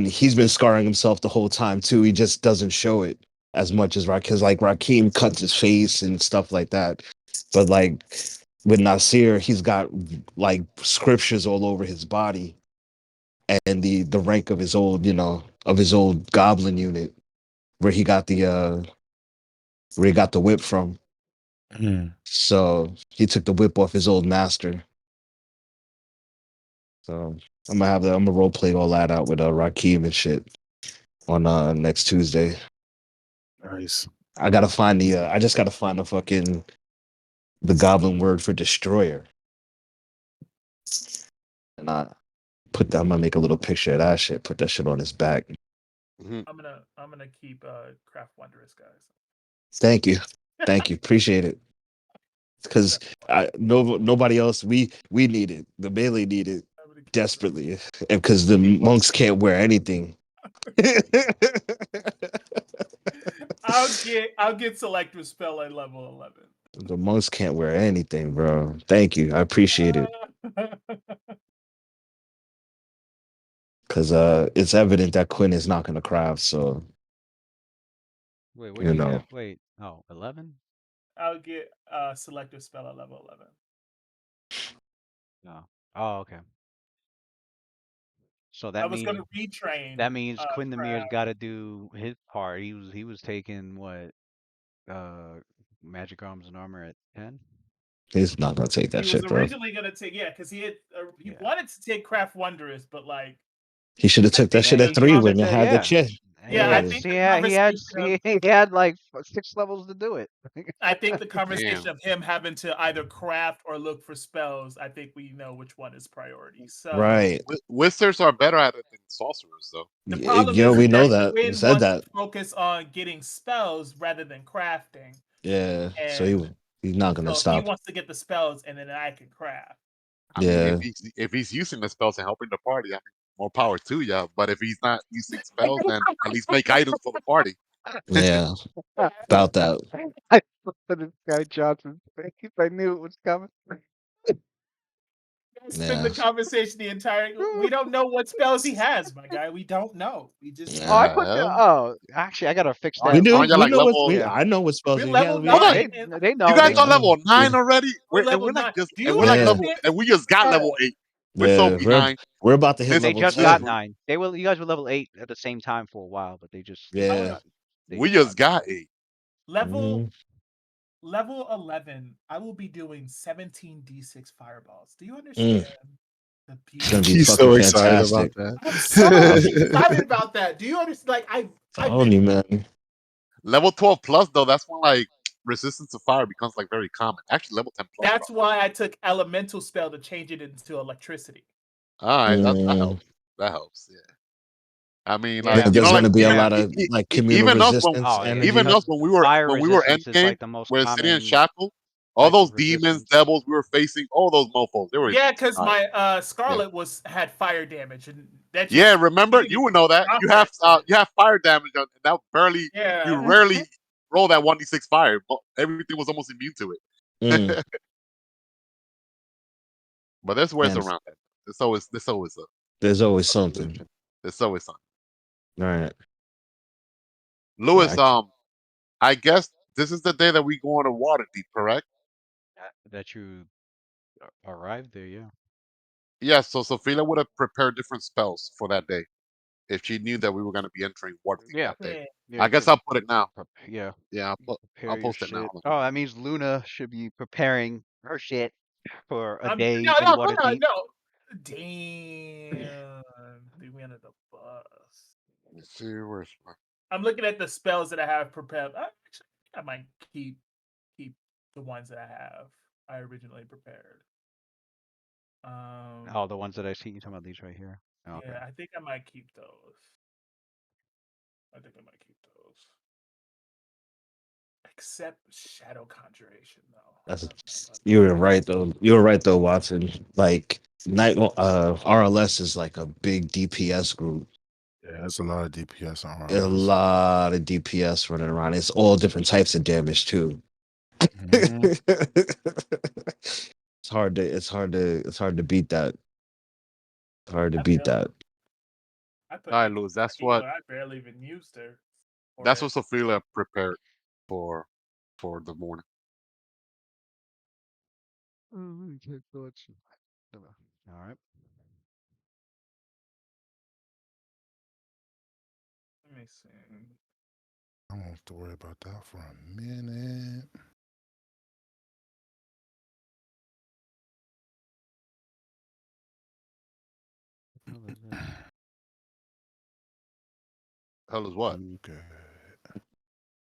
he's been scarring himself the whole time too. He just doesn't show it as much as because like Rakim cuts his face and stuff like that. But like with Nasir, he's got like scriptures all over his body and the rank of his old, of his old goblin unit where he got the whip from. Mm. So he took the whip off his old master. So I'm gonna role play all that out with Rakim and shit on next Tuesday. Nice. I just gotta find the goblin word for destroyer. And I'm gonna make a little picture of that shit, put that shit on his back. Mhm. I'm gonna keep Craft Wondrous, guys. Thank you. Thank you. Appreciate it. Because nobody else we need it. The melee need it I'm gonna keep desperately. And because the monks can't wear anything. I'll get Selector Spell at level 11. The monks can't wear anything, bro. Thank you. I appreciate it. Because it's evident that Quinn is not gonna craft, so Wait, what you do you know. have? Wait, oh, 11? I'll get Selector Spell at level 11. No. Oh, okay. So I was gonna retrain that means Quinn the Mere's Craft. got to do his part. He was taking what magic arms and armor at 10. He's not gonna take that He was shit, bro. originally gonna take because he Yeah. wanted to take Craft Wondrous, but like He should have I took that think shit the at He 3 should when have you done. had the Yeah. chip. yeah I Yeah. think the conversation of He had like 6 levels to do it. I think the conversation Damn. of him having to either craft or look for spells. I think we know which one is priority. So Right. Wizards are better at it than sorcerers, though. the problem You know, is we know that that. We Quinn said wants to that. focus on getting spells rather than crafting, Yeah. So and he's not gonna so he stop. wants to get the spells, and then I can craft. I mean, Yeah. if he's using the spells and helping the party, I think more power to you. But if he's not using spells, then at least make items for the party. Yeah. About that. I put this guy Johnson's face. I knew it was coming. It's been Yeah. the conversation the entire. We don't know what spells he has, my guy. We don't know. We just Oh, I Yeah. put the. Hell, Oh, actually, I gotta fix We that. do. aren't you We like know what level? we Yeah. I know what spells we're he has. level Hold on, nine, and They you know. guys They are know. level 9 already. we're And level we're like 9. just Do and you we're like Yeah. level understand? and we just got level 8. We're so Yeah. behind. We're about to hit This They level just this got 10. 9. They were. You guys were level 8 at the same time for a while, but they just Yeah. got. They we just got just 9. got 8. level Mhm. level 11, I will be doing 17d6 fireballs. Do you Mm. understand the It's gonna beauty? be He's fucking so excited about fantastic. I'm so I'm excited about that. Do you understand? Like I've telling been. you, man. Level 12 plus though, that's when like resistance to fire becomes like very common. Actually, level 10 plus That's probably. why I took elemental spell to change it into electricity. All right, that Mm. helps. That helps. Yeah. I mean, like Yeah, There's like gonna be a yeah. lot of like communal even us when resistance Oh yeah, even energy. us because fire when we were resistance end is game, like the most when City and common Shackle, all type those of demons, resistance. devils we were facing, all those mofos, they were Yeah, immune to because fire. my Yeah. Scarlet had fire damage, and that Yeah, just remember you needed would know that drop that shit. you have fire damage and that barely you Yeah, rarely roll that 1d6 fire, but everything was almost immune to Mm. it. But there's ways Man, around that. There's always there's always a something. solution. There's always something. All right. Yeah. Lewis, I guess this is the day that we go on to Waterdeep, correct? That you arrived there, yeah. Yes, so Sophia would have prepared different spells for that day if she knew that we were going to be entering Waterdeep Yeah, that day. yeah. yeah. I You guess should I'll put it now. yeah. Yeah, I'll Prepare your post it now. shit. Oh, that means Luna should be preparing her shit for a day No, in no, hold on, Waterdeep. no. Damn, threw me under the bus. Let me see where's my. I'm looking at the spells that I have prepared. Actually, I might keep the ones that I originally prepared. Oh, the ones that I see you talking about these right here. Oh, okay. Yeah, I think I might keep those. I think I might keep those. Except Shadow Conjuration, though. You were right though. You were right though, Watson. Like night RLS is like a big DPS group. Yeah, that's a lot of DPS on A RLS. lot of DPS running around. It's all different types of damage too. Mhm. It's hard to beat that. Hard to I beat feel that. I put All right, Nikki Louis. as a healer. I barely even used her. That's what Sophia prepared for the morning. All right. Let me see. I won't have to worry about that for a minute. What the hell is this? Hell is what? Okay. I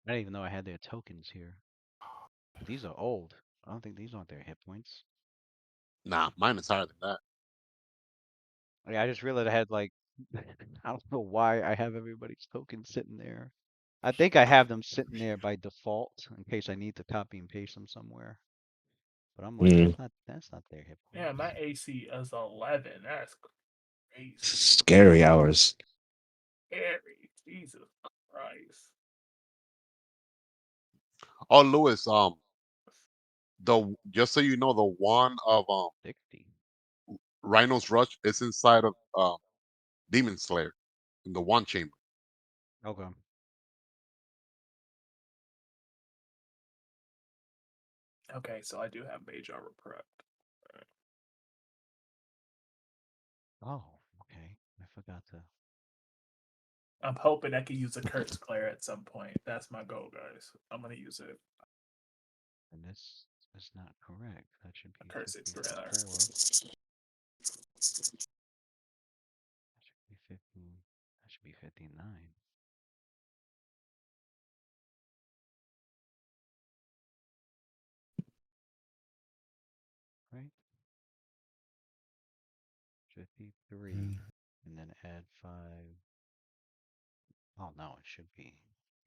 didn't even know I had their tokens here. These are old. I don't think these aren't their hit points. Nah, mine is higher than that. Yeah, I just realized I had like I don't know why I have everybody's tokens sitting there. I think I have them sitting there by default in case I need to copy and paste them somewhere. But I'm like, Mm. that's not their hit points. Yeah, my AC is 11. That's crazy. Scary hours. Scary. Jesus Christ. Oh, Louis. Just so you know, the wand of 60. Rhino's Rush is inside of Demon Slayer in the wand chamber. Okay. Okay, so I do have mage armor prepped. Oh, okay. I forgot to. I'm hoping I can use a Curse Glare at some point. That's my goal, guys. I'm gonna use it. And this is not correct. That should be Curse it 54. rather. That should be 15. That should be 59. Right? 53. And then add 5. Oh no, it should be.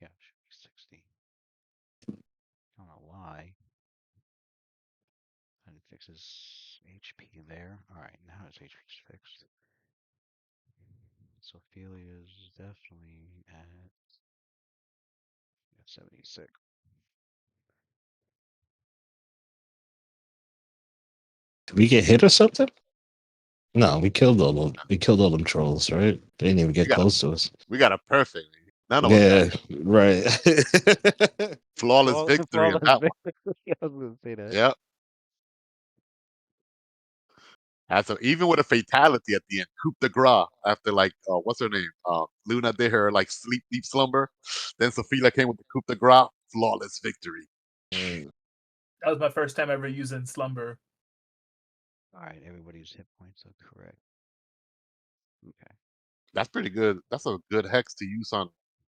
Yeah, it should be 60. I don't know why. And it fixes HP there. Alright, now his HP's fixed. Sophelia's definitely at 76. Did we get hit or something? No, we killed all them trolls, right? They didn't even get close to us. We got a perfect. None of us Yeah, got right. flawless victory in that one. I was gonna say that. Yep. Even with a fatality at the end, coup de grace after what's her name? Luna did her like deep slumber. Then Sophia came with the coup de grace, flawless victory. That was my first time ever using Slumber. Alright, everybody's hit points are correct. Okay. That's pretty good. That's a good hex to use on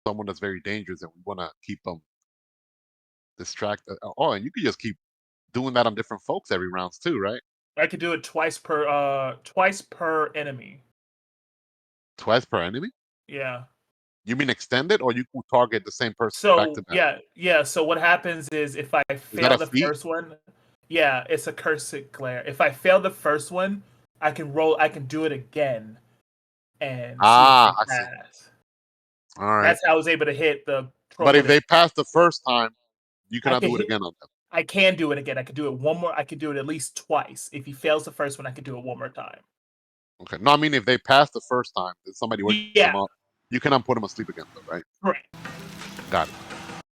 someone that's very dangerous, and we want to keep them distracted. Oh, and you could just keep doing that on different folks every rounds too, right? I could do it twice per enemy. Twice per enemy. Yeah. You mean extended, or you can target the same person back to So back? yeah. So what happens is if I Is that fail a the feat? first one, yeah, it's a cursed glare. If I fail the first one, I can do it again and see if Ah, they I see. pass. All right. That's how I was able to hit the troll But if with it. they pass the first time, you I cannot can do it hit. again on them. I can do it again. I could do it one more. I could do it at least twice. If he fails the first one, I could do it one more time. Okay. No, I mean if they pass the first time, then somebody wakes them Yeah, up. You cannot put them asleep again, though, right? correct. Got it.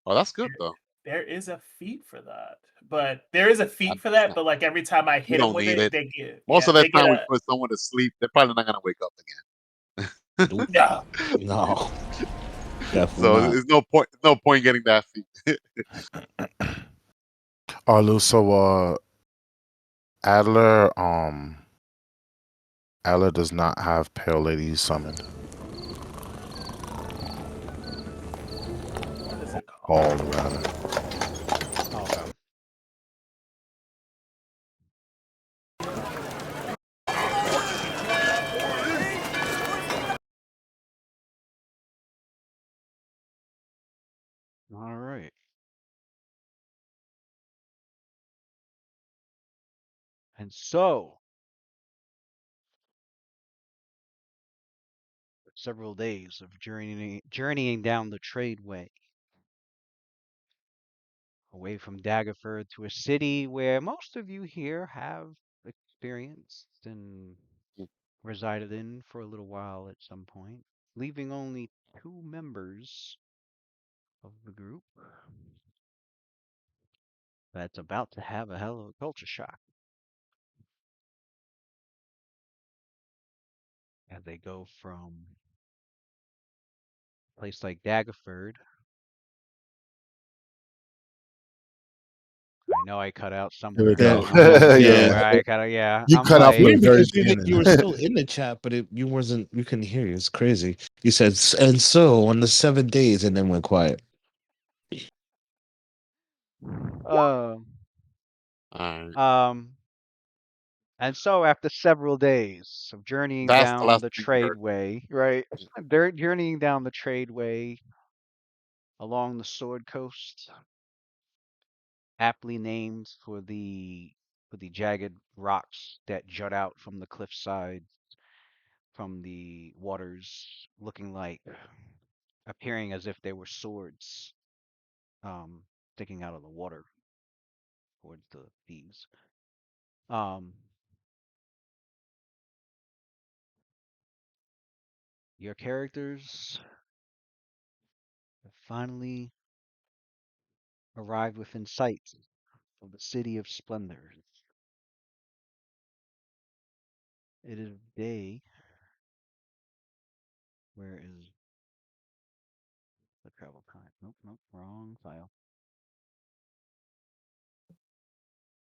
Oh, that's good though. There is a feat for that, but there is a feat for That's that. not- But like every time I We hit them don't with need it, it. they get Most of the they get time, we a put someone to sleep. They're probably not gonna wake up again. Nope. no. No, definitely So not. there's no point. No point getting that feat. Lou, so Adler, Adler does not have Pale Lady summoned. What is it All called? rather. Okay. Alright. And so, several days of journeying down the tradeway, away from Daggerford to a city where most of you here have experienced and resided in for a little while at some point. leaving only 2 members of the group that's about to have a hell of a culture shock as they go from a place like Daggerford. I know I cut out Here we somewhere. go. That Yeah. Where yeah. I cut out, yeah, You I'm cut It's off from the weird like, very because beginning. you were still in the chat, but you wasn't. You couldn't hear you. It's crazy. You said, "And so on the 7 days," and then went quiet. uh, Alright. um, and so after several days of journeying That's the down last the thing we heard. tradeway, right? They're journeying down the tradeway along the Sword Coast, aptly named for the jagged rocks that jut out from the cliffside, from the waters, looking like appearing as if they were swords, sticking out of the water towards the thieves. Um, your characters have finally arrived within sight of the city of splendor. It is day. Where is the travel time? Nope, nope, wrong file.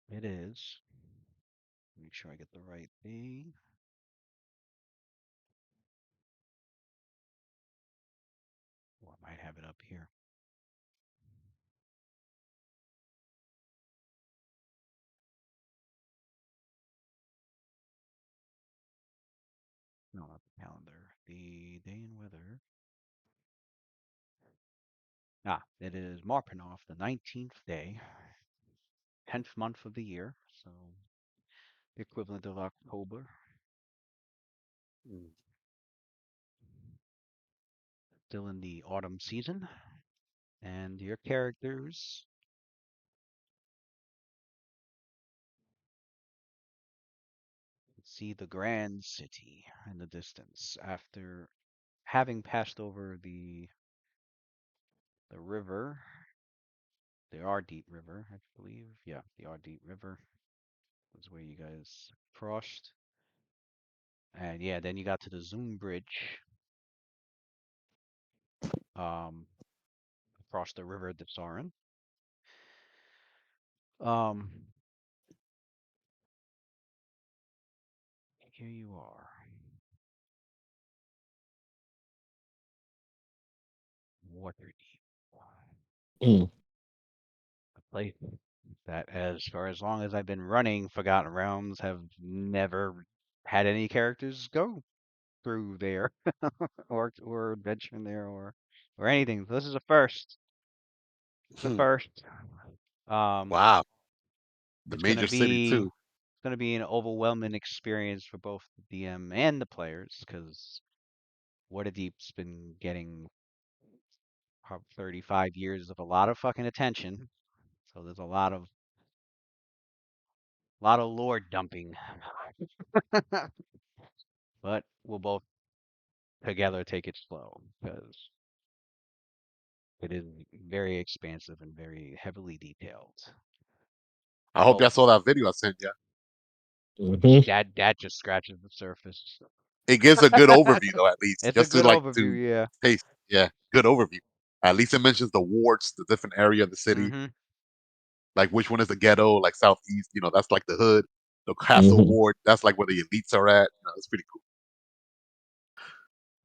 It is. Make sure I get the right day. Or I might have it up here. No, not the calendar. The day and weather. Ah, it is Marpanoff, the 19th day, 10th month of the year, so the equivalent of October. Mm. Still in the autumn season. And your characters see the grand city in the distance after having passed over the river, the Ardeep River, I believe. Yeah, the Ardeep River was where you guys crossed. And yeah, then you got to the Zoom Bridge, um, across the river Dipsaran. Um, here you are. Waterdeep. Mm. A place that, as far as long as I've been running Forgotten Realms, have never had any characters go through there or adventure in there or anything. This is a first. The Hmm. first. Um, Wow. The it's gonna major city be too. it's gonna be an overwhelming experience for both the DM and the players because Waterdeep's been getting 35 years of a lot of fucking attention. So there's a lot of lore dumping. But we'll both together take it slow because it is very expansive and very heavily detailed. I hope Both y'all saw that video I sent you. Hmm. that just scratches the surface. It gives a good overview though, at least, It's a just to good like overview, to yeah. taste. Yeah, good overview. At least it mentions the wards, the different area of the city, Mm-hmm. like which one is the ghetto, like southeast. That's like the hood. The castle Hmm. ward, that's like where the elites are at. It's pretty cool.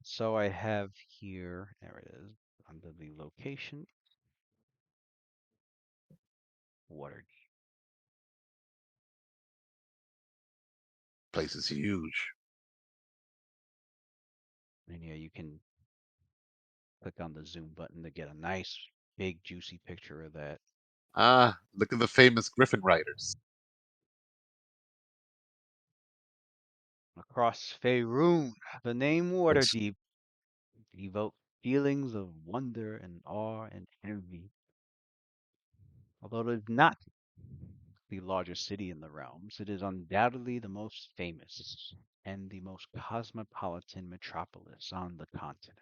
So I have here, there it is, under the location, Waterdeep. Place is huge. And yeah, you can click on the zoom button to get a nice, big, juicy picture of that. Look at the famous Griffin riders. Across Faerun, the name It's Waterdeep evokes feelings of wonder and awe and envy. Although it is not the largest city in the realms, it is undoubtedly the most famous. and the most cosmopolitan metropolis on the continent.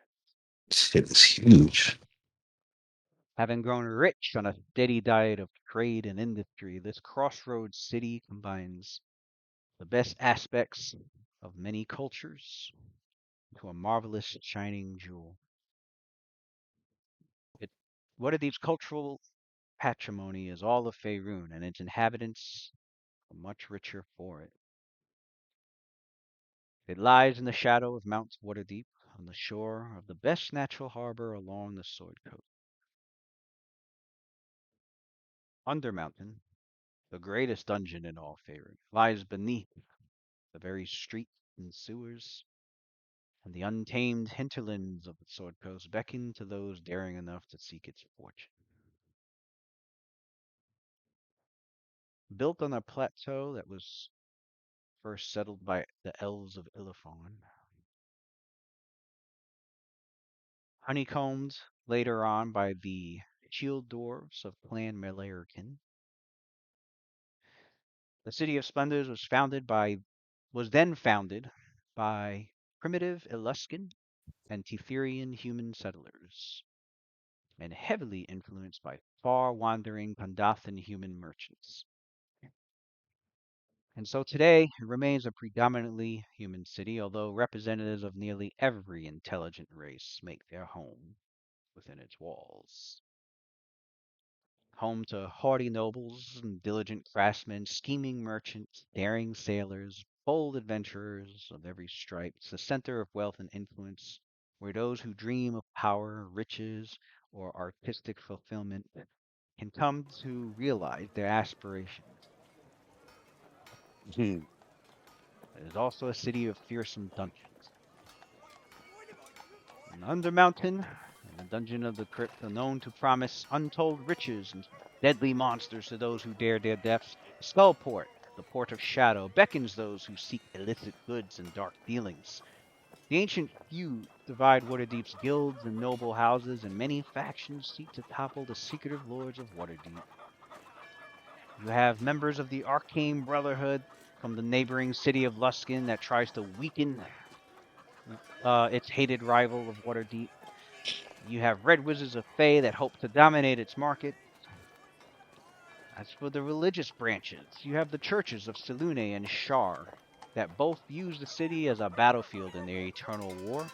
Shit is huge. Having grown rich on a steady diet of trade and industry, this crossroads city combines the best aspects of many cultures to a marvelous shining jewel. It, Waterdeep's cultural patrimony is all of Faerun, and its inhabitants are much richer for it. It lies in the shadow of Mount Waterdeep, on the shore of the best natural harbor along the Sword Coast. Undermountain, the greatest dungeon in all Faerun, lies beneath the very streets and sewers, and the untamed hinterlands of the Sword Coast beckon to those daring enough to seek its fortune. Built on a plateau that was first settled by the elves of Illiforn, honeycombed later on by the shield dwarves of Clan Melarkin, the City of Splendors was then founded by primitive Eluskin and Tetherian human settlers, and heavily influenced by far-wandering Kondathan human merchants. And so today it remains a predominantly human city, although representatives of nearly every intelligent race make their home within its walls. Home to haughty nobles and diligent craftsmen, scheming merchants, daring sailors, bold adventurers of every stripe, it's the center of wealth and influence, where those who dream of power, riches, or artistic fulfillment can come to realize their aspirations. Hmm. It is also a city of fearsome dungeons. In Undermountain, and the Dungeon of the Crypt are known to promise untold riches and deadly monsters to those who dare their depths. Skullport, the Port of Shadow, beckons those who seek illicit goods and dark dealings. The ancient feuds divide Waterdeep's guilds and noble houses, and many factions seek to topple the secretive lords of Waterdeep. You have members of the Arcane Brotherhood from the neighboring city of Luskin that tries to weaken its hated rival of Waterdeep. You have Red Wizards of Fae that hope to dominate its market. As for the religious branches, you have the churches of Selune and Shar that both use the city as a battlefield in their eternal war.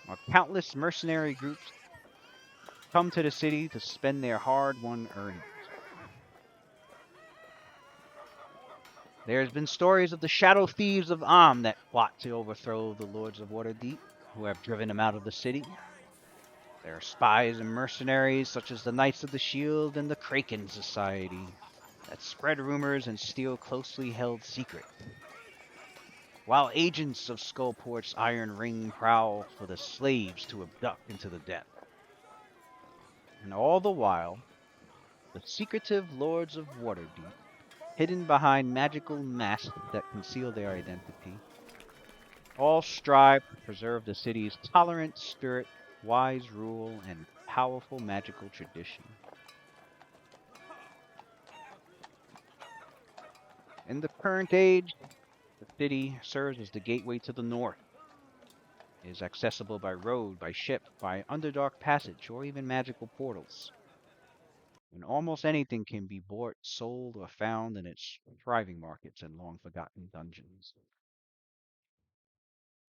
While countless mercenary groups come to the city to spend their hard-won earnings. There has been stories of the shadow thieves of Am that plot to overthrow the lords of Waterdeep, who have driven them out of the city. There are spies and mercenaries such as the Knights of the Shield and the Kraken Society that spread rumors and steal closely held secrets. While agents of Skullport's Iron Ring prowl for the slaves to abduct into the den. And all the while, the secretive lords of Waterdeep, hidden behind magical masks that conceal their identity, all strive to preserve the city's tolerant spirit, wise rule, and powerful magical tradition. In the current age, the city serves as the gateway to the north. It is accessible by road, by ship, by underdark passage, or even magical portals. And almost anything can be bought, sold, or found in its thriving markets and long-forgotten dungeons.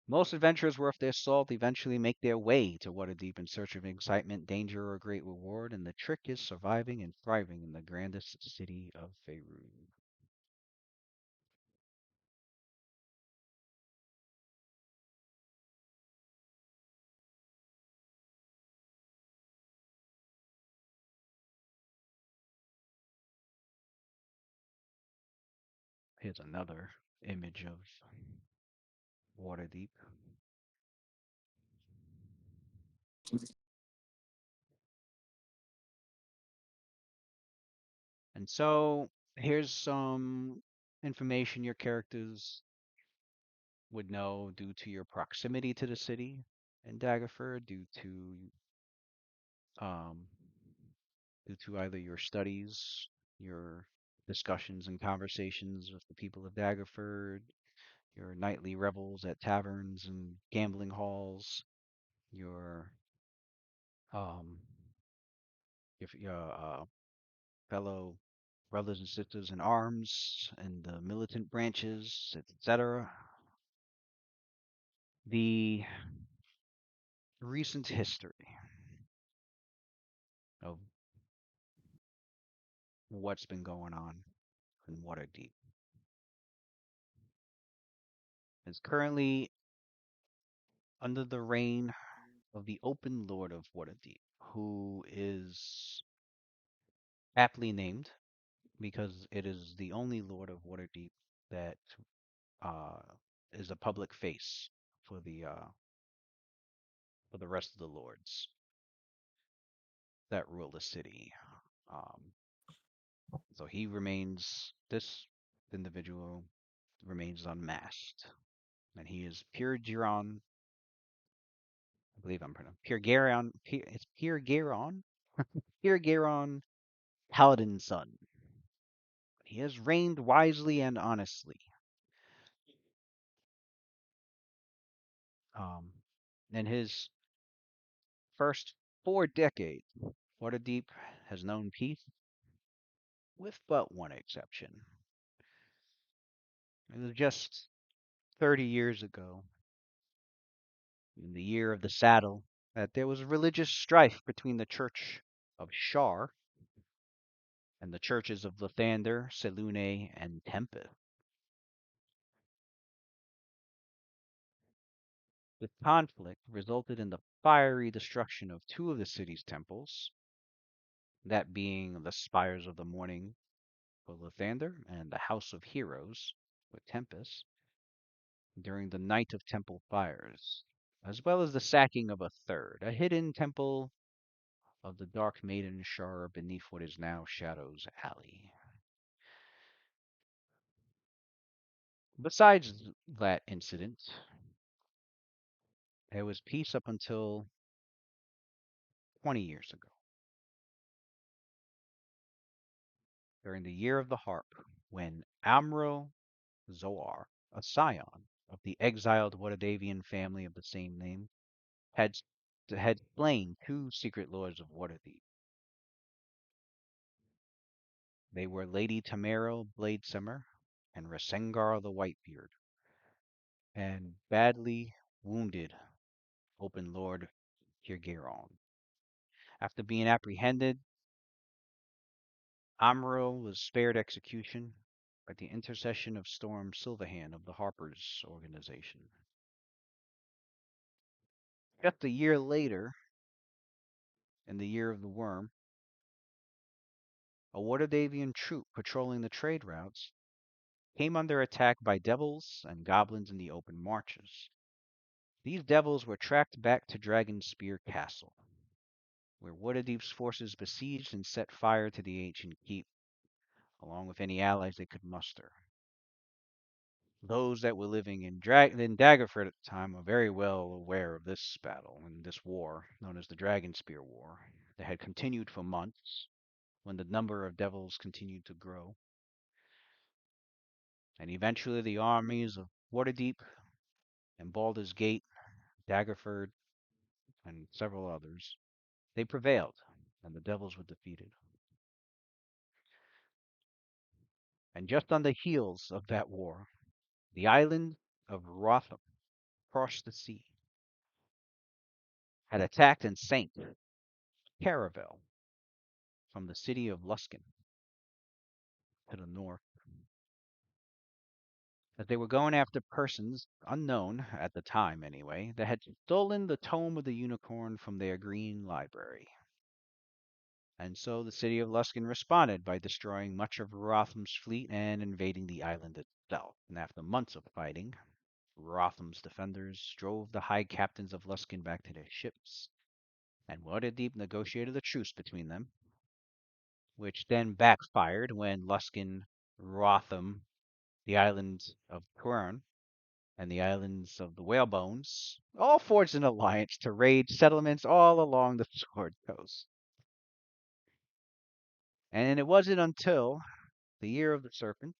Most adventurers worth their salt eventually make their way to Waterdeep in search of excitement, danger, or great reward, and the trick is surviving and thriving in the grandest city of Faerun. Here's another image of Waterdeep. And so here's some information your characters would know due to your proximity to the city in Daggerford, um, due to either your studies, your discussions and conversations with the people of Daggerford, your nightly revels at taverns and gambling halls, your um your fellow brothers and sisters in arms and the militant branches, etc. The recent history of what's been going on in Waterdeep is currently under the reign of the Open Lord of Waterdeep, who is aptly named because it is the only Lord of Waterdeep that uh, is a public face for the rest of the lords that rule the city. Um, so this individual remains unmasked, and he is Pure Giron. I believe I'm pronouncing Pure Garon. It's Pure Garon. Pure Garon, Paladin's son. He has reigned wisely and honestly. Um, in his first 4 decades, Waterdeep has known peace, with but one exception. It was just 30 years ago, in the year of the saddle, that there was religious strife between the Church of Shar and the churches of Lathander, Selune, and Tempest. This conflict resulted in the fiery destruction of two of the city's temples, that being the Spires of the Morning for Lathander and the House of Heroes with Tempest, during the Night of Temple Fires, as well as the sacking of a third, a hidden temple of the Dark Maiden Shar beneath what is now Shadow's Alley. Besides that incident, there was peace up until 20 years ago, during the Year of the Harp, when Amro Zoar, a scion of the exiled Watadavian family of the same name, had had slain two secret lords of Waterdeep. They were Lady Tamero Bladesimmer and Rasengar the Whitebeard, and badly wounded Open Lord Kirgaron. After being apprehended, Amro was spared execution by the intercession of Storm Silverhand of the Harpers organization. Just a year later, in the Year of the Worm, a Waterdavian troop patrolling the trade routes came under attack by devils and goblins in the open marches. These devils were tracked back to Dragonspear Castle, where Waterdeep's forces besieged and set fire to the ancient keep, along with any allies they could muster. Those that were living in Daggerford at the time were very well aware of this battle and this war, known as the Dragonspear War, that had continued for months, when the number of devils continued to grow. And eventually the armies of Waterdeep and Baldur's Gate, Daggerford, and several others, they prevailed, and the devils were defeated. And just on the heels of that war, the island of Rotham, across the sea, had attacked and sank Caravel from the city of Luskan to the north, as they were going after persons unknown, at the time anyway, that had stolen the Tome of the Unicorn from their green library. And so the city of Luskan responded by destroying much of Rotham's fleet and invading the island itself. And after months of fighting, Rotham's defenders drove the high captains of Luskan back to their ships, and Waterdeep negotiated a truce between them, which then backfired when Luskan, Rotham, the island of Quern, and the islands of the Whalebones all forged an alliance to raid settlements all along the Sword Coast. And it wasn't until the Year of the Serpent,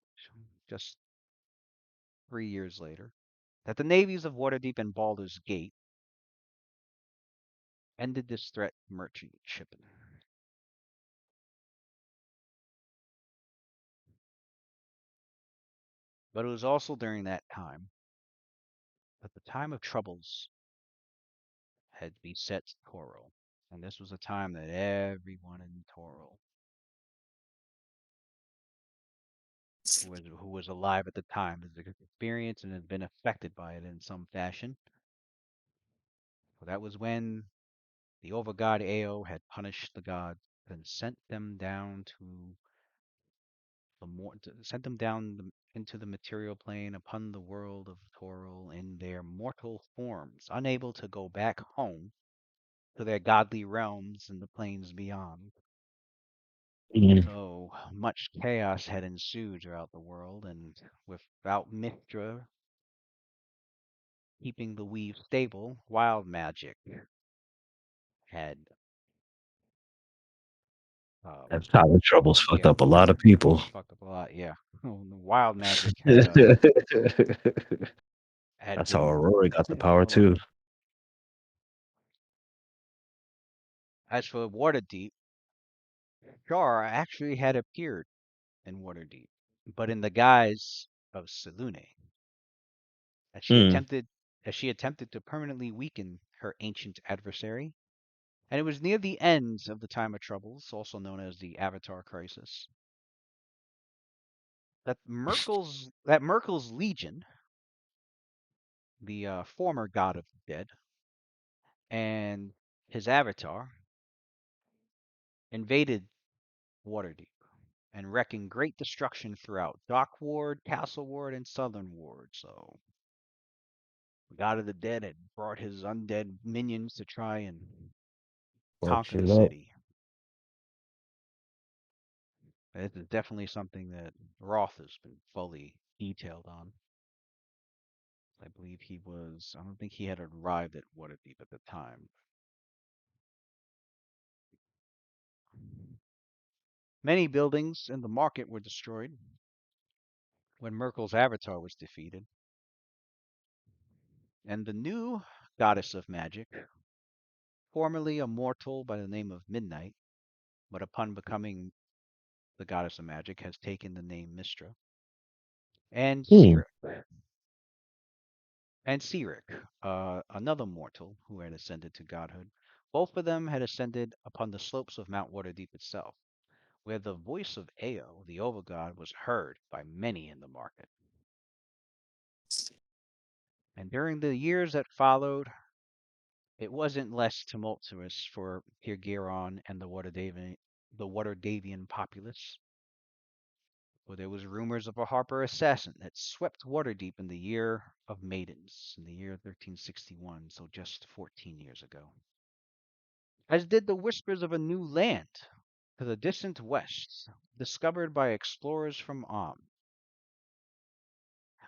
just 3 years later, that the navies of Waterdeep and Baldur's Gate ended this threat merchant shipping. But it was also during that time that the time of troubles had beset Toril. And this was a time that everyone in Toril who was alive at the time has experienced and has been affected by it in some fashion. So that was when the overgod Ao had punished the gods and sent them down to sent them down into the material plane upon the world of Toril in their mortal forms, unable to go back home to their godly realms in the planes beyond. Mm. So much chaos had ensued throughout the world, and without Mithra keeping the weave stable, wild magic had That's how the troubles fucked yeah, up a lot of people. fucked up a lot. Yeah, wild magic had That's how been. Aurora got the power Hold on. too. As for Waterdeep, Shar actually had appeared in Waterdeep, but in the guise of Selûne, as she Hmm. attempted as she attempted to permanently weaken her ancient adversary. And it was near the end of the Time of Troubles, also known as the Avatar Crisis, that Merkel's Legion, the former god of the dead, and his avatar invaded Waterdeep and wrecking great destruction throughout Dock Ward, Castle Ward, and Southern Ward. So the god of the dead had brought his undead minions to try and Fuck conquer the shit up. city. This is definitely something that Roth has been fully detailed on. I believe I don't think he had arrived at Waterdeep at the time. Many buildings in the market were destroyed when Merkel's avatar was defeated, and the new goddess of magic, formerly a mortal by the name of Midnight, but upon becoming the goddess of magic, has taken the name Mistra, and Hmm. Sirik, another mortal who had ascended to godhood. Both of them had ascended upon the slopes of Mount Waterdeep itself, where the voice of Ao, the overgod, was heard by many in the market. And during the years that followed, it wasn't less tumultuous for Pirgiron and the Waterdavian populace, for there was rumors of a Harper assassin that swept Waterdeep in the year of Maidens, in the year 1361, so just 14 years ago. As did the whispers of a new land to the distant west, discovered by explorers from Om.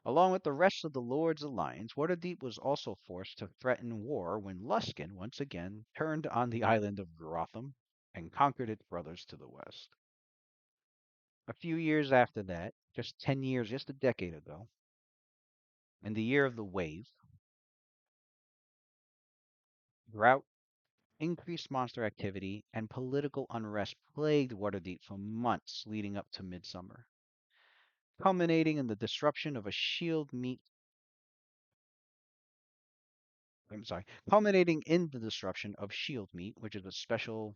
Along with the rest of the Lord's alliance, Waterdeep was also forced to threaten war when Luskan once again turned on the island of Gotham and conquered its brothers to the west. A few years after that, just 10 years, just a decade ago, in the year of the wave, drought, increased monster activity, and political unrest plagued Waterdeep for months leading up to midsummer, culminating in the disruption of a shield meet culminating in the disruption of Shield Meet, which is a special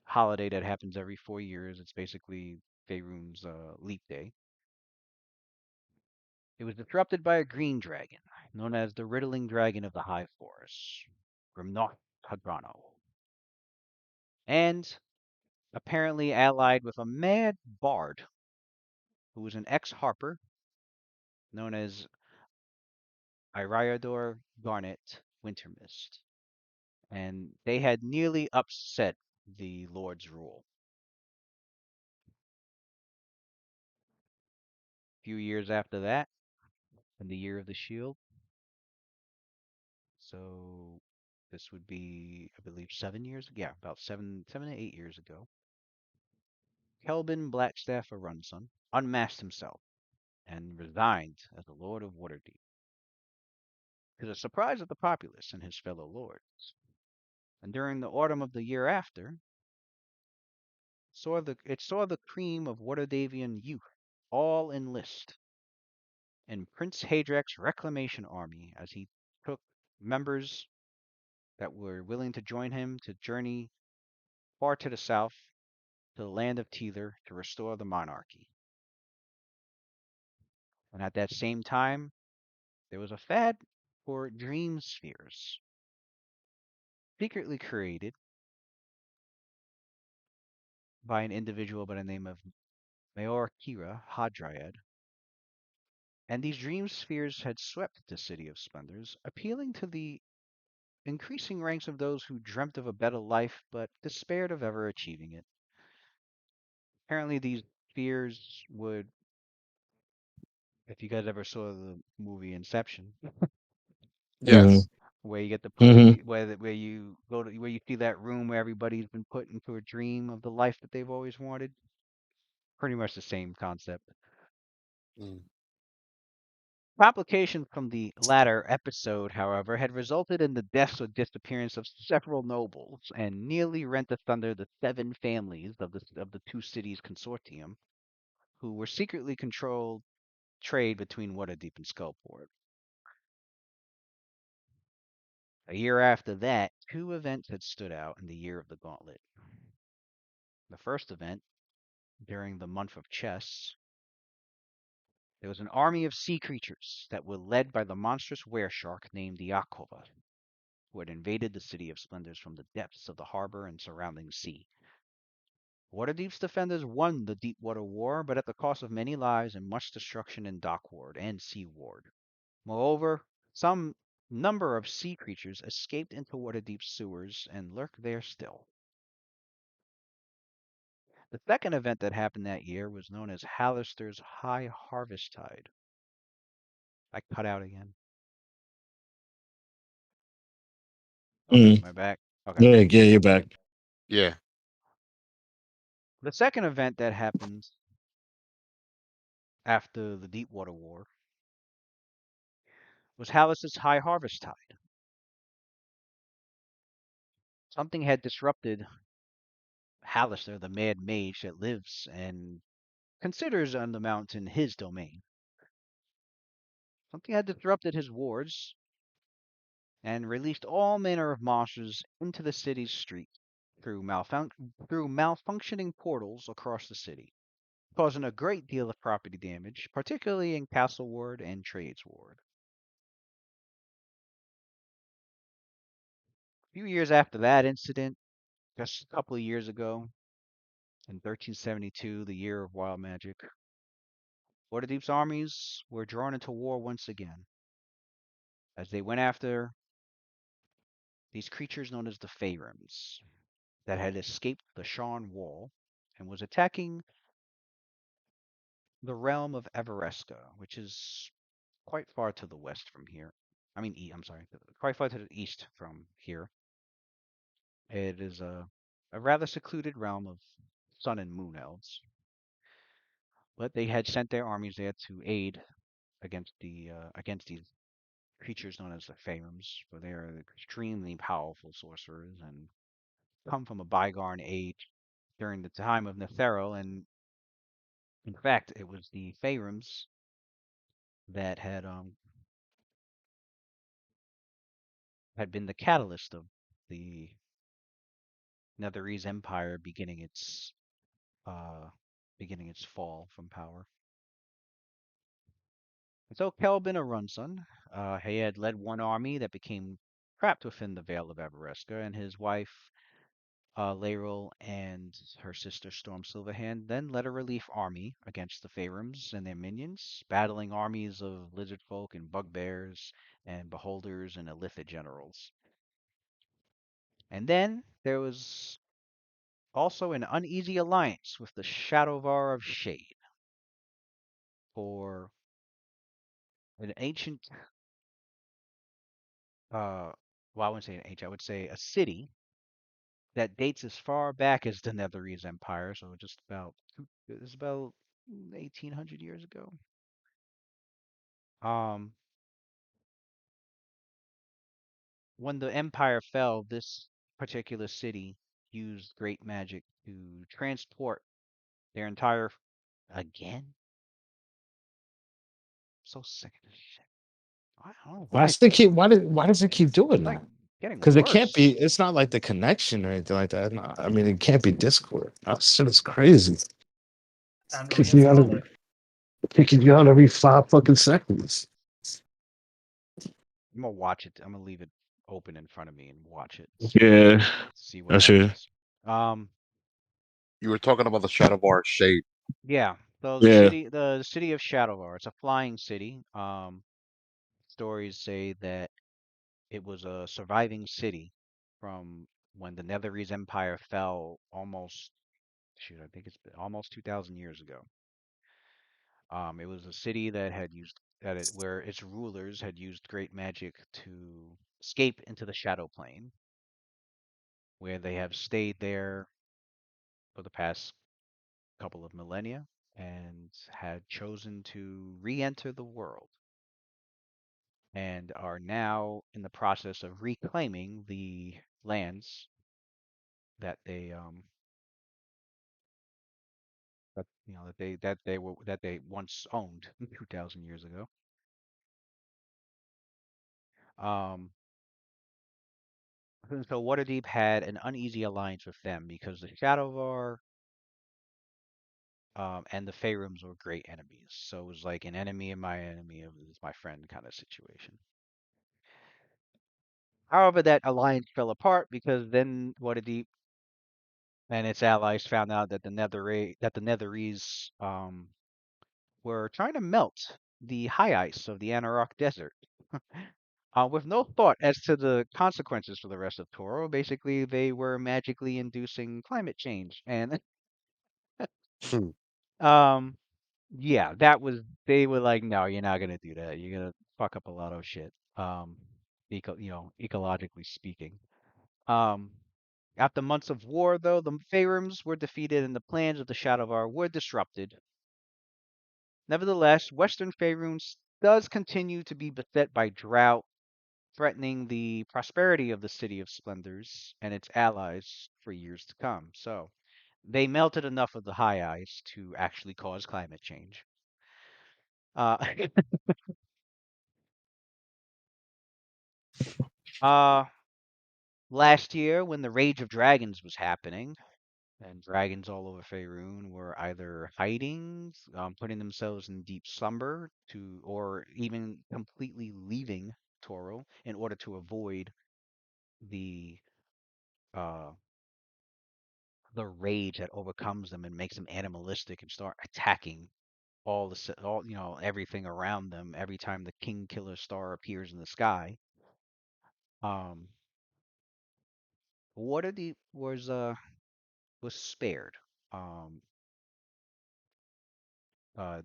holiday that happens every 4 years. It's basically Faerun's leap day. It was disrupted by a green dragon, known as the Riddling Dragon of the High Forest, Grimnoth Hagrano, and apparently allied with a mad bard who was an ex-harper known as Iriador Garnet Wintermist. And they had nearly upset the Lord's rule. A few years after that, in the year of the shield, so this would be, I believe, 7 years. Yeah, about 7 to 8 years ago. Kelvin Blackstaff Arunson unmasked himself and resigned as the Lord of Waterdeep, to the surprise of the populace and his fellow lords. And during the autumn of the year after, saw the cream of Waterdavian youth all enlist in Prince Hadrian's reclamation army as he took members that were willing to join him to journey far to the south to the land of Tether to restore the monarchy. And at that same time, there was a fad for dream spheres, secretly created by an individual by the name of Mayor Kira Hadriad. And these dream spheres had swept the City of Splendors, appealing to the increasing ranks of those who dreamt of a better life but despaired of ever achieving it. Apparently, these spheres would, if you guys ever saw the movie Inception, Mm-hmm. Yes. where you get to put Mm-hmm. where you go to where you see that room where everybody's been put into a dream of the life that they've always wanted. Pretty much the same concept. Mm. Complications from the latter episode, however, had resulted in the deaths or disappearance of several nobles and nearly rent asunder the 7 families of the two cities consortium, who were secretly controlled trade between Waterdeep and Skullport. A year after that, 2 events had stood out in the year of the Gauntlet. The first event, during the month of Chess, there was an army of sea creatures that were led by the monstrous wereshark named the Akova, who had invaded the City of Splendors from the depths of the harbor and surrounding sea. Waterdeep's defenders won the Deepwater War, but at the cost of many lives and much destruction in Dockward and Seaward. Moreover, some number of sea creatures escaped into Waterdeep's sewers and lurk there still. The second event that happened that year was known as Hallister's High Harvest Tide. I cut out again. Okay, Mm. am I back? Okay. Yeah, yeah, you're back. Yeah. The second event that happened after the Deepwater War was Hallister's High Harvest Tide. Something had disrupted Hallister, the mad mage that lives and considers on the mountain his domain. Something had disrupted his wards and released all manner of monsters into the city's streets through, through malfunctioning portals across the city, causing a great deal of property damage, particularly in Castle Ward and Trades Ward. A few years after that incident, just a couple of years ago, in 1372, the year of wild magic, Waterdeep's armies were drawn into war once again, as they went after these creatures known as the Feyrims, that had escaped the Sharn Wall and was attacking the realm of Everesca, which is quite far to the west from here. I mean, I'm sorry, quite far to the east from here. It is a rather secluded realm of sun and moon elves, but they had sent their armies there to aid against these creatures known as the Feyrims, for they are extremely powerful sorcerers and come from a bygone age during the time of Netheril, and in fact, it was the Feyrims that had been the catalyst of the Netherese Empire uh, beginning its fall from power. And so Kelvin Arunson, he had led one army that became trapped within the Vale of Everesca, and his wife Laeral and her sister Storm Silverhand then led a relief army against the Feyrims and their minions, battling armies of lizard folk and bugbears and beholders and illithid generals. And then there was also an uneasy alliance with the Shadowvar of Shade for an ancient, well, I wouldn't say an ancient, I would say a city that dates as far back as the Netherese Empire, so just about it's about 1800 years ago. Um, when the empire fell, this particular city used great magic to transport their entire again. So sick of this shit. I don't know Why why does it keep? Why does it keep doing it's like that? getting Because it can't be. worse. It's not like the connection or anything like that. No, I mean, it can't be Discord. That shit is crazy. Time to Kicking you out reinstall of it. kicking you out every 5 fucking seconds. I'm gonna watch it. I'm gonna leave it open in front of me and watch it. Yeah, See what that's true. happens. Um, You were talking about the Shadow Bar shape. yeah. So Yeah. the city of Shadowvar, it's a flying city. Stories say that it was a surviving city from when the Netherese Empire fell almost, shoot, I think it's been almost 2,000 years ago. It was a city that had used where its rulers had used great magic to escape into the Shadow Plane, where they have stayed there for the past couple of millennia and had chosen to re-enter the world and are now in the process of reclaiming the lands that they that they once owned 2,000 years ago. Um, and so Waterdeep had an uneasy alliance with them because the Shadowvar and the Faerûms were great enemies. So it was like an enemy and my enemy is my friend kind of situation. However, that alliance fell apart because then Waterdeep and its allies found out that the Netherese were trying to melt the high ice of the Anarok Desert. With no thought as to the consequences for the rest of Toro. Basically, they were magically inducing climate change, and Hmm. um, yeah, that was they were like, no, you're not gonna do that. You're gonna fuck up a lot of shit. Ecologically speaking. Um, After months of war, though, the Faerûms were defeated and the plans of the Shadowvar were disrupted. Nevertheless, Western Faerûn does continue to be beset by drought, threatening the prosperity of the City of Splendors and its allies for years to come. So, they melted enough of the high ice to actually cause climate change. Uh, uh, Last year, when the Rage of Dragons was happening, and dragons all over Faerûn were either hiding, putting themselves in deep slumber, or even completely leaving Toro in order to avoid the uh, the rage that overcomes them and makes them animalistic and start attacking all everything around them every time the King Killer star appears in the sky. Um, Waterdeep was spared. Um, uh,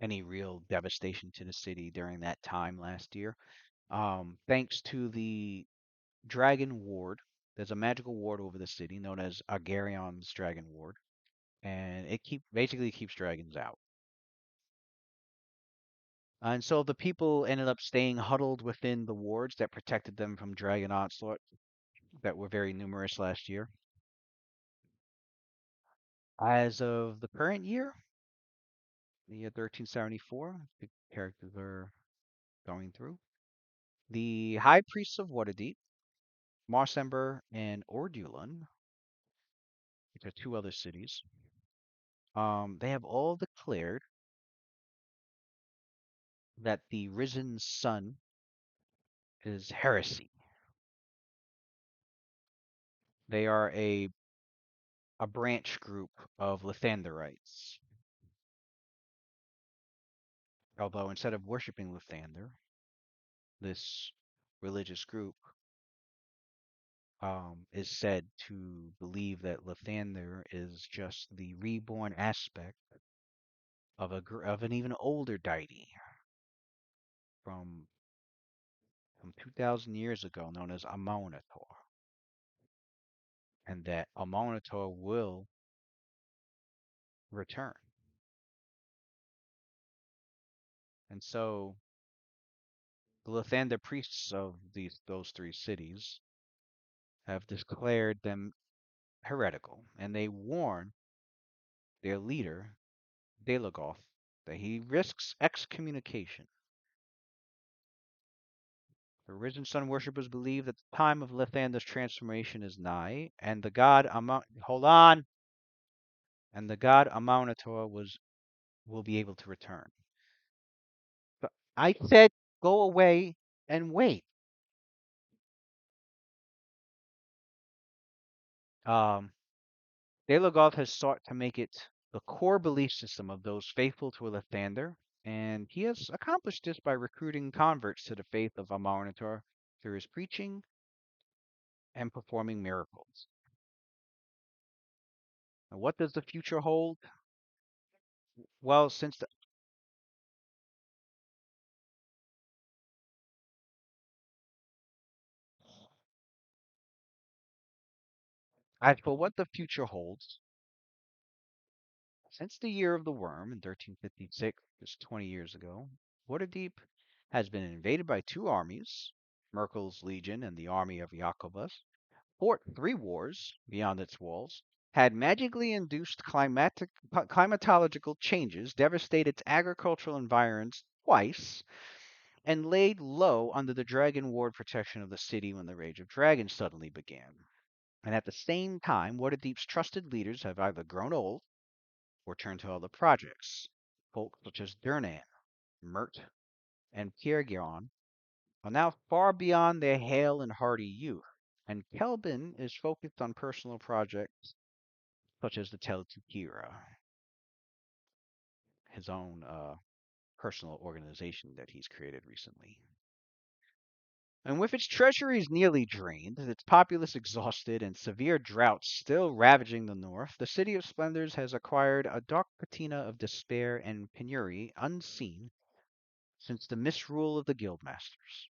any real devastation to the city during that time last year. Thanks to the Dragon Ward. There's a magical ward over the city known as Agarion's Dragon Ward, and it basically keeps dragons out. And so the people ended up staying huddled within the wards that protected them from dragon onslaught that were very numerous last year. As of the current year, the year 1374, the characters are going through. The High Priests of Waterdeep, Marsember and Ordulon, which are two other cities, they have all declared that the risen sun is heresy. They are a branch group of Lathanderites. Although instead of worshiping Lathander, this religious group is said to believe that Lathander is just the reborn aspect of of an even older deity from 2,000 years ago, known as Amonator, and that Amonator will return. And so the Lathander priests of those three cities have declared them heretical, and they warn their leader, Delagoth, that he risks excommunication. The risen sun worshippers believe that the time of Lathander's transformation is nigh, and the god hold on, and the god Amunitor will be able to return. But I said go away and wait. Um, Delagoth has sought to make it the core belief system of those faithful to Lathander, and he has accomplished this by recruiting converts to the faith of Amunitor through his preaching and performing miracles. And what does the future hold? Well, as for what the future holds, since the year of the worm in 1356, just 20 years ago, Waterdeep has been invaded by two armies, Merkel's Legion and the army of Jacobus, fought three wars beyond its walls, had magically induced climatological changes, devastated its agricultural environs twice, and laid low under the dragon ward protection of the city when the Rage of Dragons suddenly began. And at the same time, Waterdeep's trusted leaders have either grown old or turned to other projects. Folk such as Durnan, Mert, and Kiergion are now far beyond their hale and hearty youth, and Kelvin is focused on personal projects such as the Teletukira, his own personal organization that he's created recently. And with its treasuries nearly drained, its populace exhausted, and severe droughts still ravaging the north, the City of Splendors has acquired a dark patina of despair and penury unseen since the misrule of the Guildmasters.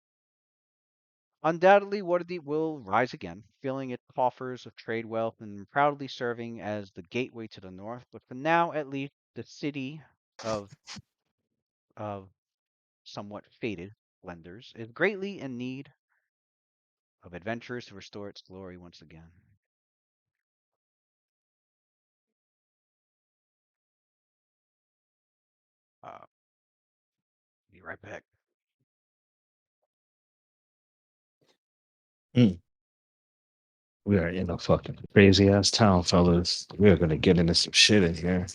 Undoubtedly, Waterdeep will rise again, filling its coffers of trade wealth and proudly serving as the gateway to the north. But for now, at least, the city of of somewhat faded splendors is greatly in need of adventurers to restore its glory once again. Uh, be right back. Mm. We are in a fucking crazy ass town, fellas. We are gonna get into some shit in here.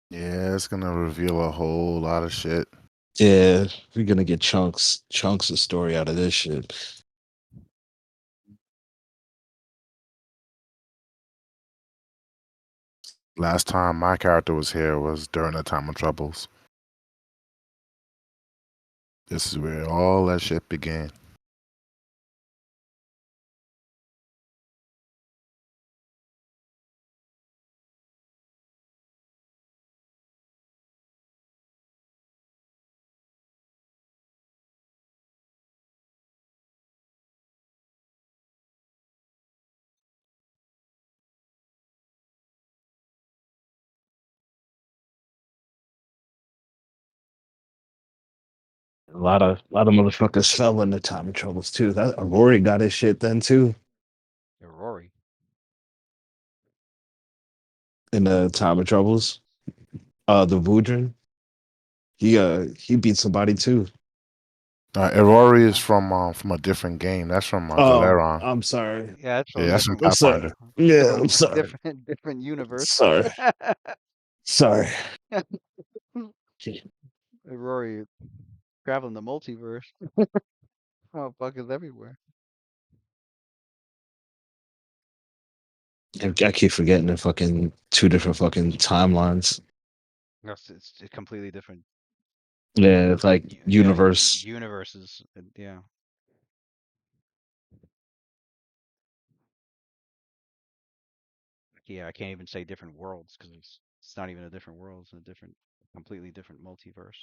Yeah, it's gonna reveal a whole lot of shit. Yeah, we're gonna get chunks of story out of this shit. Last time my character was here was during the time of troubles. This is where all that shit began. A lot of motherfuckers fell in the time of troubles too. That Rory got his shit then too Rory. in the time of troubles. The Vudrin, he beat somebody too. Aurori is Yeah. from a different game. That's from Oh, Dalaran. I'm sorry. Yeah, that's Yeah, from a that's from different I'm sorry. Pathfinder. Yeah, I'm different sorry. different universe. Sorry. Sorry. Rory traveling the multiverse. Motherfuckers everywhere. I keep forgetting the fucking two different fucking timelines. It's completely different. Yeah, it's like Yeah, universe. universes. Yeah. Yeah, I can't even say different worlds because it's not even a different world. It's a completely different multiverse.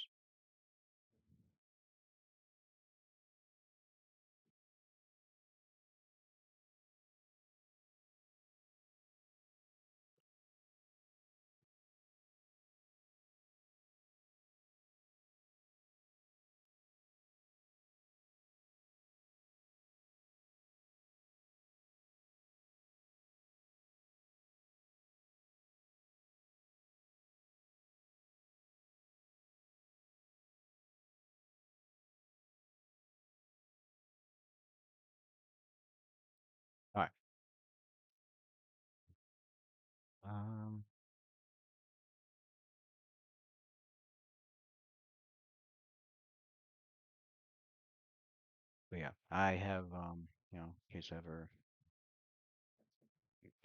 But yeah, I have in case I ever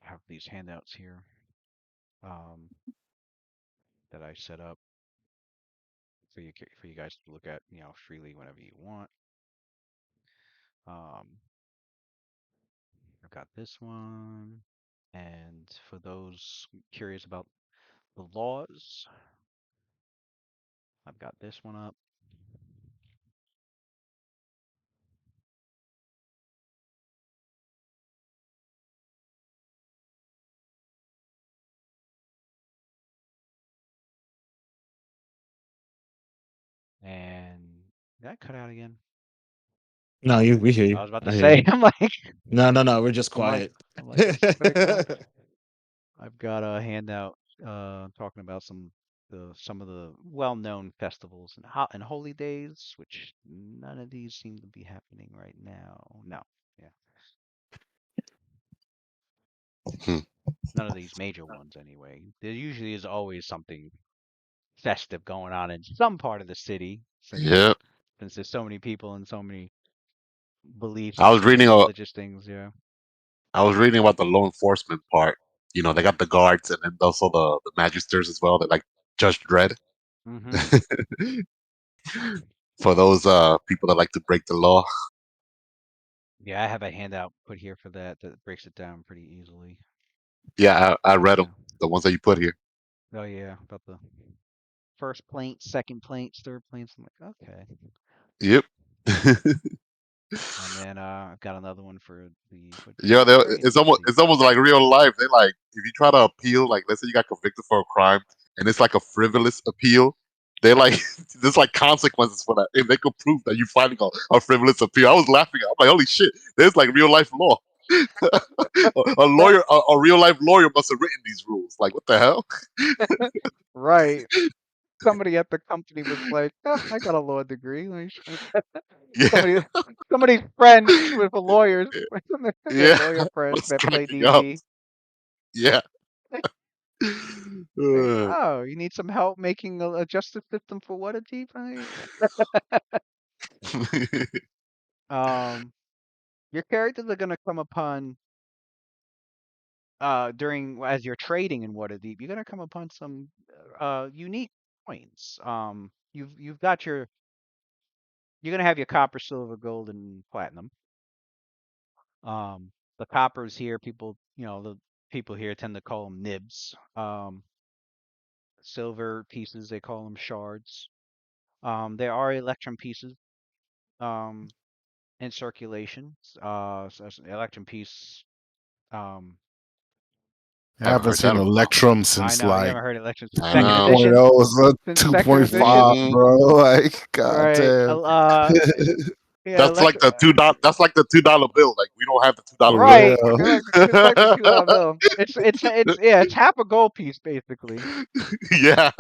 have these handouts here, um, that I set up for you guys to look at, freely whenever you want. Um, I've got this one, and for those curious about the laws, I've got this one up. And did I cut out again? No, we hear I you. was about to I hear you. say, I'm like, No. We're just I'm like, quiet. I'm like, is somebody cut out? I've got a handout talking about some of the well-known festivals and holy days, which none of these seem to be happening right now. No, yeah, Hmm. none of these major ones anyway. There usually is always something festive going on in some part of the city, Yeah. since there's so many people and so many I beliefs was reading and a religious things. Yeah. I was reading about the law enforcement part. They got the guards and then also the magisters as well. That like Judge Dredd. Mm-hmm. For those people that like to break the law. Yeah, I have a handout put here for that breaks it down pretty easily. Yeah, I read Yeah. them. The ones that you put here. Oh yeah, about the first plaints, second plaints, third plaints. I'm like, okay. Yep. And then I've got another one for the Yeah, very easy. it's almost like real life. They like if you try to appeal, like let's say you got convicted for a crime and it's like a frivolous appeal, they like there's like consequences for that. If they could prove that you're filing a frivolous appeal. I was laughing. I'm like, holy shit, there's like real life law. A That lawyer, a real life lawyer must have written these rules. Like, what the hell? right. Somebody at the company was like, oh, I got a law degree. Yeah, Somebody somebody's friend with a lawyer, their yeah. lawyer I friend was that play cracking up. D&D. Yeah. Like, Uh, oh, you need some help making a justice system for Waterdeep? Um, your characters are gonna come upon during as you're trading in Waterdeep, you're gonna come upon some unique coins. You've got you're gonna have your copper, silver, gold, and platinum. The coppers here, the people here tend to call them nibs. Silver pieces, they call them shards. There are electrum pieces um in circulation. So an electrum piece. Um, I haven't haven't heard seen that in a while. Electrum I since know you like haven't heard electrum since I second 2.0, know. edition. so Since second edition, 2.5, bro. Like, right? goddamn. Yeah, That's like the $2 bill. Like we don't have the $2 For bill right. real. It's like the $2 anymore. bill. It's half a gold piece basically. Yeah.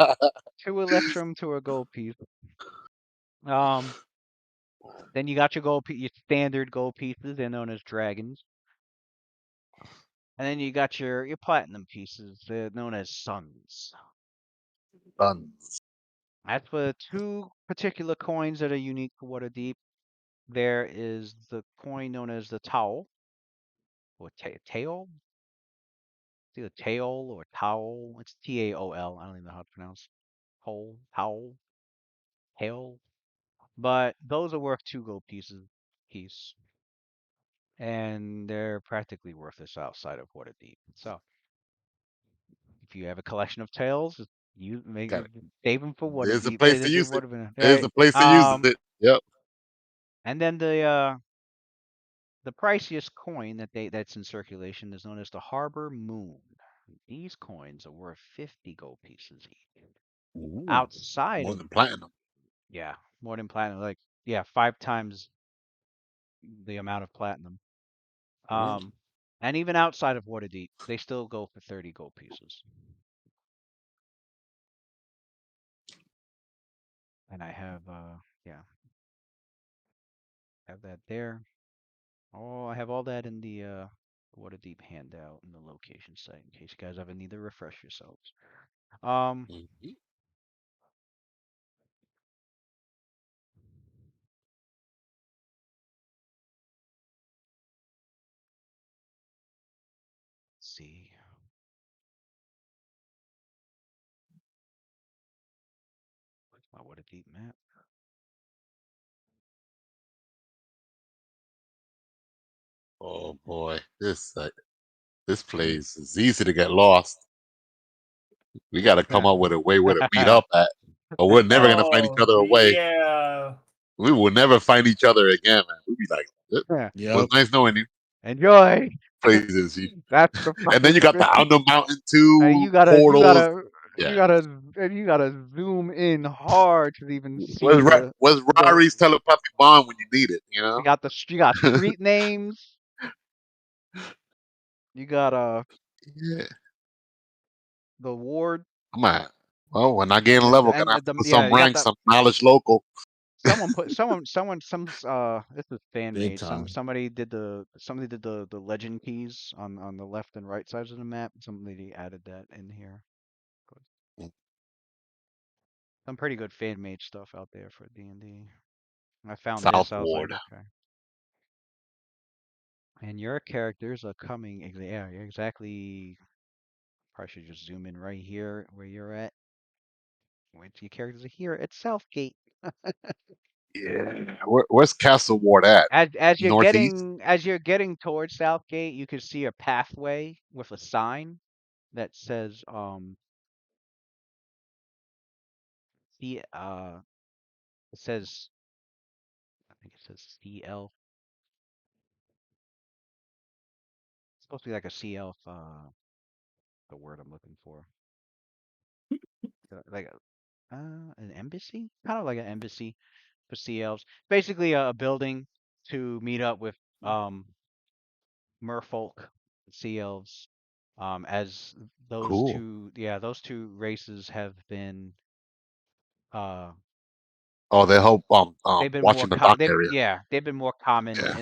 Two electrum to a gold piece. Um, then you got your standard gold pieces. They're known as dragons. And then you got your platinum pieces. They're known as suns. Done. As for two particular coins that are unique to Waterdeep, there is the coin known as the towel or tail. It's either tail or towel. It's Taol. I don't even know how to pronounce towel, tail. But those are worth two gold pieces piece, and they're practically worthless outside of Waterdeep. So if you have a collection of tails, you make Got it. save them for There's a Waterdeep. place to use it. There's Right? a place to use it. Yep. And then the priciest coin that's in circulation is known as the Harbor Moon. These coins are worth 50 gold pieces each. Ooh, Outside more of than platinum. Yeah, more than platinum, like yeah, 5 times the amount of platinum. Mm. Um, and even outside of Waterdeep, they still go for 30 gold pieces. And I have yeah, have that there. Oh, I have all that in the Waterdeep handout in the location site in case you guys ever need to refresh yourselves. Um, Mhm. see. What's my Waterdeep map? Oh boy, this place is easy to get lost. We got to come up with a way where to meet up at, or we're never gonna find each Oh other away. yeah. We will never find each other again, man. We'll be like, it was Yep. nice knowing you. Enjoy. Places, you. That's the And then you fucking. got the Under Mountain And 2 you gotta, you portals. gotta, you Yeah. gotta, and you gotta zoom in hard to even see Where's where's the. Rari's telepathic bond when you need it? You You know. got you got street names. You got Yeah. the ward. Come on. Well, when I gain a Yeah, level, gonna have to put yeah, some you got rank, the some knowledge local. someone put some this is fan Big made. time. Somebody did the legend keys on the left and right sides of the map. Somebody added that in here. Good. Some pretty good fan made stuff out there for D&D. I found South this. I was like, Ward. okay. And your characters are coming. Yeah, you're exactly. Probably should just zoom in right here where you're at. Which your characters are here at Southgate. Yeah. Where's Castle Ward at? Northeast. As you're getting towards Southgate, you can see a pathway with a sign that says C it says I think it says CL. It's supposed to be like a CL the word I'm looking for. Like an embassy? Kind of like an embassy for CLs. Basically a building to meet up with merfolk, sea elves, as Cool. those two races have been uh Oh, they help they've been more watching the dock area. they've been more common Yeah.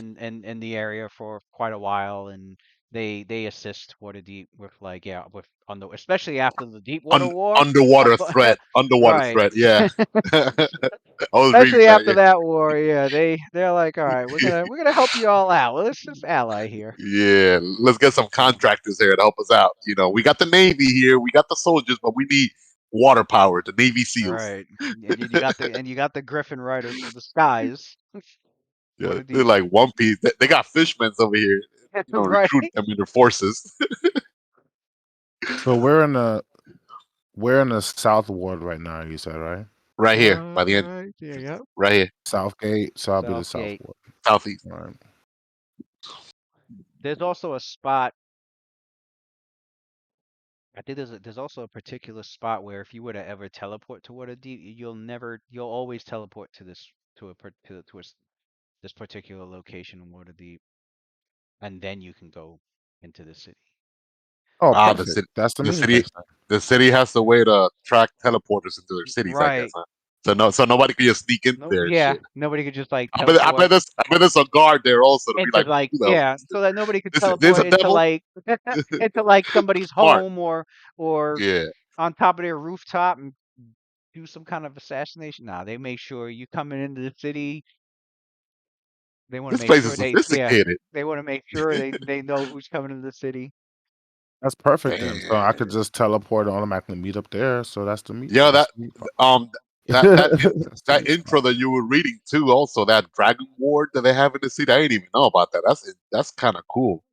in the area for quite a while, and they assist Waterdeep with like with on the especially after the Deepwater War. Underwater But threat. Underwater right. threat. Yeah. I was reading Especially that. after Yeah. that war, yeah, they're like, all right, we're gonna help you all out. Well, let's just ally here. Yeah, let's get some contractors here to help us out. You know, we got the Navy here, we got the soldiers, but we need water power, the Navy All SEALs. right, and you got the Griffin Riders for the skies. Yeah, Waterdeep, they're like One Piece. They got fishmen over here, right? recruit them in their forces. So we're in the South Ward right now. You said right? Right here, by the end, Right, yeah, yeah. right here, Southgate. So I'll be the South Southgate. Ward. southeast. All right. There's also a spot. I think there's also a particular spot where if you were to ever teleport to Waterdeep, you'll always teleport to this to a par- to a s- this particular location in Waterdeep, and then you can go into the city. Oh, Ah, perfect. That's the the meeting city, place. Then. the city has the way to track teleporters into their cities. I guess. Right. Huh? So nobody can just sneak in Nope. there and Yeah. shit. Nobody could just like I bet teleport there's a guard there also to be into like, like who the yeah, so that nobody could there's teleport a into devil. like into like somebody's Smart. home or Yeah. on top of their rooftop and do some kind of assassination. Nah, they make sure you coming into the city. They want to This make place is sure sophisticated. they want to make sure they know who's coming into the city. That's perfect then. So I could Damn. just teleport and automatically meet up there. So that's the meet. Yeah, That's the meet um That's the that meet spot. intro that you were reading too, also that dragon ward that they have in the city. I didn't even know about that. That's kind of cool.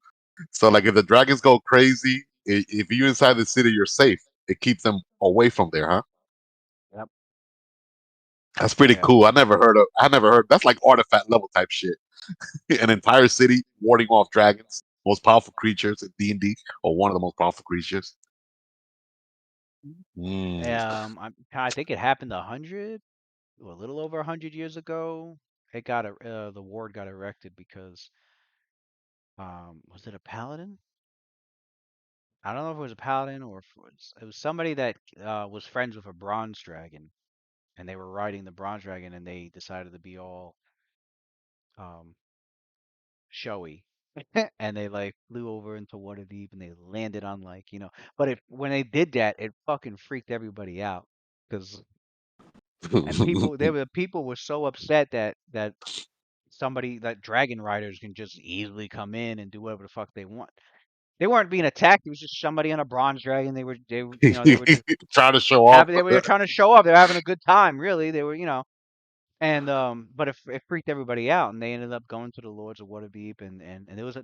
So like if the dragons go crazy, if you're inside the city, you're safe. It keeps them away from there, huh? Yep. That's pretty Yeah. cool. I never heard that's like artifact level type shit. An entire city warding off dragons, most powerful creatures in D&D, or one of the most powerful creatures. Mm. I think it happened 100, a little over 100 years ago. The ward got erected because was it a paladin? I don't know if it was a paladin or if it was somebody that was friends with a bronze dragon, and they were riding the bronze dragon, and they decided to be all um, showy, and they like flew over into Waterdeep, and they landed on But if when they did that, it fucking freaked everybody out because people were so upset that somebody that dragon riders can just easily come in and do whatever the fuck they want. They weren't being attacked. It was just somebody on a bronze dragon. They were just Trying to show off. having. They were trying to show up. They were having a good time. Really, they were. And but it freaked everybody out, and they ended up going to the Lords of Waterdeep, and there was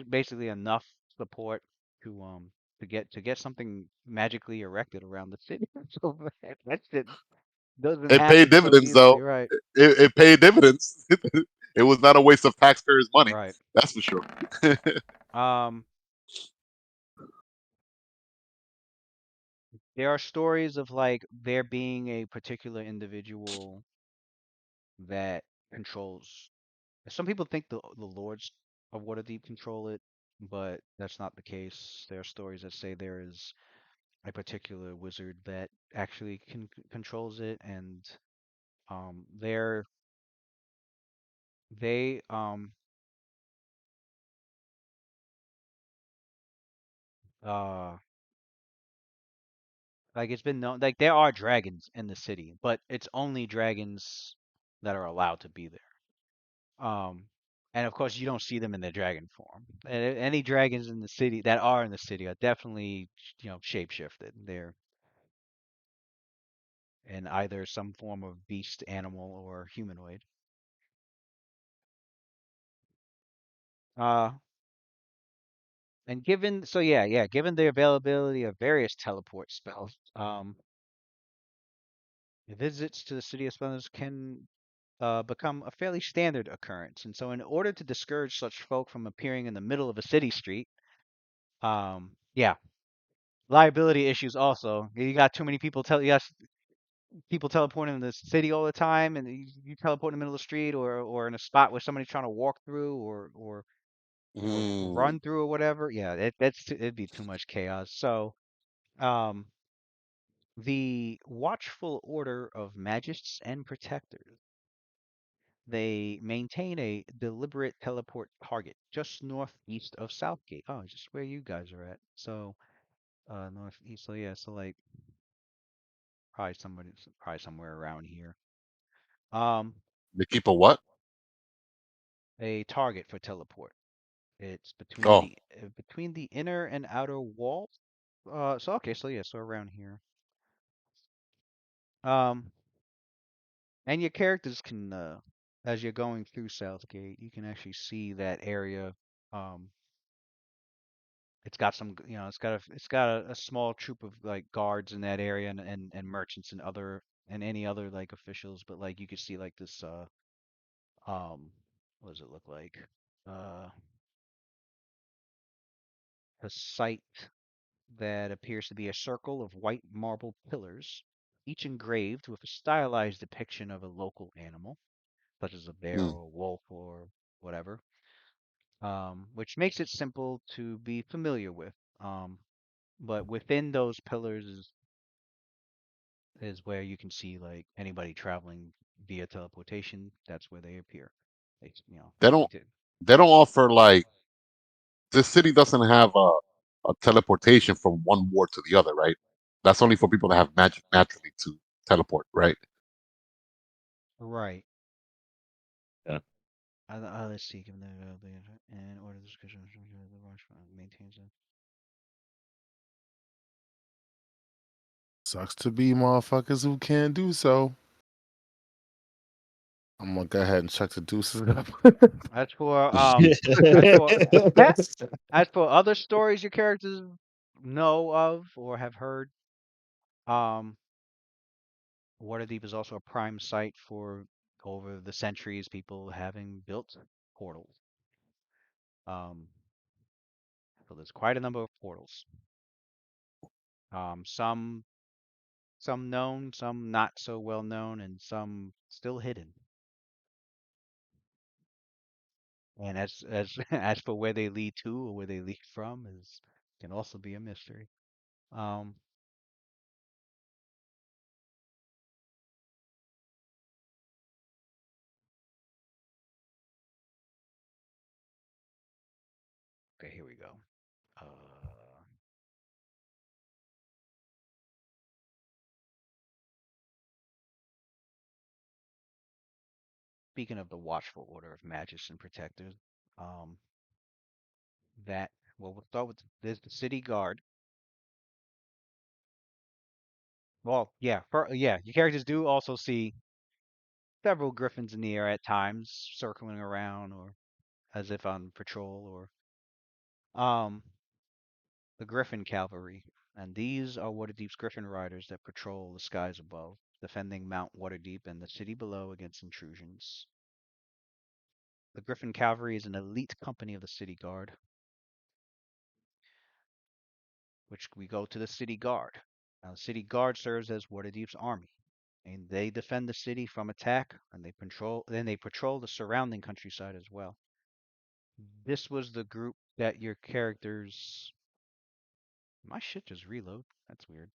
basically enough support to get something magically erected around the city. So that shit doesn't It paid happen so dividends, easily, though. right? It paid dividends. It was not a waste of taxpayers' money. Right. That's for sure. Um, there are stories of like there being a particular individual that controls. Some people think the lords of Waterdeep control it, but that's not the case. There are stories that say there is a particular wizard that actually controls it, and they're they uh like it's been known like there are dragons in the city, but it's only dragons that are allowed to be there. Um, and of course, you don't see them in their dragon form. And any dragons in the city that are in the city are definitely, shapeshifted. They're in either some form of beast, animal, or humanoid. Uh, and given the availability of various teleport spells, visits to the city of spells can become a fairly standard occurrence. And so, in order to discourage such folk from appearing in the middle of a city street, yeah, liability issues also. You got too many people you got people teleporting in the city all the time, and you teleport in the middle of the street, or in a spot where somebody's trying to walk through, or Mm. run through, or whatever. Yeah, it'd be too much chaos. So, um, the Watchful Order of Magists and Protectors, they maintain a deliberate teleport target just northeast of Southgate. Oh, just where you guys are at. So, northeast. So yeah, so like probably somewhere around here. Um, They keep a what? a target for teleport. It's between Oh, the inner and outer walls. So okay, so yeah, so around here. Um, and your characters can, as you're going through Southgate, you can actually see that area. Um, it's got some, it's got a small troop of like guards in that area, and merchants and any other like officials, but like you could see like this, um, what does it look like? Uh, a site that appears to be a circle of white marble pillars, each engraved with a stylized depiction of a local animal, such as a bear mm. or a wolf or whatever, which makes it simple to be familiar with. Um, but within those pillars is where you can see like anybody traveling via teleportation. That's where they appear. They, They you don't. did. They don't offer like this city doesn't have a teleportation from one ward to the other, right? That's only for people that have magic naturally to teleport, right? Right. Yeah. Let's see. Given the and order description, the watch maintains it. Sucks to be motherfuckers who can't do so. I'm gonna go ahead and check the deuces up. As for as for as for other stories your characters know of or have heard, um, Waterdeep is also a prime site for over the centuries people having built portals. Um, so there's quite a number of portals. Some known, some not so well known, and some still hidden. And as for where they lead to or where they lead from is can also be a mystery. Um, okay, here we go. Uh, Speaking of the watchful order of magists and protectors, um, that Well, we'll start with there's the city guard. Well, yeah, yeah, your characters do also see several griffins in the air at times, circling around or as if on patrol or the Griffin Cavalry. And these are Waterdeep's Griffin Riders that patrol the skies above, defending Mount Waterdeep and the city below against intrusions. The Griffin Cavalry is an elite company of the City Guard, which we go to the City Guard. Now, the City Guard serves as Waterdeep's army, and they defend the city from attack, and they patrol the surrounding countryside as well. This was the group that your characters. My shit just reload. That's weird.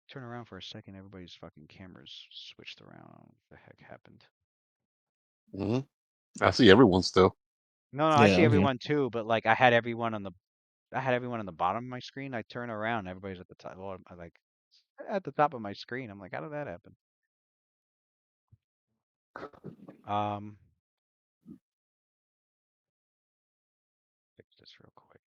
Turn around for a second. Everybody's fucking cameras switched around. What the heck happened? Hmm. I see everyone still. No, I Yeah, see I'm here. everyone too, but like I had everyone on the bottom of my screen. I turn around, everybody's at the top. Well, I like at the top of my screen. I'm like, how did that happen? Um, fix this real quick.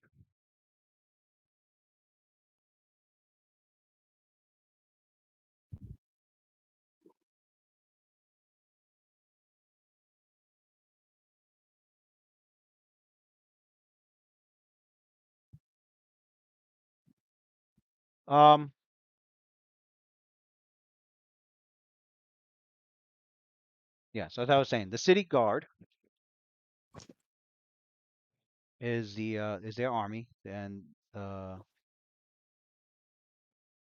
Um, yeah. So as I was saying, the city guard is their army, and uh,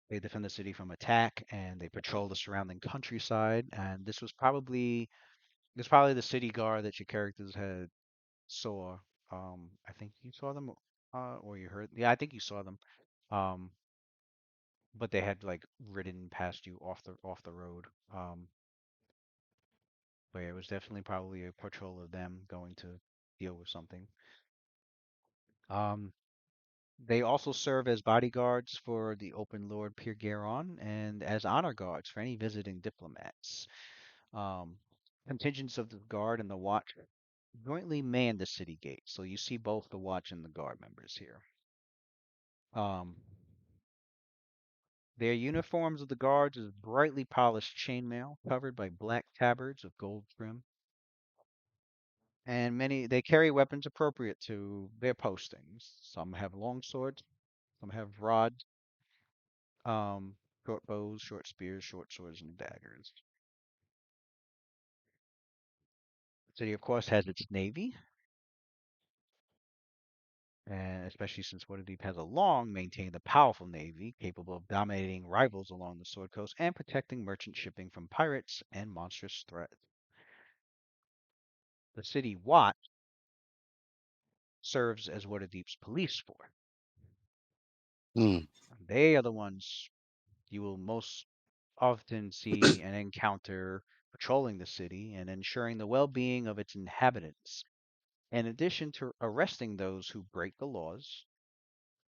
they defend the city from attack, and they patrol the surrounding countryside. And this was probably the city guard that your characters had saw. I think you saw them, or you heard. Yeah, I think you saw them. Um, but they had like ridden past you off the road. But yeah, it was definitely probably a patrol of them going to deal with something. Um, they also serve as bodyguards for the Open Lord Pirgeron and as honor guards for any visiting diplomats. Um, Contingents of the guard and the watch jointly man the city gate, so you see both the watch and the guard members here. Um, their uniforms of the guards is brightly polished chainmail covered by black tabards of gold trim, and many they carry weapons appropriate to their postings. Some have long swords, some have rods, um, short bows, short spears, short swords, and daggers. The city, of course, has its navy, and especially since Waterdeep has a long maintained a powerful navy capable of dominating rivals along the Sword Coast and protecting merchant shipping from pirates and monstrous threats. The city watch serves as Waterdeep's police force. Hmm. They are the ones you will most often see and encounter patrolling the city and ensuring the well-being of its inhabitants. In addition to arresting those who break the laws,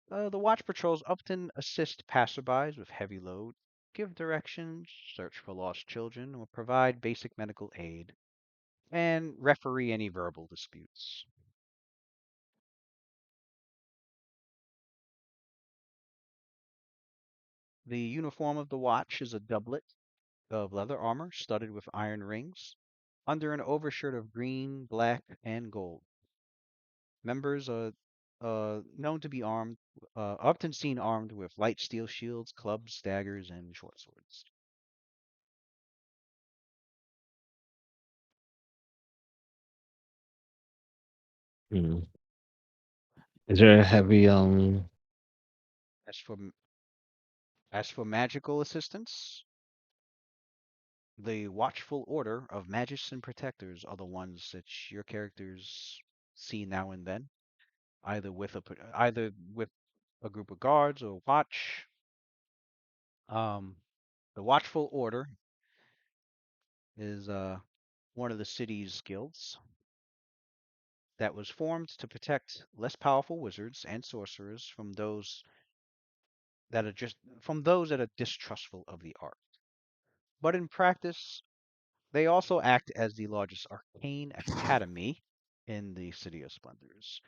the watch patrols often assist passerbys with heavy load, give directions, search for lost children, or provide basic medical aid, and referee any verbal disputes. The uniform of the watch is a doublet of leather armor studded with iron rings, under an overshirt of green, black, and gold. Members are known to be armed, often seen armed with light steel shields, clubs, daggers, and short swords. Hmm. Is there a heavy As for as for magical assistance, the Watchful Order of Magists and Protectors are the ones that your characters see now and then, either with a group of guards or watch. Um, the Watchful Order is one of the city's guilds that was formed to protect less powerful wizards and sorcerers from those that are distrustful of the art. But in practice, They also act as the largest arcane academy in the City of Splendors.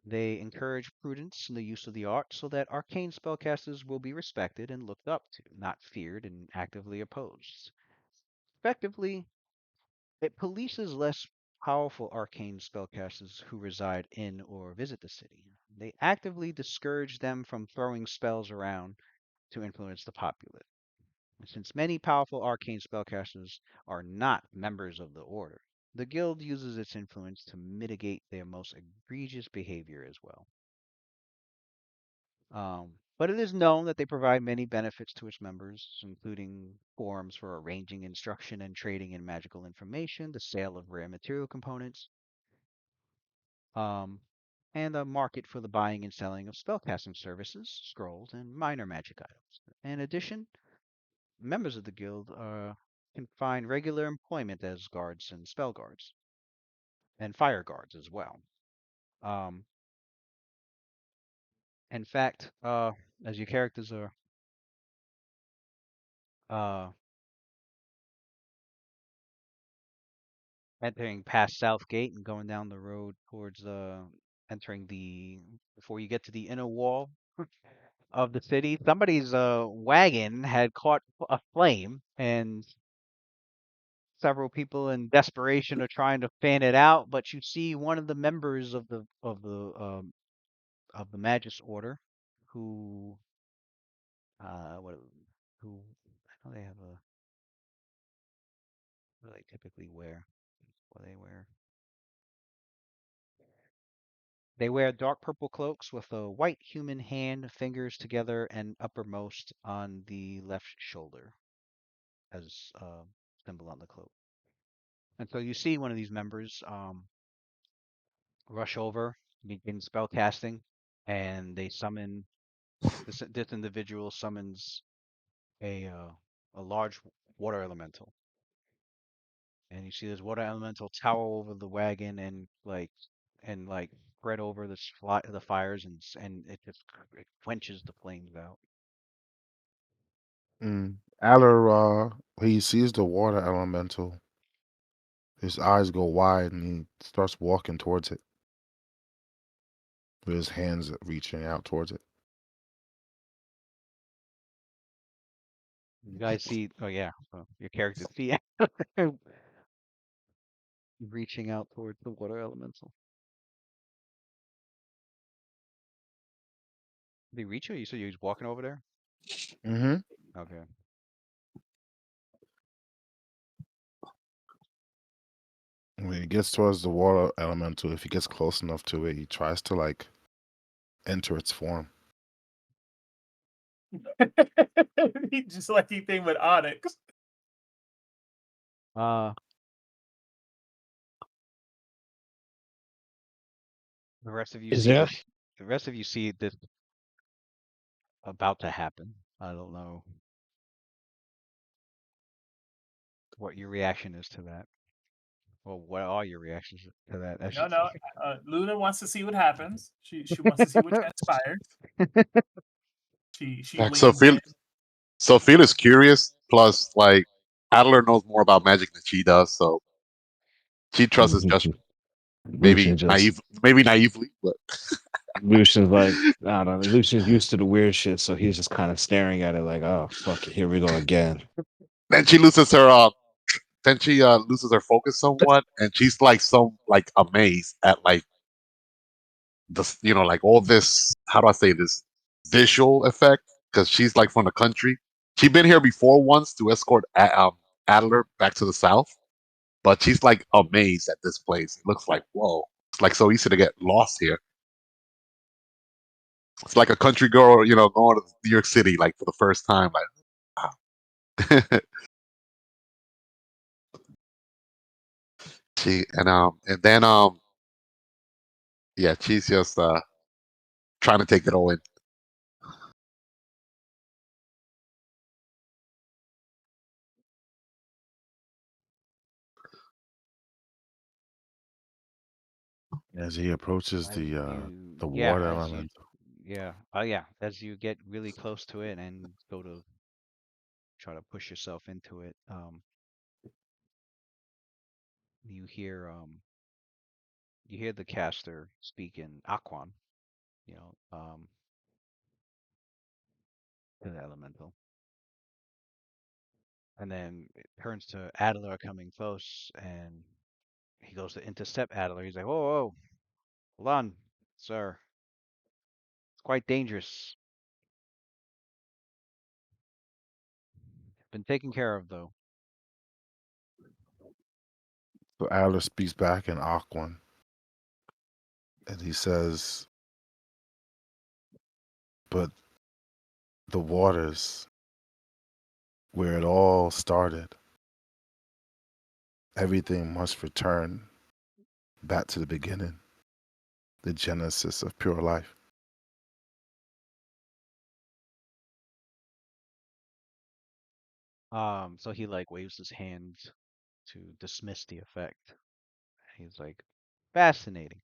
They encourage prudence in the use of the art so that arcane spellcasters will be respected and looked up to, not feared and actively opposed. Effectively, it polices less powerful arcane spellcasters who reside in or visit the city. They actively discourage them from throwing spells around to influence the populace. Since many powerful arcane spellcasters are not members of the Order, the Guild uses its influence to mitigate their most egregious behavior as well. But it is known that they provide many benefits to its members, including forums for arranging instruction and trading in magical information, the sale of rare material components, um, and a market for the buying and selling of spellcasting services, scrolls, and minor magic items. In addition, members of the guild can find regular employment as guards and spell guards, and fire guards as well. Um, in fact, as your characters are uh, entering past Southgate and going down the road towards entering the before you get to the inner wall of the city, somebody's wagon had caught a flame, and several people in desperation are trying to fan it out. But you see one of the members of the Magus Order, who what who I know they have a what do they typically wear? What do they wear? They wear dark purple cloaks with a white human hand, fingers together, and uppermost on the left shoulder as a symbol on the cloak. And so you see one of these members rush over, begin spell casting, and they summon this individual summons a large water elemental. And you see this water elemental tower over the wagon and spread over the fires and it quenches the flames out. Adler, he sees the water elemental. His eyes go wide and he starts walking towards it with his hands reaching out towards it. You guys see, oh yeah, your character see reaching out towards the water elemental. Did he reach you? You said he was walking over there? Mm-hmm. Okay. When he gets towards the water elemental, if he gets close enough to it, he tries to like enter its form. Just like he thing with Onyx. Uh, the rest of you Is see there? this. The rest of you see this about to happen. I don't know what your reaction is to that. Well, what are your reactions to that? I No, should no. say. Luna wants to see what happens. She wants to see what transpires. She Like, so leans in. Phil is curious. Plus, like Adler knows more about magic than she does, so she trusts his judgment. Lucian just Maybe naively, but Lucian's like, I don't know. Lucian's used to the weird shit, so he's just kind of staring at it like, oh fuck it, here we go again. then she loses her. Then she loses her focus somewhat, and she's like amazed at like like all this. How do I say this? Visual effect, because she's like from the country. She'd been here before once to escort Adler back to the south, but she's like amazed at this place. It looks like whoa. It's like so easy to get lost here. It's like a country girl, going to New York City like for the first time. Like, wow. And then yeah, she's just trying to take it all in. As he approaches As the yeah, water as you, elemental. yeah, oh yeah, as you get really close to it and go to try to push yourself into it, you hear the caster speak in Aquan, you know, to the elemental. And then it turns to Adler coming close, and he goes to intercept Adler. He's like, "Whoa, whoa, hold on, sir. It's quite dangerous. Been taken care of, though." So Adler speaks back in Aquan, and he says, "But the waters, where it all started, everything must return back to the beginning, the genesis of pure life." So he like waves his hand to dismiss the effect. He's like, "Fascinating.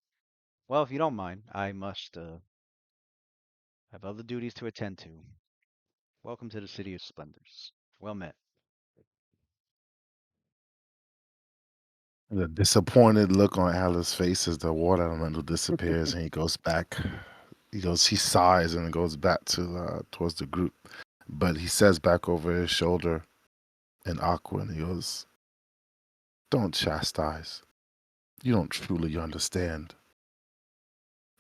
Well, if you don't mind, I must have other duties to attend to. Welcome to the City of Splendors. Well met." The disappointed look on Adler's face as the water elemental disappears, and he goes back. He sighs and goes back to towards the group, but he says back over his shoulder in Aquan, he goes, "Don't chastise. You don't truly understand.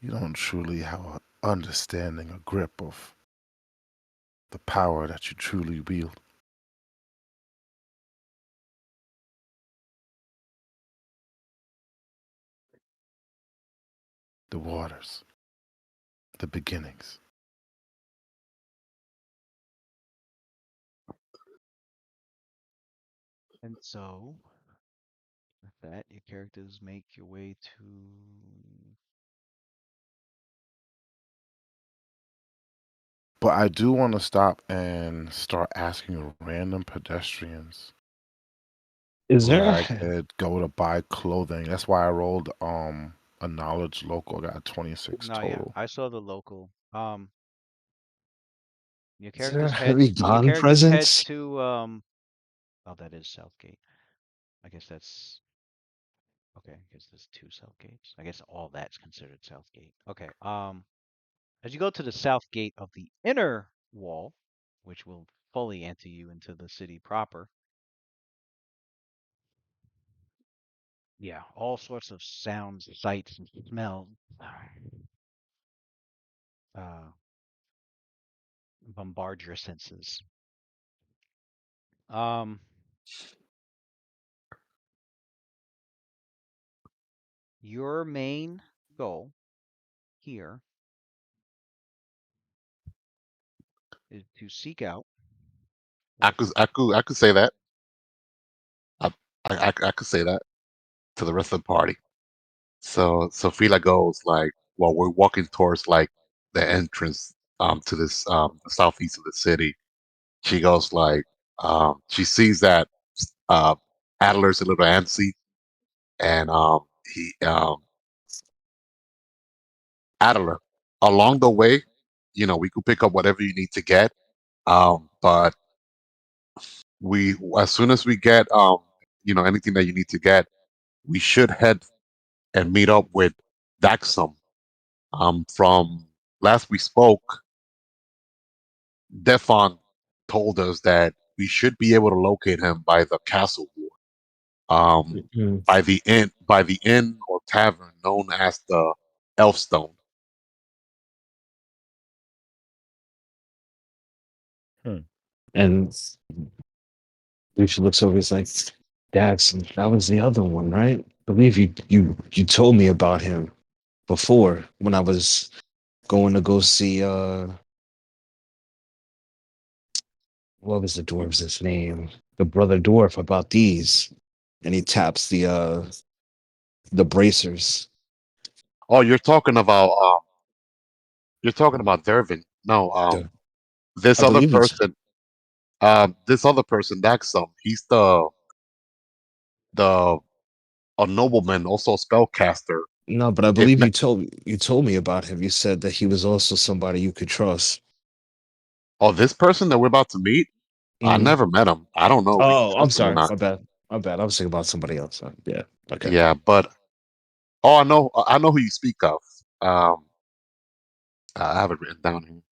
You don't truly have an understanding, a grip of the power that you truly wield." The waters, the beginnings. And so, with that, your characters make your way to. But I do want to stop and start asking random pedestrians Is where there? I could go to buy clothing. That's why I rolled a knowledge local. I got 26 No, yeah, total. I saw the local. Your Is there characters head. heavy Your gun characters head presence? to. Oh, that is Southgate. I guess that's okay. I guess there's two Southgates. I guess all that's considered Southgate. Okay. As you go to the south gate of the inner wall, which will fully enter you into the city proper, yeah, all sorts of sounds, sights, and smells uh, bombard your senses. Um, your main goal here is to seek out I what's could I could I could say that. I I could say that to the rest of the party. So Fila goes like while we're walking towards like the entrance to this the southeast of the city. She goes like she sees that uh Adler's a little antsy and he Adler along the way, we could pick up whatever you need to get. But we as soon as we get anything that you need to get, we should head and meet up with Dagsum. From last we spoke, Defon told us that we should be able to locate him by the castle wall. Mm. By the inn or tavern known as the Elfstone. And Lucia looks over. He's like, "That's that was the other one, right? I believe you told me about him before when I was going to go see what was the dwarf's name? The brother dwarf about these." And he taps the bracers. Oh, you're talking about Dervin. No, this I other believe it's person, Dagsum, he's the a nobleman, also a spellcaster. no, but I If believe me- you told me about him. You said that he was also somebody you could trust. oh, this person that we're about to meet, I Mhm. never met him. I don't know if we can Oh, I'm trust him or sorry. not. My bad. My bad. I was thinking about somebody else. Yeah. Okay. Yeah, but oh, I know who you speak of. Um, I have it written down here.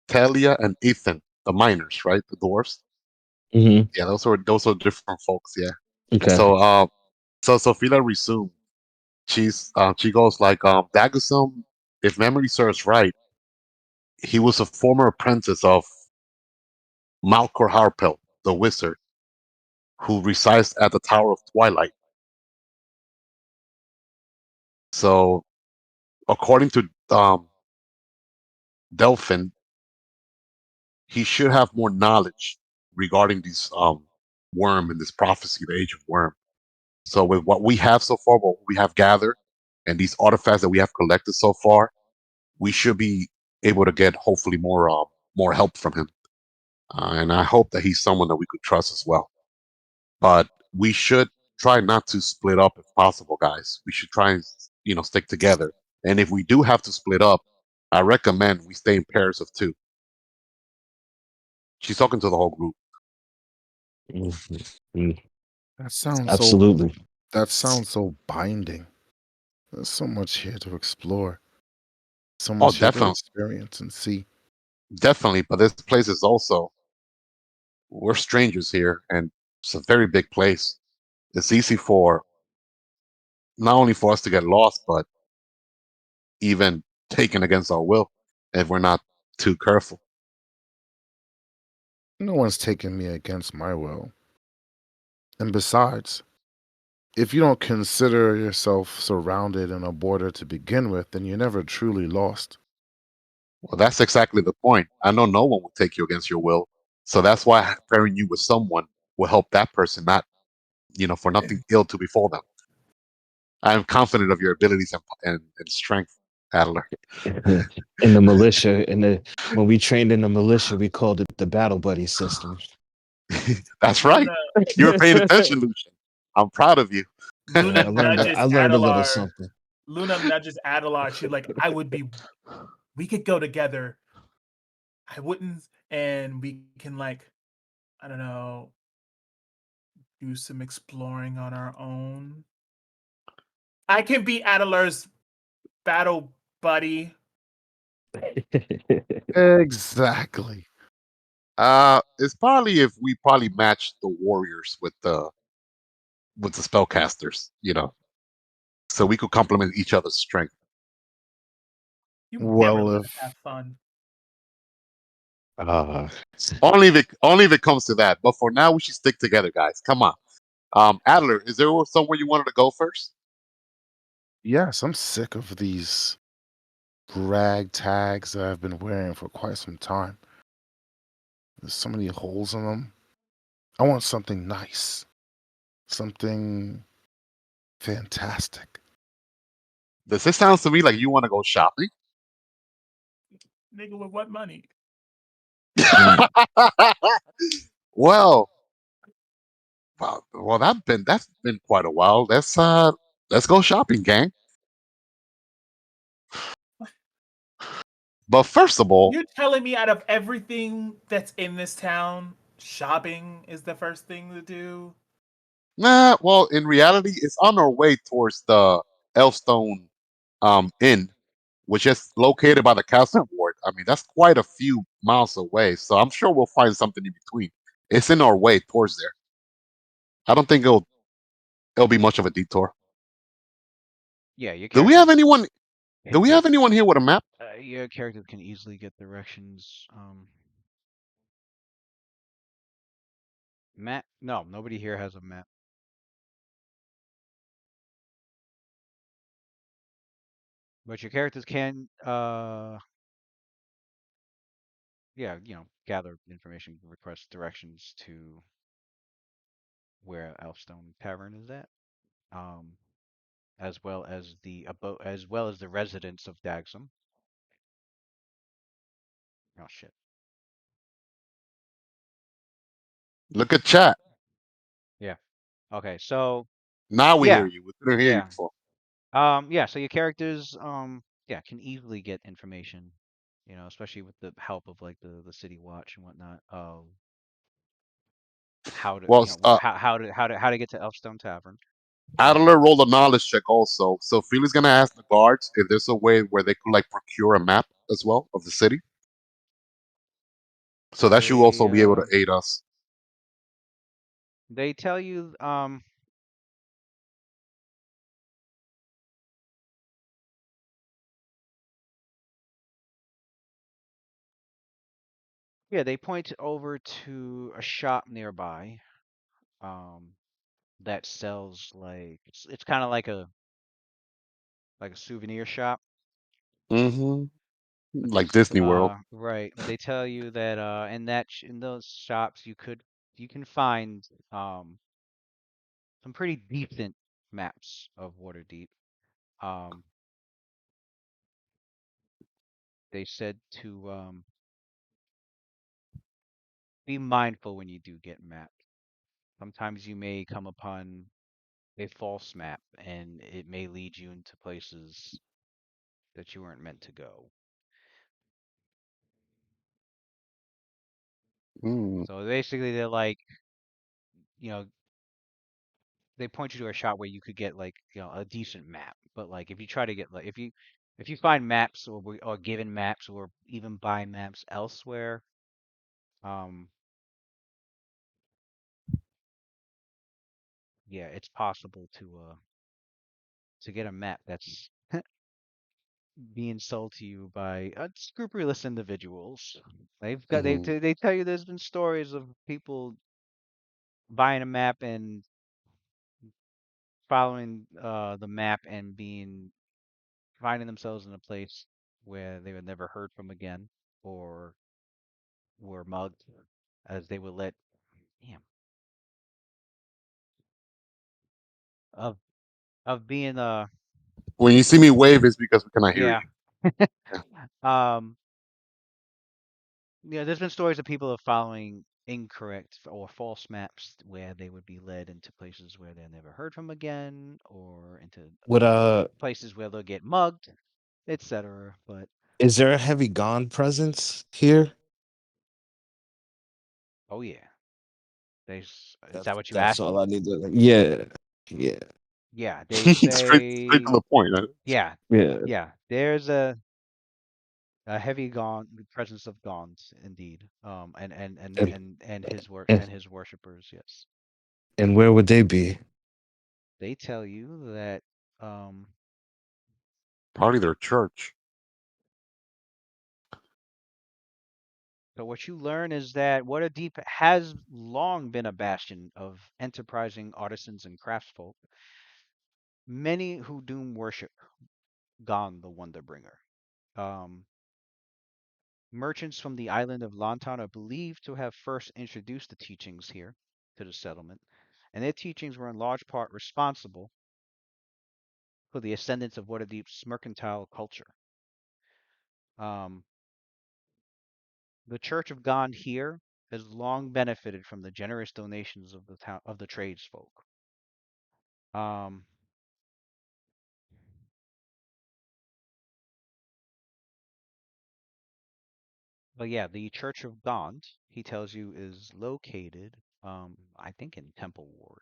Talia and Ethan, the miners, right? The dwarves. Hmm. Yeah, those are different folks. Yeah. Okay. So so Sophia resumed. She goes like Dagsum, if memory serves right, he was a former apprentice of Malcor Harpel, the wizard, who resides at the Tower of Twilight. So according to Delphin, he should have more knowledge regarding this worm and this prophecy, the Age of Worm. So with what we have so far, what we have gathered, and these artifacts that we have collected so far, we should be able to get hopefully more help from him. And I hope that he's someone that we could trust as well. But we should try not to split up if possible, guys. We should try and stick together. And if we do have to split up, I recommend we stay in pairs of two. She's talking to the whole group. Mhm. That sounds so. Absolutely. That sounds so binding. There's so much here to explore. So Oh, much here to definitely, experience and see. definitely. But this place is also we're strangers here, and it's a very big place. It's easy for not only for us to get lost, but even taken against our will if we're not too careful. No one's taking me against my will. And besides, if you don't consider yourself surrounded in a border to begin with, then you're never truly lost. Well, that's exactly the point. I know no one will take you against your will. So that's why pairing you with someone will help that person not, for nothing ill to befall them. I am confident of your abilities and strength, Adler. In the militia, when we trained in the militia, we called it the battle buddy system. That's right. Luna You were paying attention, Lucian. I'm proud of you. Luna I nudges learned a little Adelar. something. Luna nudges Adelar. She's like, we could go together. I wouldn't, and we can like, I don't know, do some exploring on our own. I can be Adelar's battle buddy. Exactly. It's probably if we probably match the warriors with the spellcasters, so we could complement each other's strength. You never Well, let us have if fun. uh, Only if it comes to that. But for now, we should stick together, guys. Come on. Adler, is there somewhere you wanted to go first? yes, I'm sick of these rag tags that I've been wearing for quite some time. There's so many holes in them. I want something nice, something fantastic. Does this sound to me like you want to go shopping? Nigga, with what money? mm, well, well, that's been quite a while. Let's go shopping, gang. But first of all, You're telling me out of everything that's in this town, shopping is the first thing to do? nah. Well, in reality, it's on our way towards the Elfstone Inn, which is located by the castle ward. I mean, that's quite a few miles away, so I'm sure we'll find something in between. It's in our way towards there. I don't think it'll be much of a detour. Yeah, your Do we have characters anyone? Do can we get have anyone here with a map? your characters can easily get directions. Map? No, nobody here has a map. But your characters can, yeah, gather information, request directions to where Elfstone Tavern is at, um, as well as the residents of Dagsum. Oh shit. Look at chat. Yeah. Okay. So Now we hear yeah, you. We couldn't hear you yeah, before. yeah. So your characters, yeah, can easily get information, especially with the help of like the city watch and whatnot. How to, Well, how to get to Elfstone Tavern. Adler rolled a knowledge check also. So Felix gonna ask the guards if there's a way where they could like procure a map as well of the city. So that should They also be able to aid us. they tell you, yeah, they point over to a shop nearby, um, that sells like it's kind of like a souvenir shop. Hmm. But Like Disney World. right, but they tell you that in those shops you can find some pretty decent maps of Waterdeep. Um, they said to be mindful when you do get mapped. Sometimes you may come upon a false map, and it may lead you into places that you weren't meant to go. Mm. So basically, they're like, you know, they point you to a shop where you could get like, a decent map. But like, if you try to get like, if you find maps or given maps or even buy maps elsewhere, um, yeah, it's possible to get a map that's being sold to you by unscrupulous individuals. Hmm. They tell you there's been stories of people buying a map and following the map and being finding themselves in a place where they were never heard from again or were mugged as they would let damn of being When you see me wave, it's because we cannot hear yeah. you. um there's been stories of people of following incorrect or false maps where they would be led into places where they're never heard from again or into What places where they'll get mugged, etc. But is there a heavy Gone presence here? oh yeah, is that what you That's all asking? I need to. Yeah, yeah, Yeah, they Straight to say the point. Huh? yeah, yeah. yeah. There's a heavy gaunt presence of gaunts indeed. And And and his worshippers, yes. and where would they be? They tell you that um Probably their church. so what you learn is that Waterdeep has long been a bastion of enterprising artisans and craftsfolk, many who doom worship Gon the Wonderbringer. Um, Merchants from the island of Lantan are believed to have first introduced the teachings here to the settlement, and their teachings were in large part responsible for the ascendance of Waterdeep's mercantile culture. Um, the Church of Gon here has long benefited from the generous donations of the town of the tradesfolk. Um, but yeah, the Church of Gaunt, he tells you, is located, I think in Temple Ward.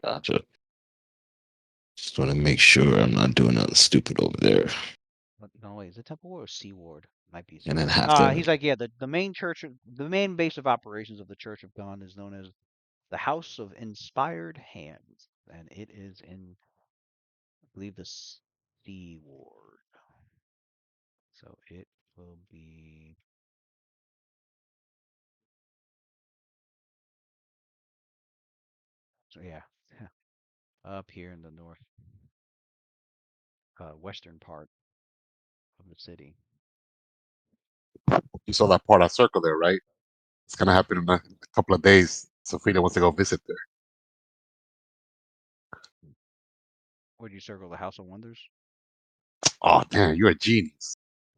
Gotcha. Just want to make sure I'm not doing nothing stupid over there, No, wait, is it Temple Ward or Sea Ward? Might be Sea and then Ward. have to. He's like, yeah, the main base of operations of the Church of Gaunt is known as the House of Inspired Hands, and it is in, I believe, the Sea Ward. So it will be, so yeah, up here in the north, western part of the city. You saw that part I circled there, right? It's gonna happen in a couple of days. Sophia wants to go visit there. Would you circle the House of Wonders? Oh damn, you're a genius.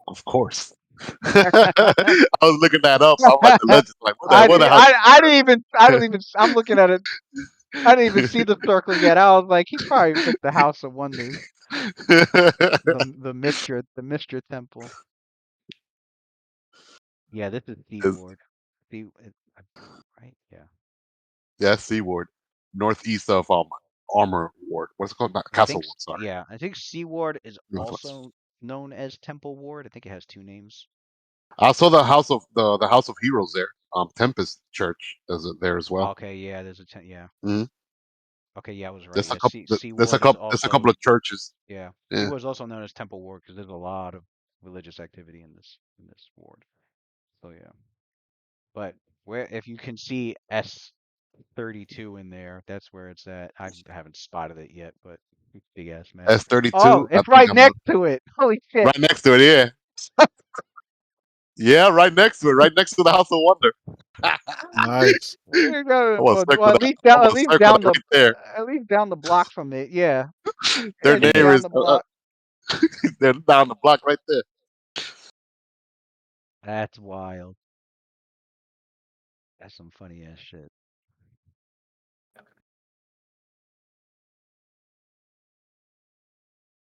Of course. I was looking that up. I'm like the legend. Like what the house? I don't even, I'm looking at it. I didn't even see the circle yet. I was like, he probably picked the House of Wonders. The Mr. Temple. Yeah, this is It's- Seaward. Right? Yeah. yeah, Seaward, northeast of Armor Ward. What's it called? Not I Castle think Ward. Sorry. yeah, I think Seaward is Northwest. also known as Temple Ward. I think it has two names. I saw the House of the House of Heroes there. Tempest Church is it there as well. Okay, yeah, yeah. Hmm. Okay, yeah, I was right. There's a Yeah, couple. There's a Seaward is couple. There's a couple also of churches. yeah. Yeah. Seaward is also known as Temple Ward because there's a lot of religious activity in this ward. So yeah. But where if you can see S32 in there, that's where it's at. I haven't spotted it yet, but big ass map. Oh, S32. I it's think right I'm next to it. Holy shit. right next to it. Yeah. Yeah, right next to it. Right next to the House of Wonder. I Nice. We're gonna, want to well, circle at that. least I down, want to circle that right there. at least down the block from it. Yeah, Their it's name down is. the block. They're down the block right there. That's wild. That's some funny ass shit.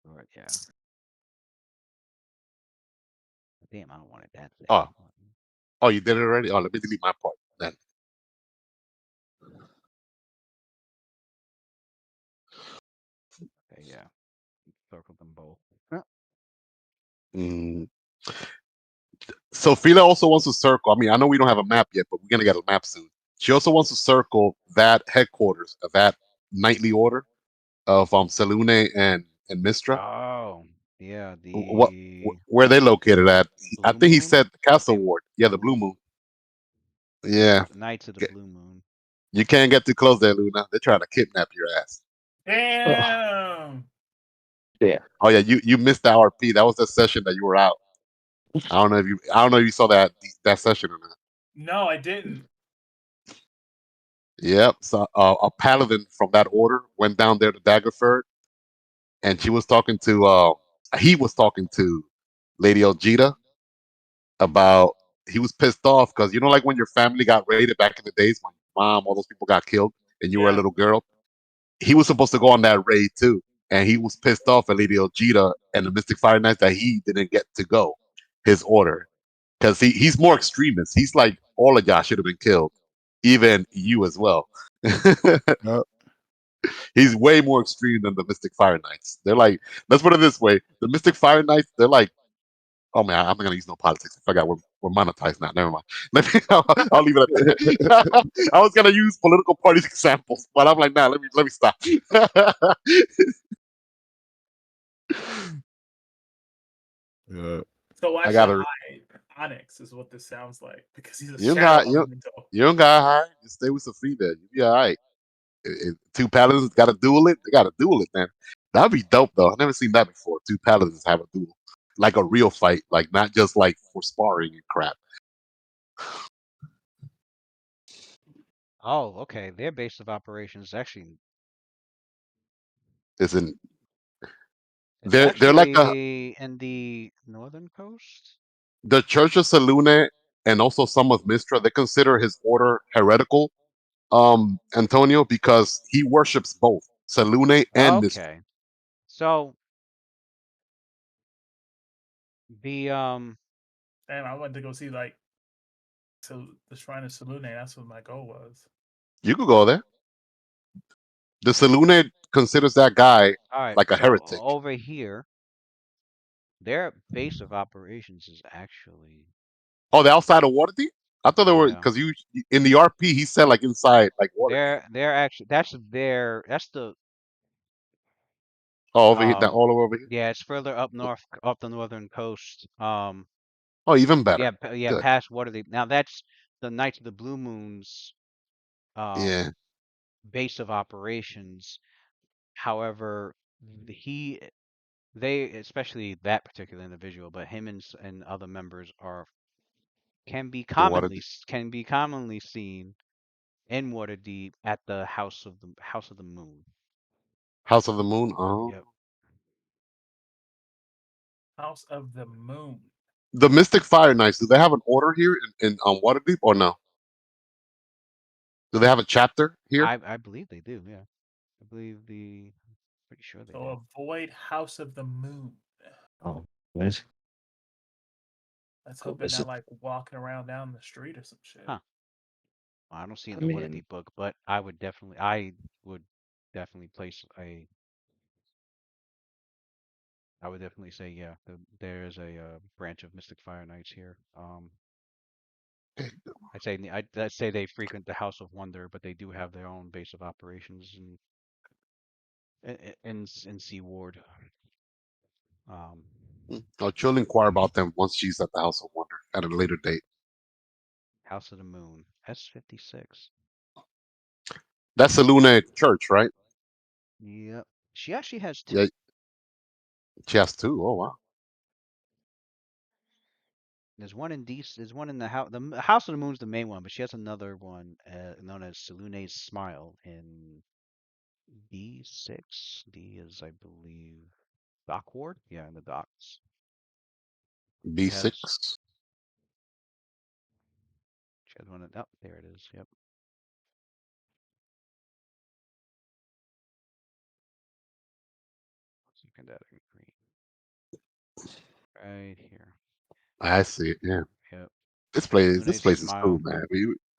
Right, yeah. Damn, I don't want it that Oh, thick. oh, you did it already. Oh, let me delete my part then. Okay, yeah. Circle them both. Mm. So Fila also wants to circle. I mean, I know we don't have a map yet, but we're gonna get a map soon. She also wants to circle that headquarters of that knightly order of Selune and Mistra. Oh, yeah, What the where they located at? I Blue think he Moon. said the Castle They Ward. Yeah, the Blue Moon. Yeah, Knights of the G- Blue Moon. you can't get too close there, Luna. They're trying to kidnap your ass. Oh, Damn. yeah. Oh yeah, you missed the RP. That was the session that you were out. I don't know if you saw that session or not. No, I didn't. Yep. So a paladin from that order went down there to Daggerford, and she was talking to he was talking to Lady Elgita about he was pissed off because like when your family got raided back in the days when mom all those people got killed and you were a Yeah. little girl. He was supposed to go on that raid too, and he was pissed off at Lady Elgita and the Mystic Fire Knights that he didn't get to go his order because he's more extremist. He's like all of y'all should have been killed, even you as well. Yep. He's way more extreme than the Mystic Fire Knights. They're like, let's put it this way: the Mystic Fire Knights, they're like, oh man, I'm not gonna use no politics. I forgot we're monetized now. Never mind. Let me, I'll leave it at that. I was gonna use political party examples, but I'm like, nah. Let me stop. Yeah. So I I should gotta. hide Onyx is what this sounds like because he's a You don't shadow got elemental. you don't got high. Just stay with Sophia. You be all right. Two paladins got to duel it. They got to duel it, man. That'd be dope though. I've never seen that before. Two paladins have a duel, like a real fight, like not just like for sparring and crap. Oh, okay. Their base of operations actually Isn't it's they're like a actually in the northern coast. the Church of Salune and also some of Mistra. They consider his order heretical, Antonio, because he worships both Salune and Mistra. Okay. So the Damn, I wanted to go see like the Shrine of Salune. That's what my goal was. You could go there. The Salune considers that guy all right, like a so heretic. over here, their base of operations is actually Oh, the outside of Waterdeep? I thought they were yeah. because you in the RP he said like inside like Waterdeep. They're actually that's the Oh, over here, that all over here. yeah, it's further up north, up the northern coast. Oh, even better. Yeah, Good. past Waterdeep. Now that's the Knights of the Blue Moon's um Yeah. base of operations. However, he they especially that particular individual, but him and other members are In Waterdeep. can be commonly seen in Waterdeep at the House of the Moon. House of the Moon. Oh. Yep. House of the Moon. The Mystic Fire Knights, do they have an order here in Waterdeep or no? Do they have a chapter here? I believe they do. Yeah. I believe the Pretty sure they So did. avoid House of the Moon. Oh, nice. Let's Cool. hope they're not like walking around down the street or some shit. Huh. I don't see it I in the mean, Waterdeep book, but I would definitely place a. I would definitely say, yeah, there is a branch of Mystic Fire Knights here. I'd say they frequent the House of Wonder, but they do have their own base of operations in Seaward. Um, She'll inquire about them once she's at the House of Wonder at a later date. House of the Moon, S56. That's the Luna Church, right? Yep. She actually has Yeah, two. she has two. Oh wow. There's one in D. There's one in the house. The House of the Moon's the main one, but she has another one known as Salune's Smile in D6. D is, I believe, Dock Ward. Yeah, in the docks. She has. B6. She has one. Oh, there it is. Yep. Second that in green. Right here. I see it. Yeah. Yep. This Salune's place is cool, Smile. man.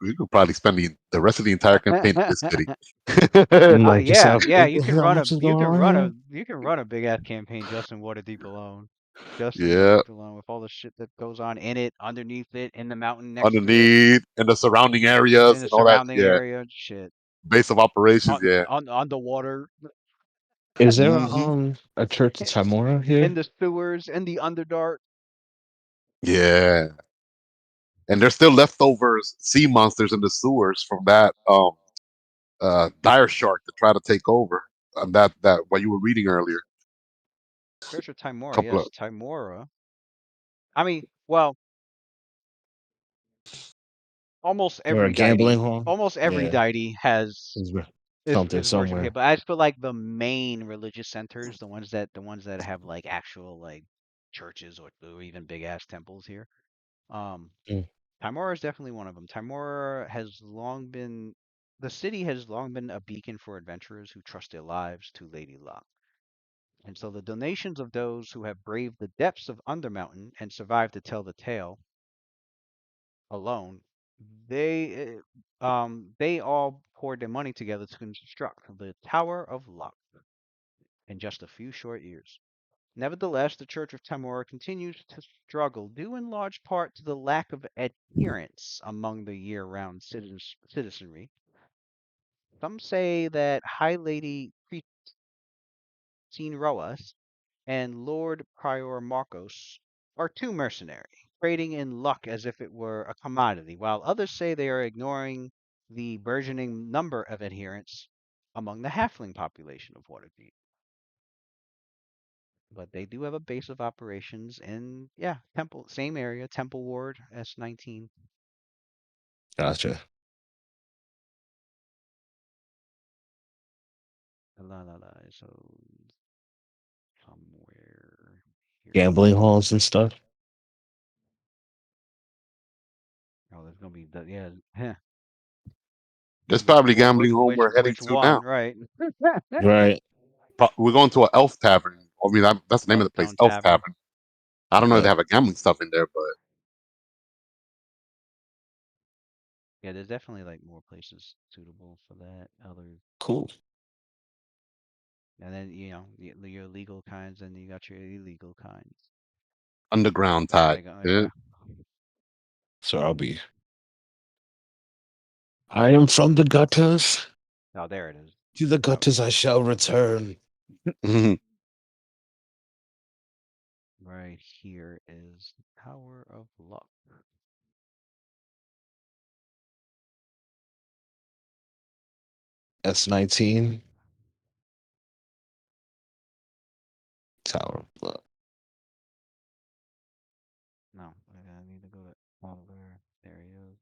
We could probably spend the rest of the entire campaign in this city. like just Yeah, have yeah, you can how run a much is you going can on run here? a you can run a big ass campaign just in Waterdeep alone. Just in Yeah, Waterdeep alone with all the shit that goes on in it, underneath it, in the mountain next to it, underneath and the surrounding in areas the and all that. surrounding Yeah, area, shit. base of operations. Yeah. On the water, Is there Hmm. a church of Tamora here? in the sewers, in the underdark. Yeah. And there's still leftovers sea monsters in the sewers from that dire shark to try to take over. That what you were reading earlier. Church of Timora, Couple of yes, Timora. I mean, well, almost Or a every gambling deity, hall? almost every Yeah, deity has there's something is worship here. somewhere. But I feel like the main religious centers, the ones that have like actual like churches or even big ass temples here. Um, Mm, Timora is definitely one of them. Timora has long been the city has long been a beacon for adventurers who trust their lives to Lady Luck. And so the donations of those who have braved the depths of Undermountain and survived to tell the tale alone, they all poured their money together to construct the Tower of Luck in just a few short years. Nevertheless, the Church of Tamora continues to struggle, due in large part to the lack of adherence among the year-round citizenry. Some say that High Lady Christine Roas and Lord Prior Marcos are too mercenary, trading in luck as if it were a commodity, while others say they are ignoring the burgeoning number of adherents among the halfling population of Waterdeep. But they do have a base of operations in, yeah, Temple, same area, Temple Ward, S19. gotcha. La la la. So somewhere here. Gambling halls and stuff. Oh, there's gonna be the yeah. Heh. there's probably gambling home Which we're heading which to now. one? Right. Right. We're going to an elf tavern. I mean, that's the name of the place, Elftown Elf Tavern. Tavern. I don't know if they Yeah. have a gambling stuff in there, but Yeah, there's definitely like more places suitable for that. Other Cool. And then, your legal kinds, and you got your illegal kinds. underground tide. Like, oh Yeah. yeah. So I am from the gutters. Oh, there it is. To the Yep. gutters I shall return. Mhm. Right here is the Tower of Luck. S19 Tower of Blood. No, I need to go to Oliver. There he is.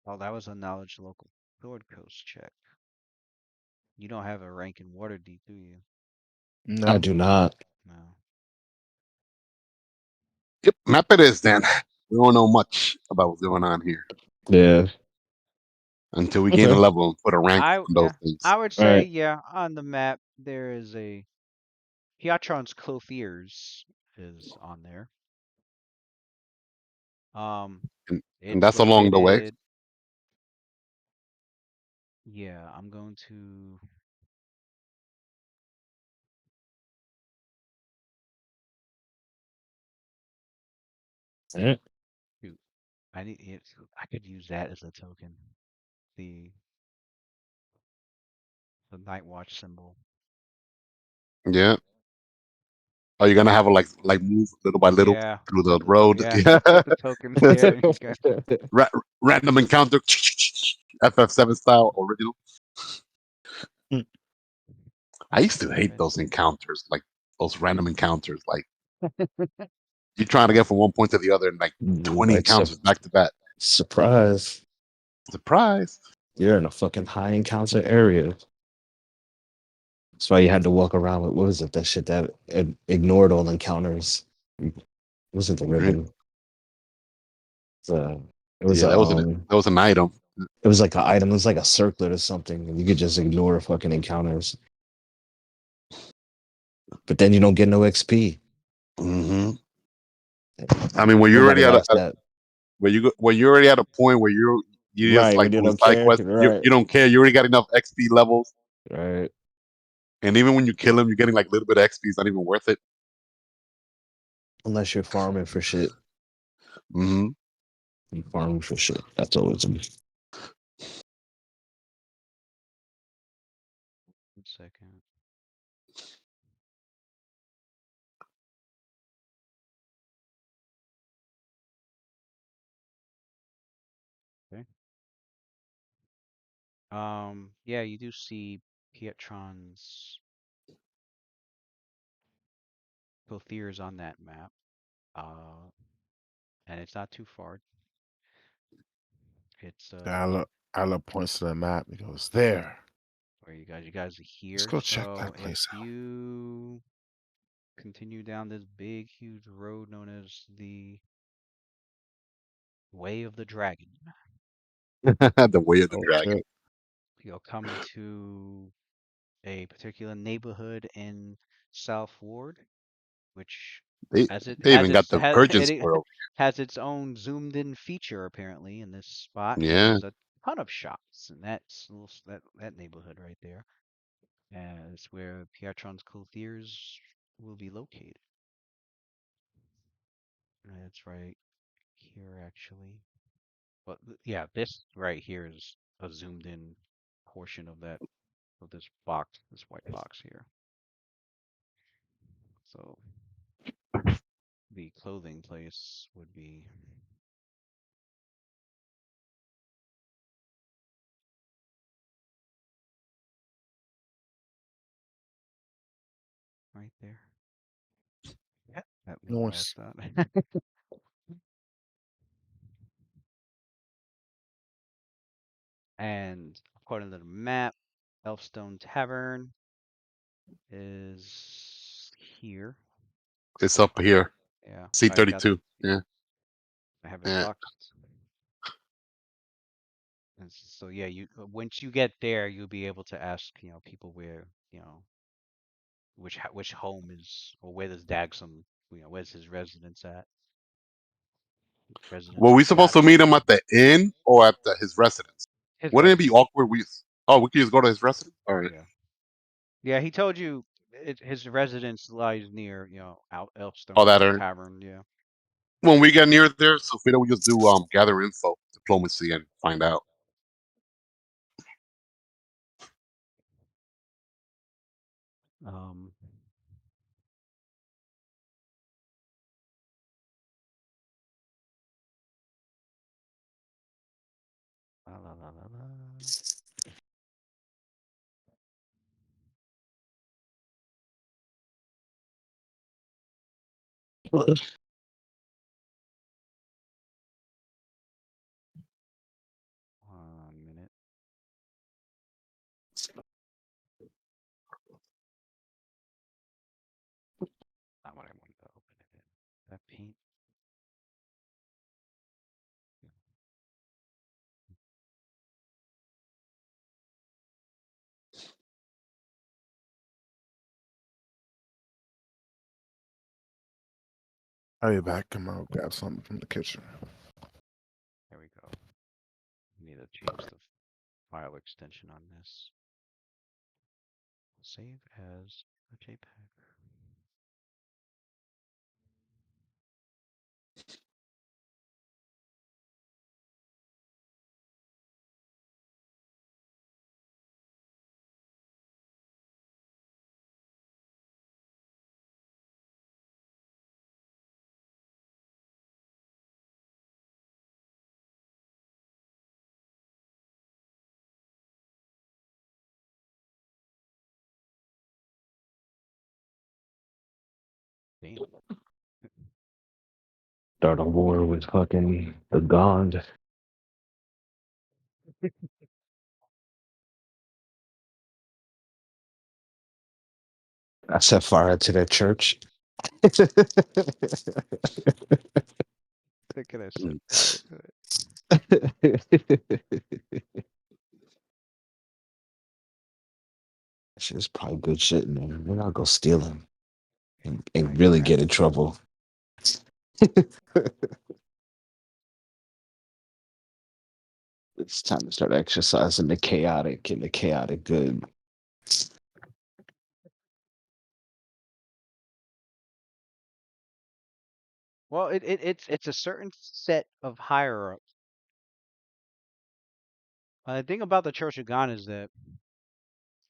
Oh, that was a knowledge local sword coast check. You don't have a rank in Waterdeep, do you? I No. do not. No. Yep, map it is then. We don't know much about what's going on here. Yeah. until we gain a Okay. level and put a rank I on those yeah, things. I would All say right. yeah. On the map, there is a Piatron's Clothiers is on there. Um, And it's that's along the way. located. Yeah, I'm going to. All right. Shoot, I need it. I could use that as a token. The the Night Watch symbol. Yeah. Are you gonna have a like move little by little Yeah, through the put the road? yeah, Yeah. put the tokens there. And you got Ra- Random encounter, FF7 style original. I used to hate those encounters, like those random encounters. Like you're trying to get from one point to the other, and like 20 like encounters back to back. surprise. Surprise! You're in a fucking high encounter area. That's why you had to walk around with what was it? That shit that ignored all encounters. It wasn't the Right? ribbon. The it was Yeah, a that was an item. it was like an item. It was like a circlet or something, and you could just ignore fucking encounters. But then you don't get no XP. Hmm. I mean, when you're Nobody already likes that. when you're already at a point where you just Right, when like you doing don't side care. quests, Right, you don't care. You already got enough XP levels, right. and even when you kill him, you're getting like a little bit of XP. It's not even worth it. Unless you're farming for shit. Hmm. You farming for shit. That's always a 1 second. Okay. Yeah, you do see Pietron's Clothiers on that map. Uh, and it's not too far. It's Ala points to the map. He goes, "There. where you guys are Let's here. go check So that if place out." you continue down this big, huge road known as the Way of the Dragon, The way of the Oh dragon. shit! you'll come to a particular neighborhood in South Ward, which They has it they has even got its the has virgin it squirrel. has its own zoomed in feature apparently in this spot, and Yeah. there's a ton of shops, and that neighborhood right there. And it's where Piatron's Clothiers will be located. And it's right here actually. But yeah, this right here is a zoomed in portion of this box, this white box here. So the clothing place would be right there. Yeah, that means all Nice. done. And according to the map, Elfstone Tavern is here. It's up here. Yeah, I got C32. Yeah. I have it Yeah. locked. And so yeah, you once you get there, you'll be able to ask, people where, which home is or where does Dagsum, where's his residence at? Residence Were of we supposed to meet Piatron. him at the inn or at his residence? His Wouldn't it be residence. awkward? We could just go to his residence. All right. Yeah. Yeah, he told you his residence lies near, Oh, that Elfstone area. Tavern, yeah. When we get near there, Sophia, we just do gather info, diplomacy, and find out. Um la la la la la. 1 minute. Not what I wanted to open it in. That paint. I'll be back. I'm gonna grab something from the kitchen. There we go. Need to change the file extension on this. Save as a JPEG. Damn. Start a war with fucking the God. I set fire to that church. They're gonna set fire to it. Shit's probably good shit in there. Maybe I'll go steal him I and ain't really gonna get happen. in trouble. It's time to start exercising the chaotic and the chaotic good. Well, it's a certain set of higher ups. The thing about the Church of God is that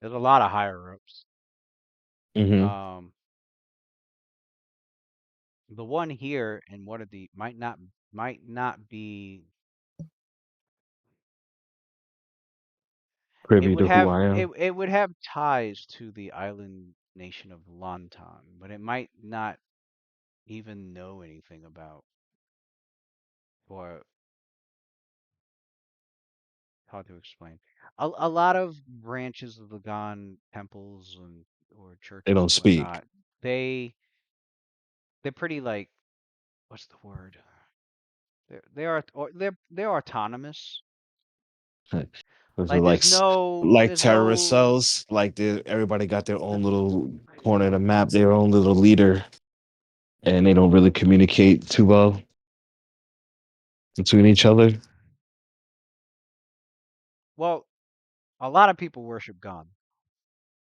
there's a lot of higher ups. Mm-hmm. The one here in Waterdeep might not be. It Privy would to who have I it am. it would have ties to the island nation of Lantan, but it might not even know anything about or how to explain. A lot of branches of the Gon temples and or They churches don't or speak. whatnot, they're pretty like what's the word? They're autonomous. Was it Like like like there's terrorist no cells? Like everybody got their own little corner of the map, their own little leader, and they don't really communicate too well between each other. well, a lot of people worship Gon,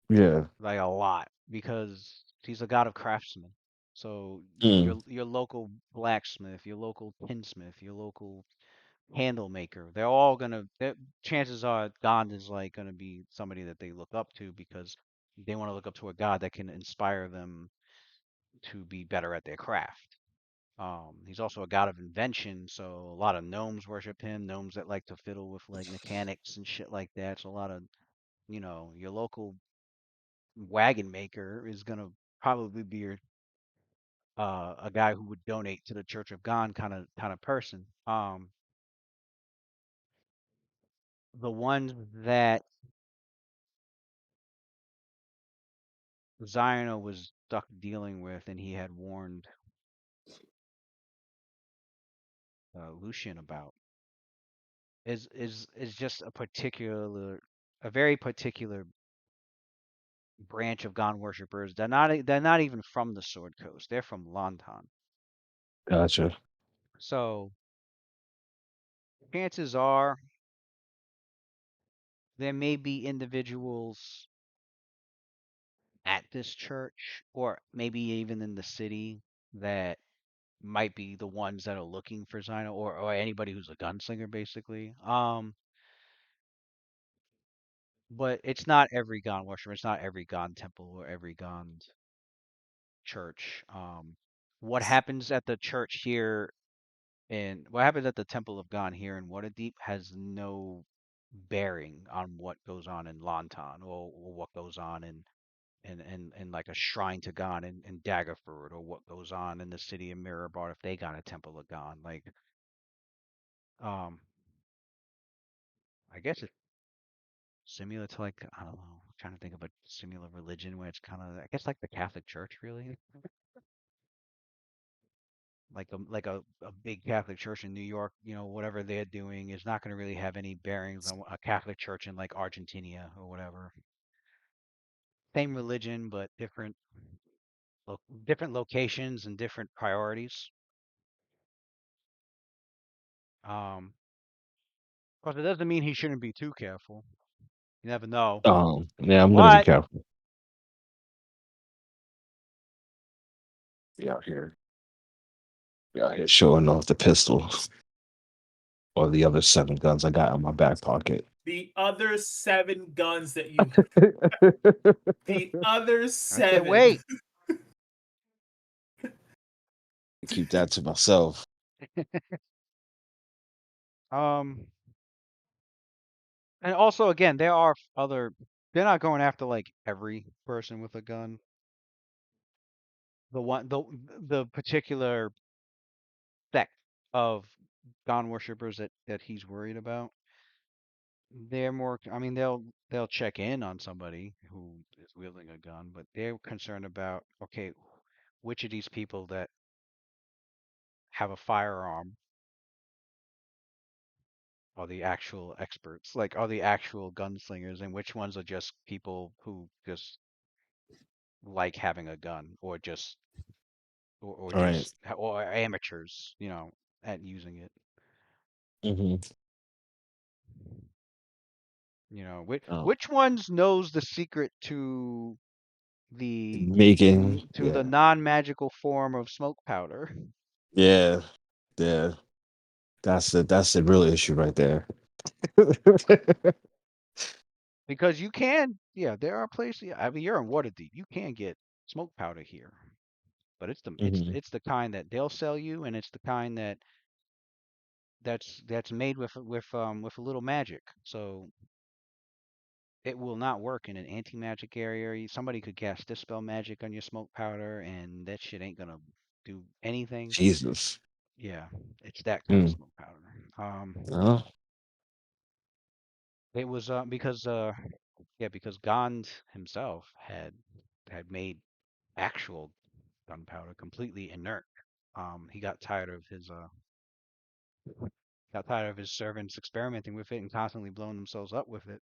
Yeah. like a lot, because he's a god of craftsmen. So Mm. your local blacksmith, your local tinsmith, your local handle maker, they're all chances are Gon is like gonna be somebody that they look up to because they want to look up to a god that can inspire them to be better at their craft. He's also a god of invention, so a lot of gnomes worship him. Gnomes that like to fiddle with like mechanics and shit like that. So a lot of your local wagon maker is gonna probably be a guy who would donate to the Church of God kind of person. The ones that Ziono was stuck dealing with, and he had warned Lucian about, is just a very particular branch of God worshippers. They're not even from the Sword Coast. They're from Lantan. Gotcha. So chances are there may be individuals at this church, or maybe even in the city, that might be the ones that are looking for Zino, or anybody who's a gunslinger, basically. But it's not every Gon worship. It's not every Gon temple or every Gon church. What happens at the church here and what happens at the Temple of Gon here in Waterdeep has no bearing on what goes on in Lantan, or what goes on in like a shrine to Gon in Daggerford, or what goes on in the city of Mirabar if they got a Temple of Gon. Like, um, I guess it's similar to, like, I don't know, I'm trying to think of a similar religion where it's kind of, I guess, like the Catholic Church, really. Like a big Catholic church in New York, whatever they're doing is not going to really have any bearings on a Catholic church in like Argentina or whatever. Same religion but different. different locations and different priorities. Um, of course, it doesn't mean he shouldn't be too careful. You never know. Yeah, I'm gonna be But careful. Be out here, be out here showing off the pistol or the other 7 guns I got in my back pocket. The other 7 guns that you, the other I can't 7. wait. Keep that to myself. Um, and also again, there are other. They're not going after like every person with a gun. The particular sect of gun worshippers that he's worried about. They're more. I mean, they'll check in on somebody who is wielding a gun, but they're concerned about okay, which of these people that have a firearm are the actual experts, like are the actual gunslingers, and which ones are just people who just like having a gun, or just All right. or amateurs, at using it. Mm-hmm. Um, Which ones knows the secret to the making, the yeah, non-magical form of smoke powder? yeah, yeah. That's the real issue right there. Because you can, yeah, there are places. Yeah, I mean, you're in Waterdeep. You can get smoke powder here, but Hmm. it's the kind that they'll sell you, and it's the kind that's made with a little magic. So it will not work in an anti-magic area. Somebody could cast dispel magic on your smoke powder, and that shit ain't gonna do anything. Jesus. Yeah, it's that kind of Mm. smoke powder. Um, Oh, it was because Gand himself had made actual gunpowder completely inert. He got tired of his servants experimenting with it and constantly blowing themselves up with it.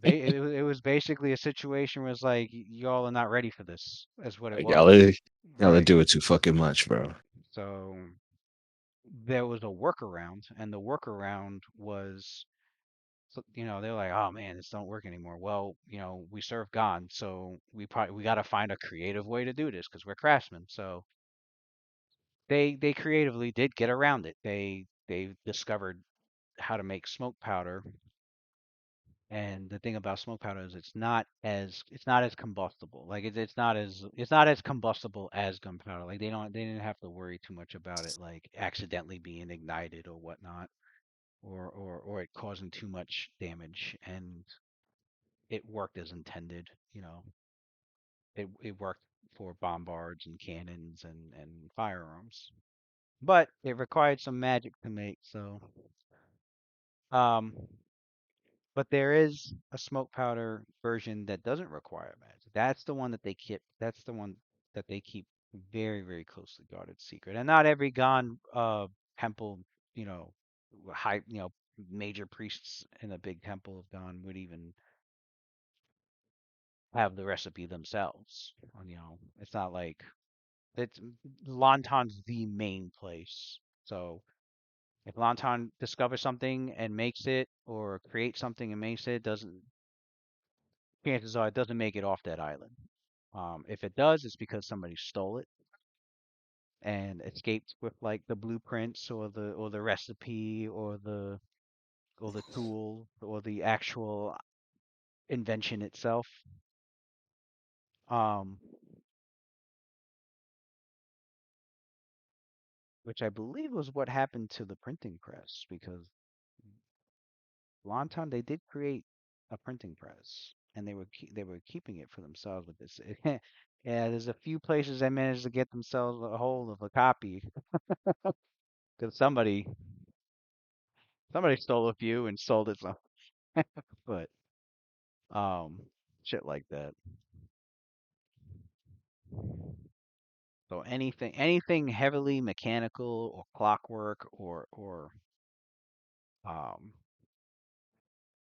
It was basically a situation where it's like y'all are not ready for this, is what it like was. y'all Right. do it too fucking much, bro. So there was a workaround, and the workaround was, so, they're like, oh man, this don't work anymore. Well, we serve God, so we got to find a creative way to do this because we're craftsmen. So they creatively did get around it. They discovered how to make smoke powder. And the thing about smoke powder is it's not as combustible. Like it's not as combustible as gunpowder. Like they didn't have to worry too much about it like accidentally being ignited or whatnot, or it causing too much damage. And it worked as intended. It worked for bombards and cannons and firearms. But it required some magic to make, so um but there is a smoke powder version that doesn't require magic. That's the one that they keep very, very closely guarded secret. And not every Gon temple, you know, high, major priests in a big temple of Gon would even have the recipe themselves. It's not like it's Lantan's the main place. So if Lantan discovers something and makes it, or creates something and makes it, doesn't chances are it doesn't make it off that island. If it does, it's because somebody stole it and escaped with like the blueprints or the recipe or the tool or the actual invention itself. Um, which I believe was what happened to the printing press because Lantan they did create a printing press and they were keeping it for themselves with this. Yeah, there's a few places they managed to get themselves a hold of a copy because somebody stole a few and sold it some, but um, shit like that. So anything heavily mechanical or clockwork or um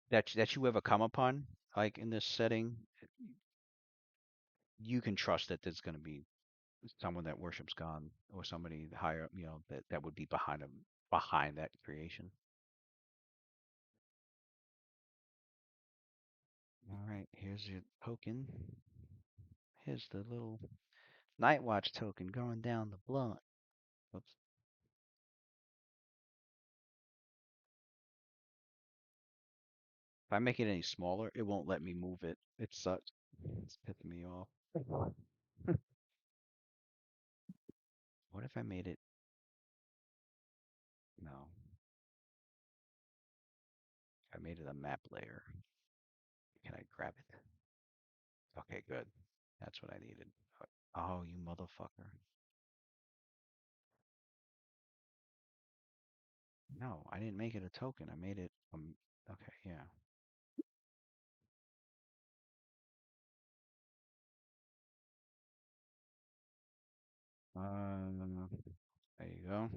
that you ever come upon like in this setting, you can trust that there's going to be someone that worships God or somebody higher up, that would be behind him, behind that creation. All right, here's your token. Here's the little Night Watch token going down the blunt. Oops. If I make it any smaller, it won't let me move it. It sucks. It's pissing me off. What if I made it? No. I made it a map layer. Can I grab it? Okay, good. That's what I needed. Oh, you motherfucker. No, I didn't make it a token. I made it okay, yeah. Uh, there you go.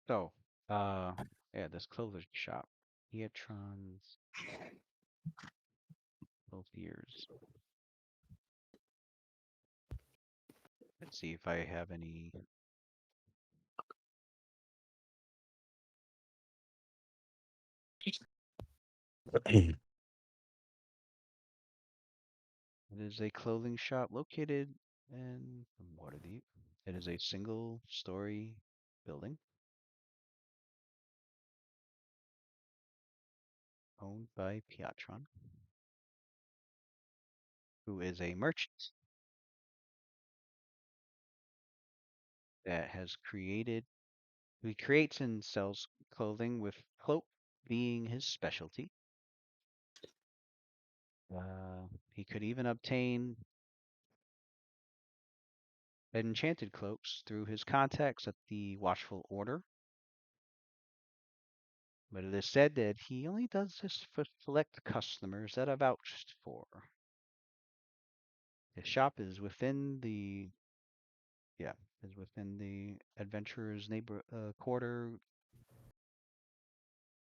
So, uh, yeah, this clothing shop. Eatron's Clothiers. Let's see if I have any. It is a clothing shop located in Waterdeep. It is a single story building owned by Piatron, who is a merchant that has created, who creates and sells clothing with cloak being his specialty. He could even obtain enchanted cloaks through his contacts at the Watchful Order, but it is said that he only does this for select customers that are vouched for. His shop is within the yeah, is within the adventurers neighbor quarter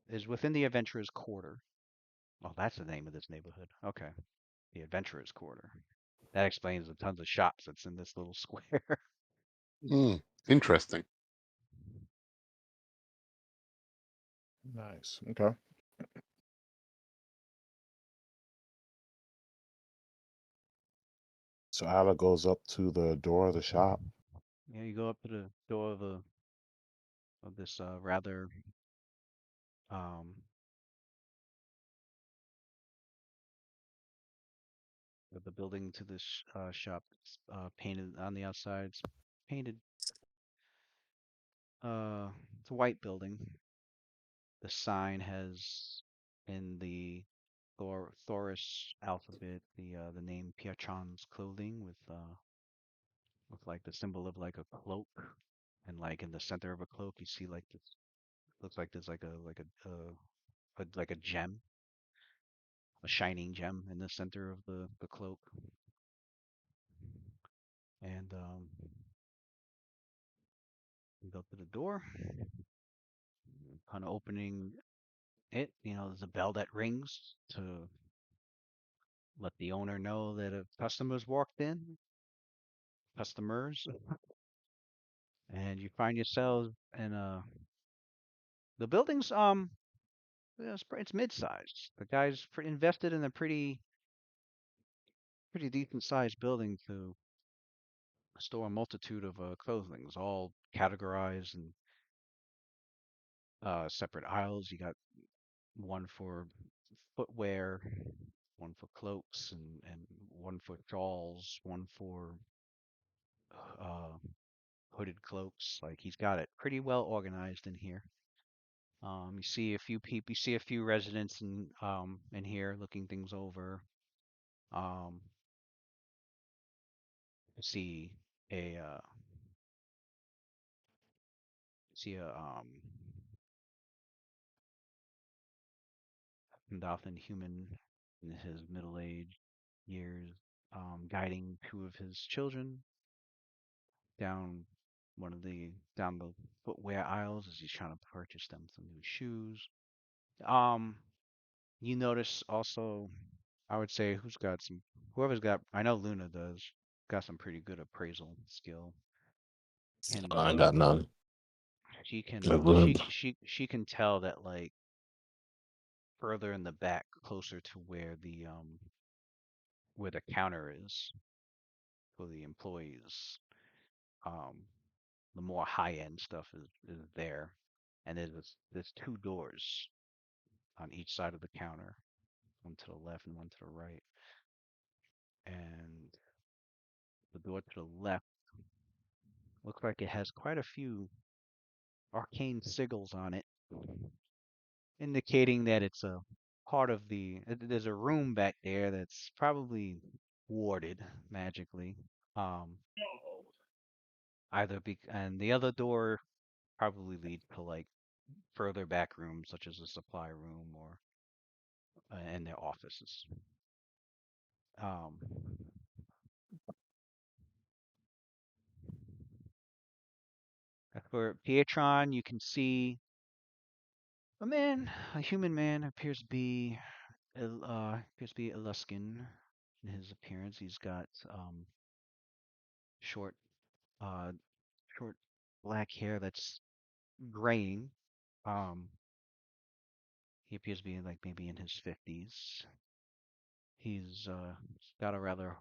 is within the adventurers quarter. Oh, that's the name of this neighborhood. Okay. The adventurers quarter. That explains the tons of shops that's in this little square. Hmm. Interesting. Nice. Okay. So Ala goes up to the door of the shop. Yeah, you go up to the door of this rather um of the building to this shop. It's painted on the outside. It's painted it's a white building. The sign has in the Thoris alphabet the name Piachan's clothing with like the symbol of like a cloak, and like in the center of a cloak you see like this looks like there's like a gem, a shining gem in the center of the cloak, and you go to the door, kind of opening it. There's a bell that rings to let the owner know that a customer's walked in, customers, and you find yourselves in the building's it's mid-sized. The guy's invested in a pretty decent sized building to store a multitude of clothings, all categorized in separate aisles. You got one for footwear, one for cloaks, and one for shawls, one for uh, hooded cloaks. Like he's got it pretty well organized in here. You see a few people, you see a few residents in here looking things over. Um, you a uh, see a Gothan human in his middle age years. guiding two of his children down down the footwear aisles as he's trying to purchase them some new shoes. Um, you notice also, I would say, whoever's got, I know Luna does, got some pretty good appraisal skill. Can I ain't got none. Like, she can tell that like further in the back, closer to where the counter is for the employees, um, the more high end stuff is there, and there's two doors on each side of the counter, one to the left and one to the right, and the door to the left looks like it has quite a few arcane sigils on it, indicating that it's a part of there's a room back there that's probably warded magically. Um, and the other door probably leads to like further back rooms, such as a supply room or and their offices. Um, as for Pietron, you can see a human man appears to be Eluskin in his appearance. He's got short, uh, short black hair that's graying. Um, he appears to be like maybe in his 50s. He's got a rather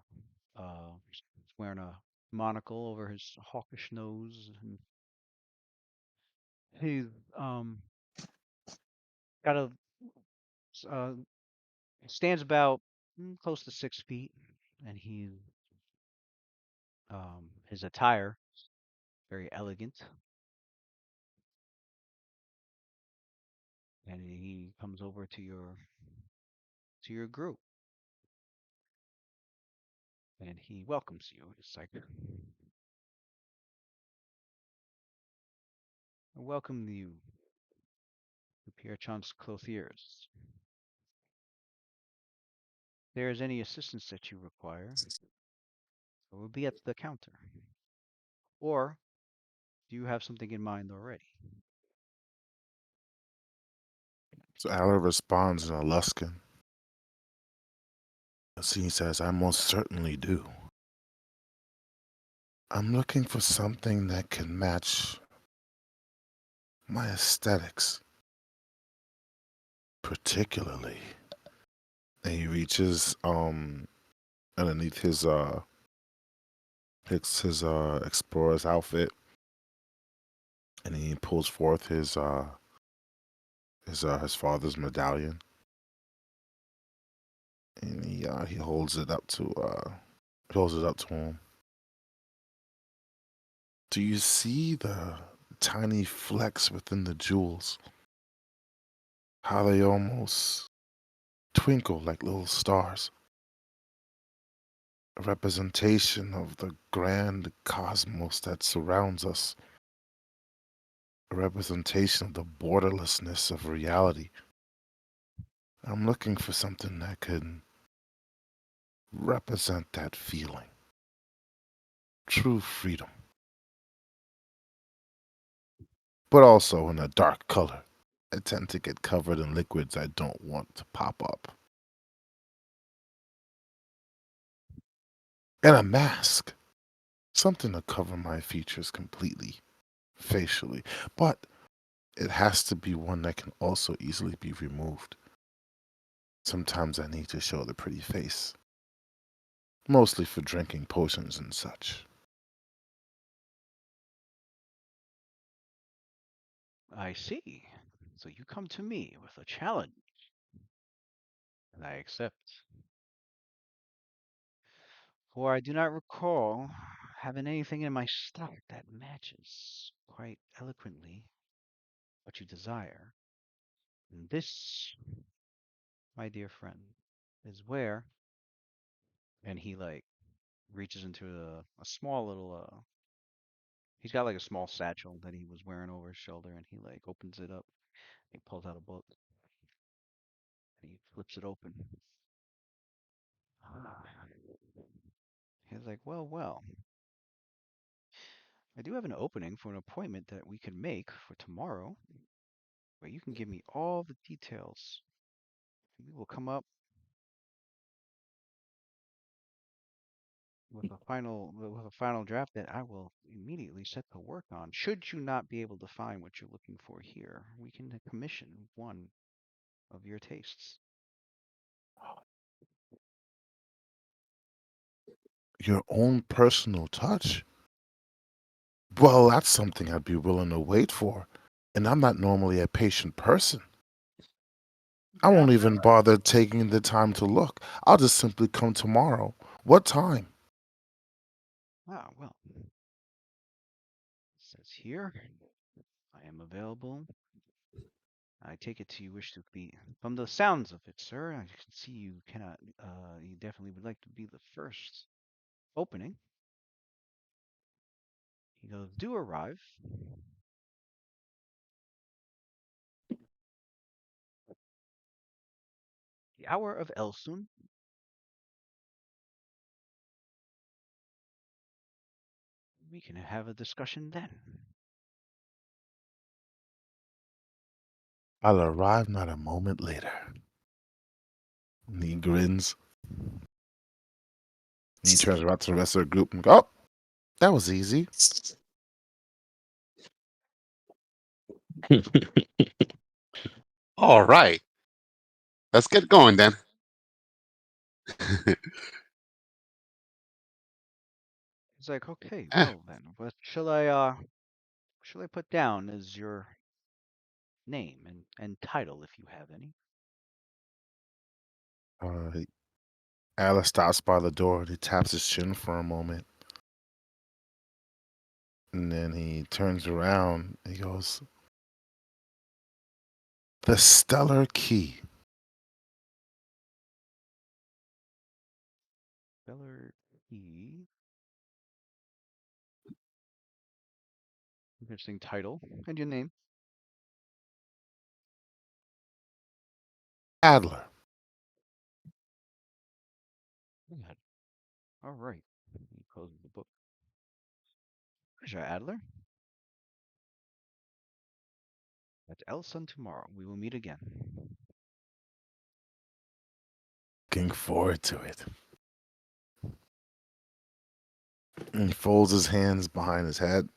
he's wearing a monocle over his hawkish nose, and he's um got a uh stands about close to 6 feet, and his attire very elegant, and he comes over to your group, and he welcomes you. It's like, I welcome you to Pierre Chance Clothiers. If there is any assistance that you require, it will be at the counter. Or do you have something in mind already? So Ala responds in a Luskin. He says, I most certainly do. I'm looking for something that can match my aesthetics, particularly. And he reaches underneath his explorer's outfit, and he pulls forth his father's medallion, and he holds it up to him. Do you see the tiny flecks within the jewels? How they almost twinkle like little stars. A representation of the grand cosmos that surrounds us. A representation of the borderlessness of reality. I'm looking for something that could represent that feeling. True freedom. But also in a dark color. I tend to get covered in liquids I don't want to pop up. And a mask. Something to cover my features completely, facially. But it has to be one that can also easily be removed. Sometimes I need to show the pretty face. Mostly for drinking potions and such. I see. So you come to me with a challenge, and I accept. For I do not recall having anything in my stock that matches quite eloquently what you desire. And this, my dear friend, is where, and he like reaches into a small little he's got like a small satchel that he was wearing over his shoulder, and he like opens it up. He pulls out a book and he flips it open. He's like, well, I do have an opening for an appointment that we can make for tomorrow, where you can give me all the details. We will come up with a final draft that I will immediately set to work on. Should you not be able to find what you're looking for here, we can commission one of your tastes. Your own personal touch? Well, that's something I'd be willing to wait for. And I'm not normally a patient person. I Yeah, won't even bother taking the time to look. I'll just simply come tomorrow. What time? Ah, well, it says here, I am available. I take it you wish to be, from the sounds of it, sir, I can see you cannot, you definitely would like to be the first opening. He goes, do arrive. The hour of Elsun. We can have a discussion then. I'll arrive not a moment later. And he grins. And he turns around to the rest of the group and goes, oh, that was easy. All right, let's get going then. He's like, okay, Eh, well then, what shall I put down as your name and title if you have any? Uh, Alice stops by the door and he taps his chin for a moment. And then he turns around and he goes, the Stellar Key. Speller E. Interesting title. And your name? Adler. Good. All right. He closes the book. Pleasure, Adler. That's Elson tomorrow. We will meet again. Looking forward to it. And he folds his hands behind his head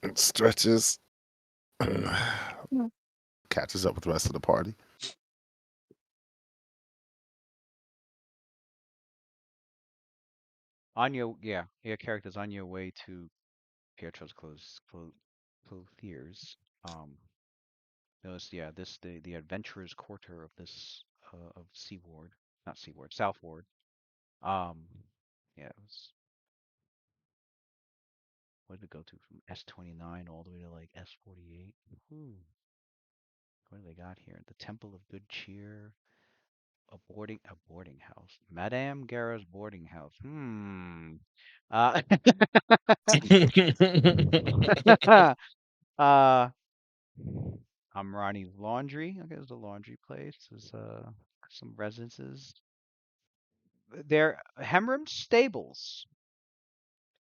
and stretches. Catches up with the rest of the party. On your character's on your way to Pietro's clothiers. Notice, the adventurers' quarter of this of Seaward, not Seaward, Southward. Um, yeah, it was what did it go to from S29 all the way to like S48? Ooh, what do they got here? The Temple of Good Cheer, a boarding house, Madame Guerra's boarding house. Uh, uh, Amrani's Laundry. Okay, there's a laundry place. There's some residences. There, Hemram Stables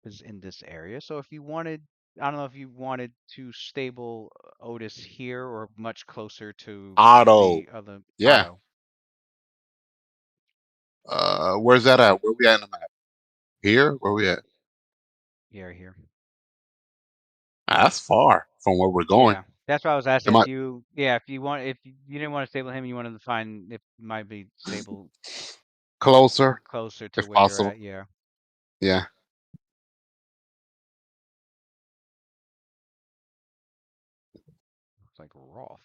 is in this area. So if you wanted, I don't know if you wanted to stable Otis here or much closer to Otto. the other Yeah. Otto. Where's that at? Where we at in the map? Here? Where we at? Here. That's far from where we're going. Yeah, that's why I was asking Am I if you didn't want to stable him, you wanted to find if it might be stable closer, closer to if where you're possible? at. Yeah, Yeah. it's like Roth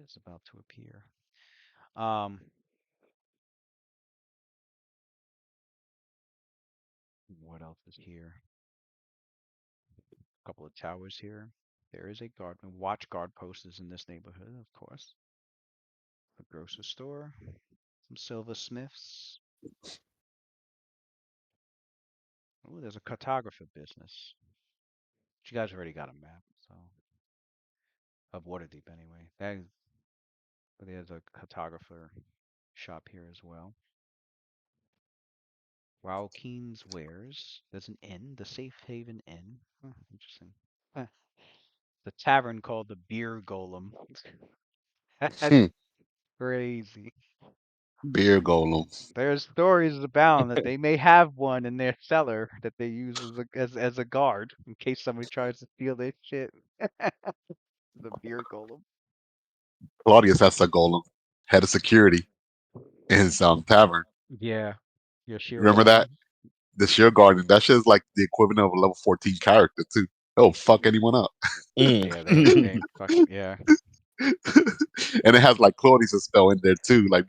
is about to appear. Um, what else is here? A couple of towers here. There is a watch guard post is in this neighborhood, of course. A grocery store, some silversmiths. Oh, there's a cartographer business. But you guys already got a map, so of Waterdeep anyway. But there's a cartographer shop here as well. Raukeens Wares. There's an inn, the Safe Haven Inn. Huh, interesting. Huh. The tavern called the Beer Golem. That's Hmm. crazy. Beer golem. There's stories abound that they may have one in their cellar that they use as a guard in case somebody tries to steal their shit. The Beer Golem. Claudius has a golem, head of security in his tavern. Yeah, your shield Remember that? guardian. The Shield Guardian. That shit is like the equivalent of a level 14 character too. Oh fuck anyone up. Yeah, they Mm. fucking yeah. And it has like Claudius' spell in there too. Like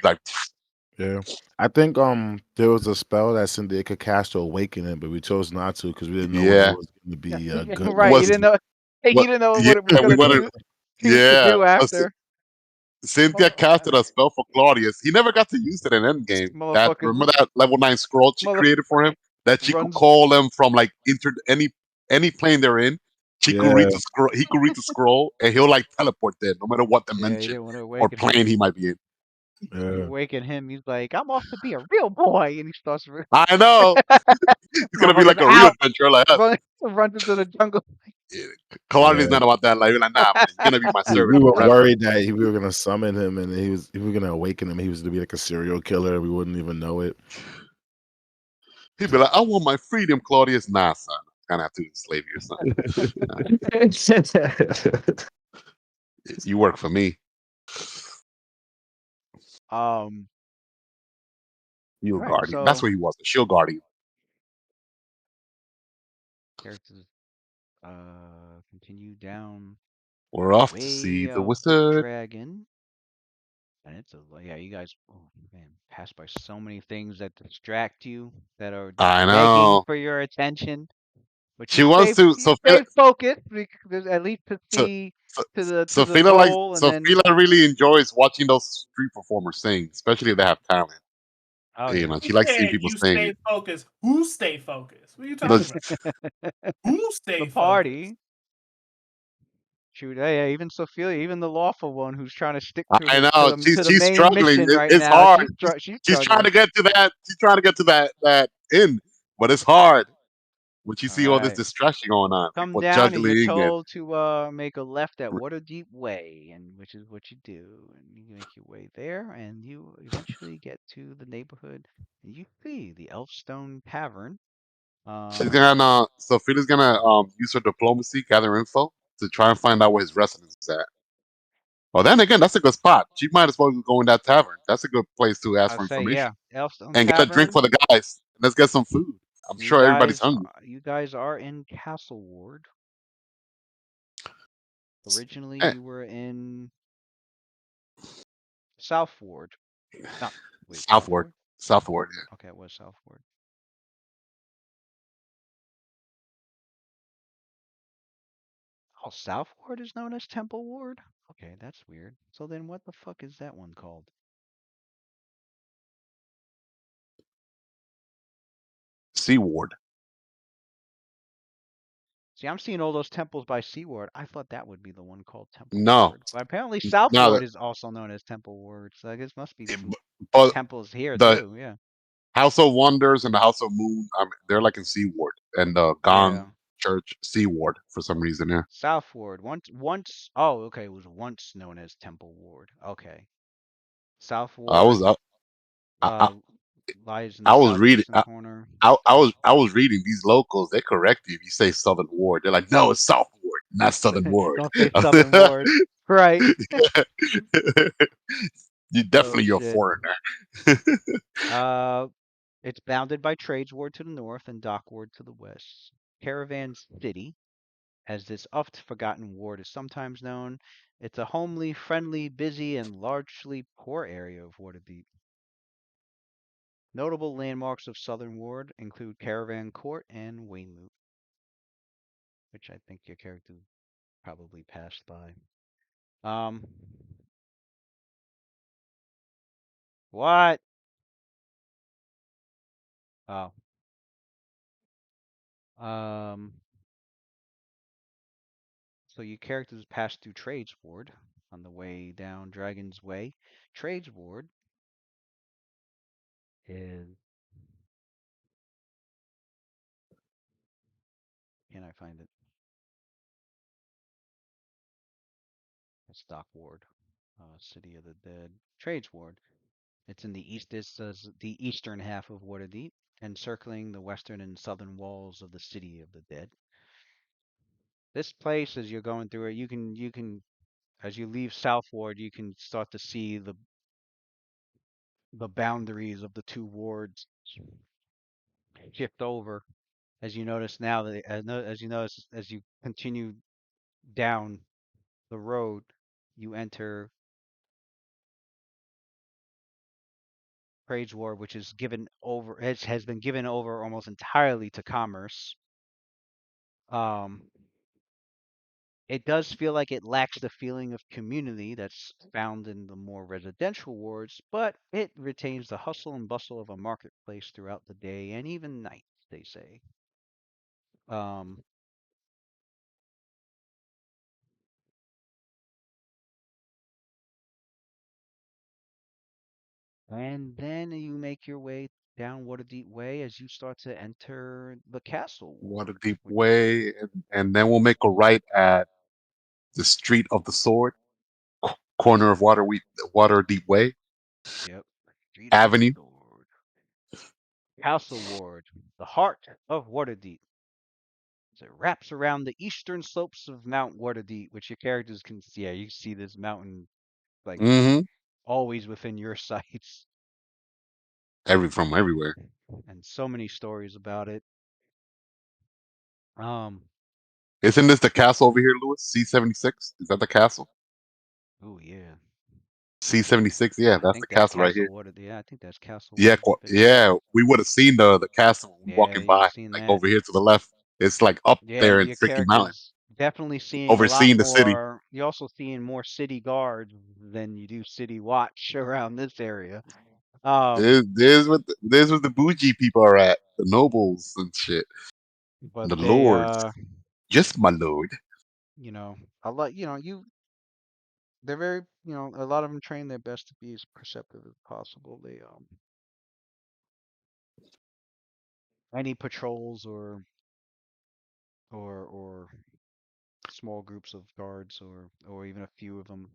Yeah. I think there was a spell that said they could cast Awakening, but we chose not to because we didn't know whether it yeah. was going to be good Right, or you Was didn't know you what didn't know yeah, what it was we gonna wanted do. He was to yeah. do after. Cynthia Mother, casted a spell for Claudius. He never got to use it in Endgame. That motherfuckers, remember that level 9 scroll she mother created for him? That she could runs. call them from like inter any plane they're in. She could yeah, read the scroll. He could read the scroll, and he'll like teleport there, no matter what Yeah, you dimension didn't want to or awaken plane him. he might be in. You yeah. awaken him, he's like, "I'm off to be a real boy," and he starts I know it's gonna be running like a real out, adventure. Like, runs into the jungle. Kalani's Yeah. not about that. Like, you're like, nah, man, you're gonna be my We servant were forever. worried that we were gonna summon him and we were gonna awaken him. He was to be like a serial killer. We wouldn't even know it. He'd be like, I want my freedom, Claudius. Nah, son, kind of have to enslave you or something. Nah, you work for me. um, You a right. guardian. That's So what he was, a shield guardian. characters continue down We're off to see way the of the wizard. dragon. And it's a yeah, you guys, oh man, pass by so many things that distract you, that are just I begging know. for your attention. But She wants to. you stay focused because at least to So, see so, to the goal, and So then Fila really enjoys watching those street performers sing, especially if they have talent. oh You yeah, know, Who she likes seeing said people you sing. stay focused? Who stay focused? What are you talking But about? Who the stay focused? party. Shoot, yeah, even Sophia, even the lawful one who's trying to stick I know to the she's main struggling. mission right It's now. hard. She's She's trying to struggling. get to that. She's trying to get to that end, but it's hard when you All see all this right. distraction going on. Come People down and you're juggling and told to make a left at Waterdeep Way, and which is what you do. And you make your way there, and you eventually get to the neighborhood, and you see the Elfstone Tavern. she's Um, gonna. Sophia's gonna use her diplomacy, gather info to try and find out where his residence is at. Well, then again, that's a good spot. She might as well go in that tavern. That's a good place to ask I'll for say information yeah, Elfstone and get a drink for Tavern. the guys. Let's get some food. I'm sure everybody's hungry. You guys are in Castle Ward. Originally, Eh, you were in South Ward. Not wait, South southward, Ward? southward. Okay, it was South Ward. Oh, South Ward is known as Temple Ward? Okay, that's weird. So then what the fuck is that one called? Seaward. See, I'm seeing all those temples by Seaward. I thought that would be the one called Temple No, Ward. But apparently South no. Ward is also known as Temple Ward. So I guess must be some But temples here the too. Yeah. House of Wonders and the House of Moon, they're like in Seaward, and the Yeah. Gong Church Seaward for some reason. Yeah, South Ward. Once oh, okay, it was once known as Temple Ward. Okay. South I was Ward I, uh lies in the I was reading. southeastern corner. I was reading these locals. They correct you if you say Southern Ward. They're like, no, it's South Ward, not Southern Ward. Don't say Southern Ward. Right. You Oh definitely you're a shit. foreigner. Uh it's bounded by Trades Ward to the north and Dock Ward to the west. Caravan City, as this oft forgotten ward is sometimes known. It's a homely, friendly, busy, and largely poor area of Waterdeep. Notable landmarks of Southern Ward include Caravan Court and Weymouth, which I think your character probably passed by. Um, what? Oh, um, so your characters passed through Trades Ward on the way down Dragon's Way. Trades Ward is can't I find it? Stock Ward, City of the Dead, Trades Ward. It's in the east. This is the eastern half of Waterdeep, encircling the western and southern walls of the City of the Dead. This place, as you're going through it, you can as you leave South Ward, you can start to see the boundaries of the two wards shift over. As you notice now that as you notice as you continue down the road, you enter Praise Ward, which is given over has been given over almost entirely to commerce. Um, it does feel like it lacks the feeling of community that's found in the more residential wards, but it retains the hustle and bustle of a marketplace throughout the day and even night, they say. Um, and then you make your way down Waterdeep Way as you start to enter the castle ward. Waterdeep Way, and then we'll make a right at the Street of the Sword, corner of Waterdeep Way Yep. Street of the Avenue. Sword. Castle Ward, the heart of Waterdeep. So it wraps around the eastern slopes of Mount Waterdeep, which your characters can see. Yeah, you see this mountain like Mm-hmm. always within your sights, From everywhere. and so many stories about it. Um, Isn't this the castle over here, Lewis? C-76? Is that the castle? oh yeah, C-76? Yeah, I that's the think that's castle right Castle here. Water. Yeah, I think that's Castle Yeah, Waterdeep itself. yeah. We would have seen the castle when we Yeah, walking you'd have by, seen like that. over here to the left. It's like up Yeah, there in your freaking mountain, characters definitely seeing a lot overseeing the city. more. You're also seeing more city guards than you do city watch around this area. Um, There's where the bougie people are at, the nobles and shit, and but the they lords. Yes, my lord. you know, a lot, they're very, a lot of them train their best to be as perceptive as possible. They any patrols or small groups of guards or even a few of them,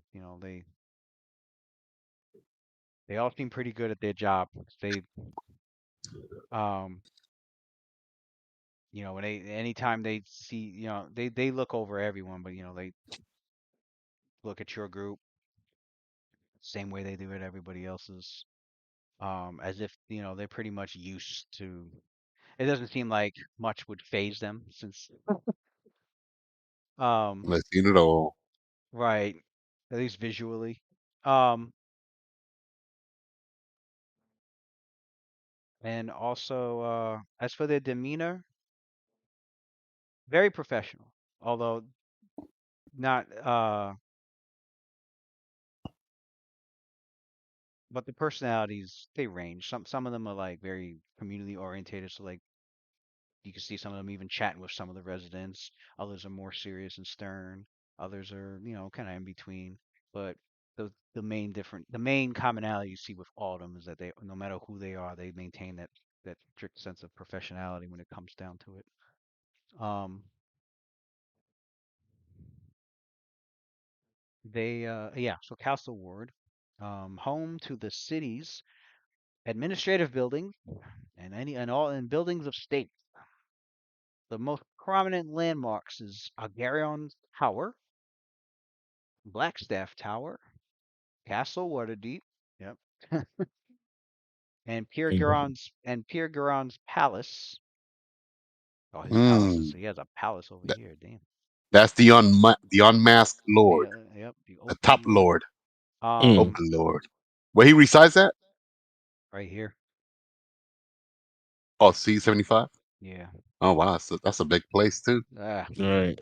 they all seem pretty good at their job. They um when they anytime they see, they look over everyone, but they look at your group same way they do at everybody else's. As if, they're pretty much used to. It doesn't seem like much would phase them since um Let's see it all. right, at least visually. Um and also as for their demeanor, very professional. Although not but the personalities, they range. Some of them are like very community orientated, so like you can see some of them even chatting with some of the residents. Others are more serious and stern. Others are, kind of in between. But the main commonality you see with all of them is that they, no matter who they are, they maintain that strict sense of professionality when it comes down to it. Um, yeah, so Castle Ward, home to the city's administrative building and buildings of state. The most prominent landmarks is Agarion Tower, Blackstaff Tower, Castle Waterdeep, yep, Mhm. and Pierre Gueron's palace. Oh, his palace is Hmm. he has a palace over That, here. Damn. that's the unmasked lord, Yep, the the OP top Lord. lord. Oh Mm. Um, my lord. Where he resides at? right here. Oh, C-75. Yeah. Oh wow, so that's a big place too. Ah, Right.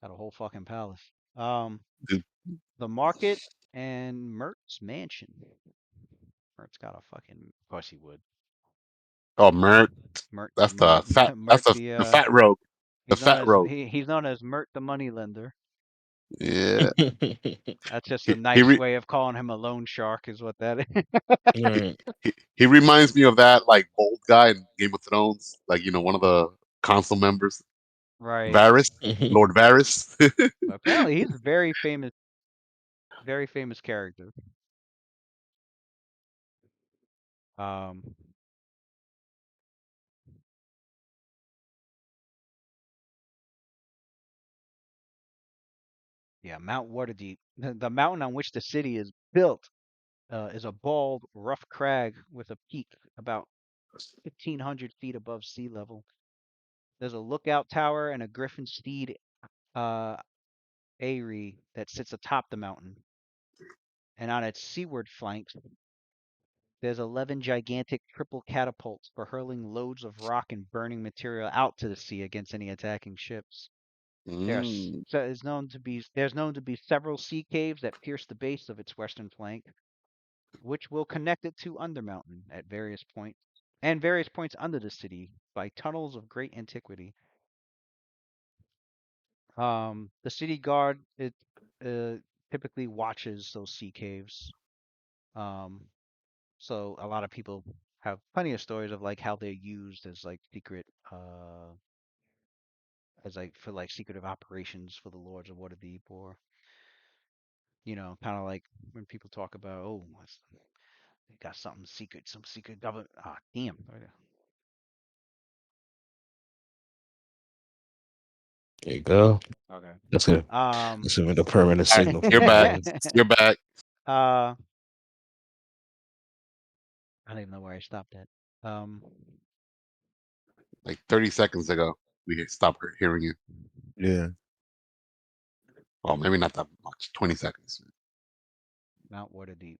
got a whole fucking palace. Um, Dude. the market and Mert's mansion. Mert's got a fucking. Of course he would. Oh, Mert. Mert, That's the fat. That's Mert the fat rogue. The fat rogue. he's known as Mert the moneylender. Yeah. That's just a He nice re, way of calling him a loan shark, is what that is. Right. he reminds me of that like bold guy in Game of Thrones, like one of the council members. Right. Varys, Lord Varys. But apparently he's a very famous character. Um, yeah, Mount Waterdeep. The mountain on which the city is built is a bald, rough crag with a peak about 1,500 feet above sea level. There's a lookout tower and a griffin steed uh, eyrie that sits atop the mountain. And on its seaward flanks, there's 11 gigantic triple catapults for hurling loads of rock and burning material out to the sea against any attacking ships. Mm. There's known to be several sea caves that pierce the base of its western flank, which will connect it to Undermountain at various points under the city by tunnels of great antiquity. The city guard it uh, typically watches those sea caves. Um, so a lot of people have plenty of stories of like how they're used as like secret as like for like secretive operations for the Lords of Waterdeep, or kind of like when people talk about, oh, they got something secret, some secret government. Ah, damn. There you go. Okay. That's good. Um. That's even a permanent All right, signal for you're my back. man. You're back. I don't even know where I stopped at. Um. Like 30 seconds ago, we stopped hearing you. Yeah. Well, maybe not that much. 20 seconds. Mount Waterdeep.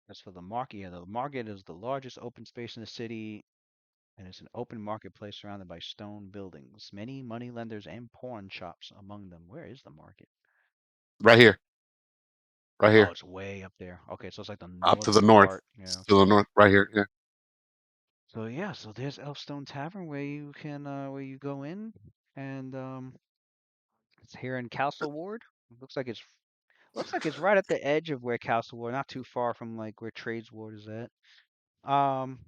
As for the market, yeah, the market is the largest open space in the city, and it's an open marketplace surrounded by stone buildings. Many money lenders and pawn shops among them. Where is the market? Right here. Right Oh, here. it's way up there. Okay, so it's like the Up to the northern north. part. Yeah, To okay. the north. Right here. Yeah. So yeah, so there's Elfstone Tavern where you go in, and it's here in Castle Ward. Looks like it's right at the edge of where Castle Ward, not too far from like where Trades Ward is at. Um,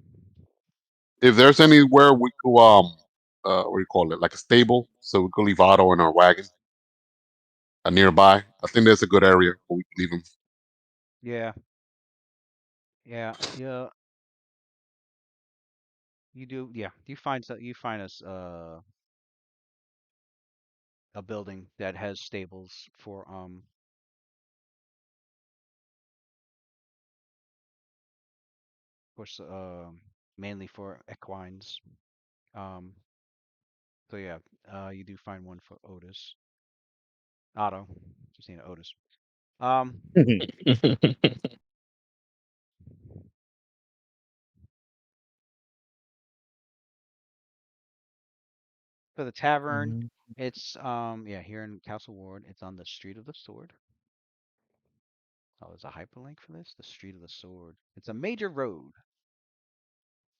If there's anywhere we could, what do you call it? Like a stable, so we could leave Otto in our wagon nearby. I think there's a good area where we can leave him. yeah, yeah. You do, yeah. You find us a building that has stables for mainly for equines. Um, so yeah, you do find one for Otto. Just need Otis. Um, for the tavern, it's yeah, here in Castle Ward, it's on the Street of the Sword. Oh, there's a hyperlink for this? The Street of the Sword. It's a major road,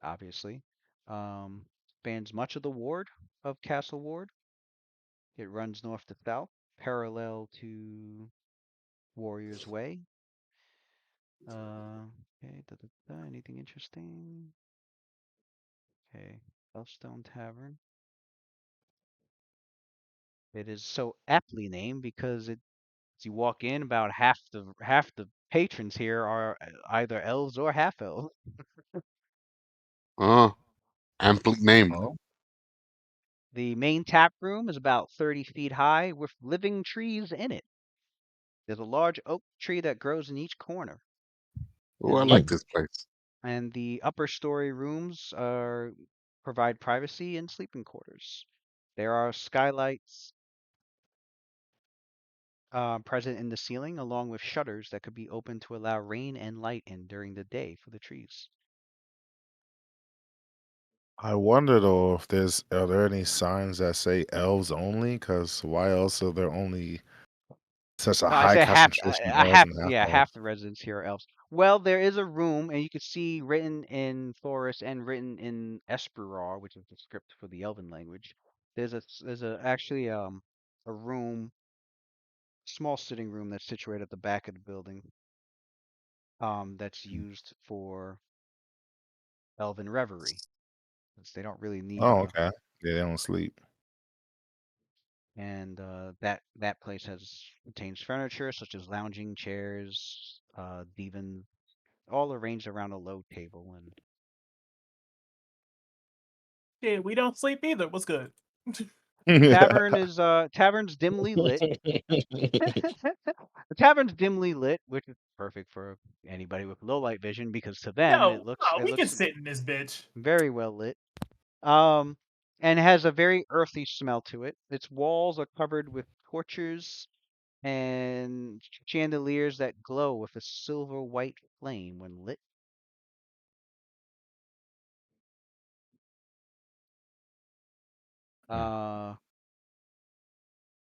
obviously. Spans much of the ward of Castle Ward. It runs north to south, parallel to Warrior's Way. Okay, anything interesting? Okay, Elfstone Tavern. It is so aptly named because as you walk in, about half the patrons here are either elves or half elves. Uh, amply named. Oh. The main tap room is about 30 feet high with living trees in it. There's a large oak tree that grows in each corner, Oh, I and like Hmm. this place. the upper story rooms provide privacy and sleeping quarters. There are skylights present in the ceiling, along with shutters that could be opened to allow rain and light in during the day for the trees. I wonder though if are there any signs that say elves only? Because why else are there only such a I high say concentration of elves and half elves? half the residents here are elves. Well, there is a room, and you can see written in Forest and written in Esperar, which is the script for the Elven language. There's actually a room, small sitting room that's situated at the back of the building. That's used for Elven Reverie, since they don't really need Oh, okay. Yeah, they don't sleep. and that place contains furniture such as lounging chairs, divans, all arranged around a low table, and Yeah, we don't sleep either. What's good? tavern's dimly lit. The tavern's dimly lit, which is perfect for anybody with low light vision because to them No, no, it we can looks sit in this bitch. very well lit. Um, and has a very earthy smell to it. Its walls are covered with torches and chandeliers that glow with a silver white flame when lit. Hmm. Uh,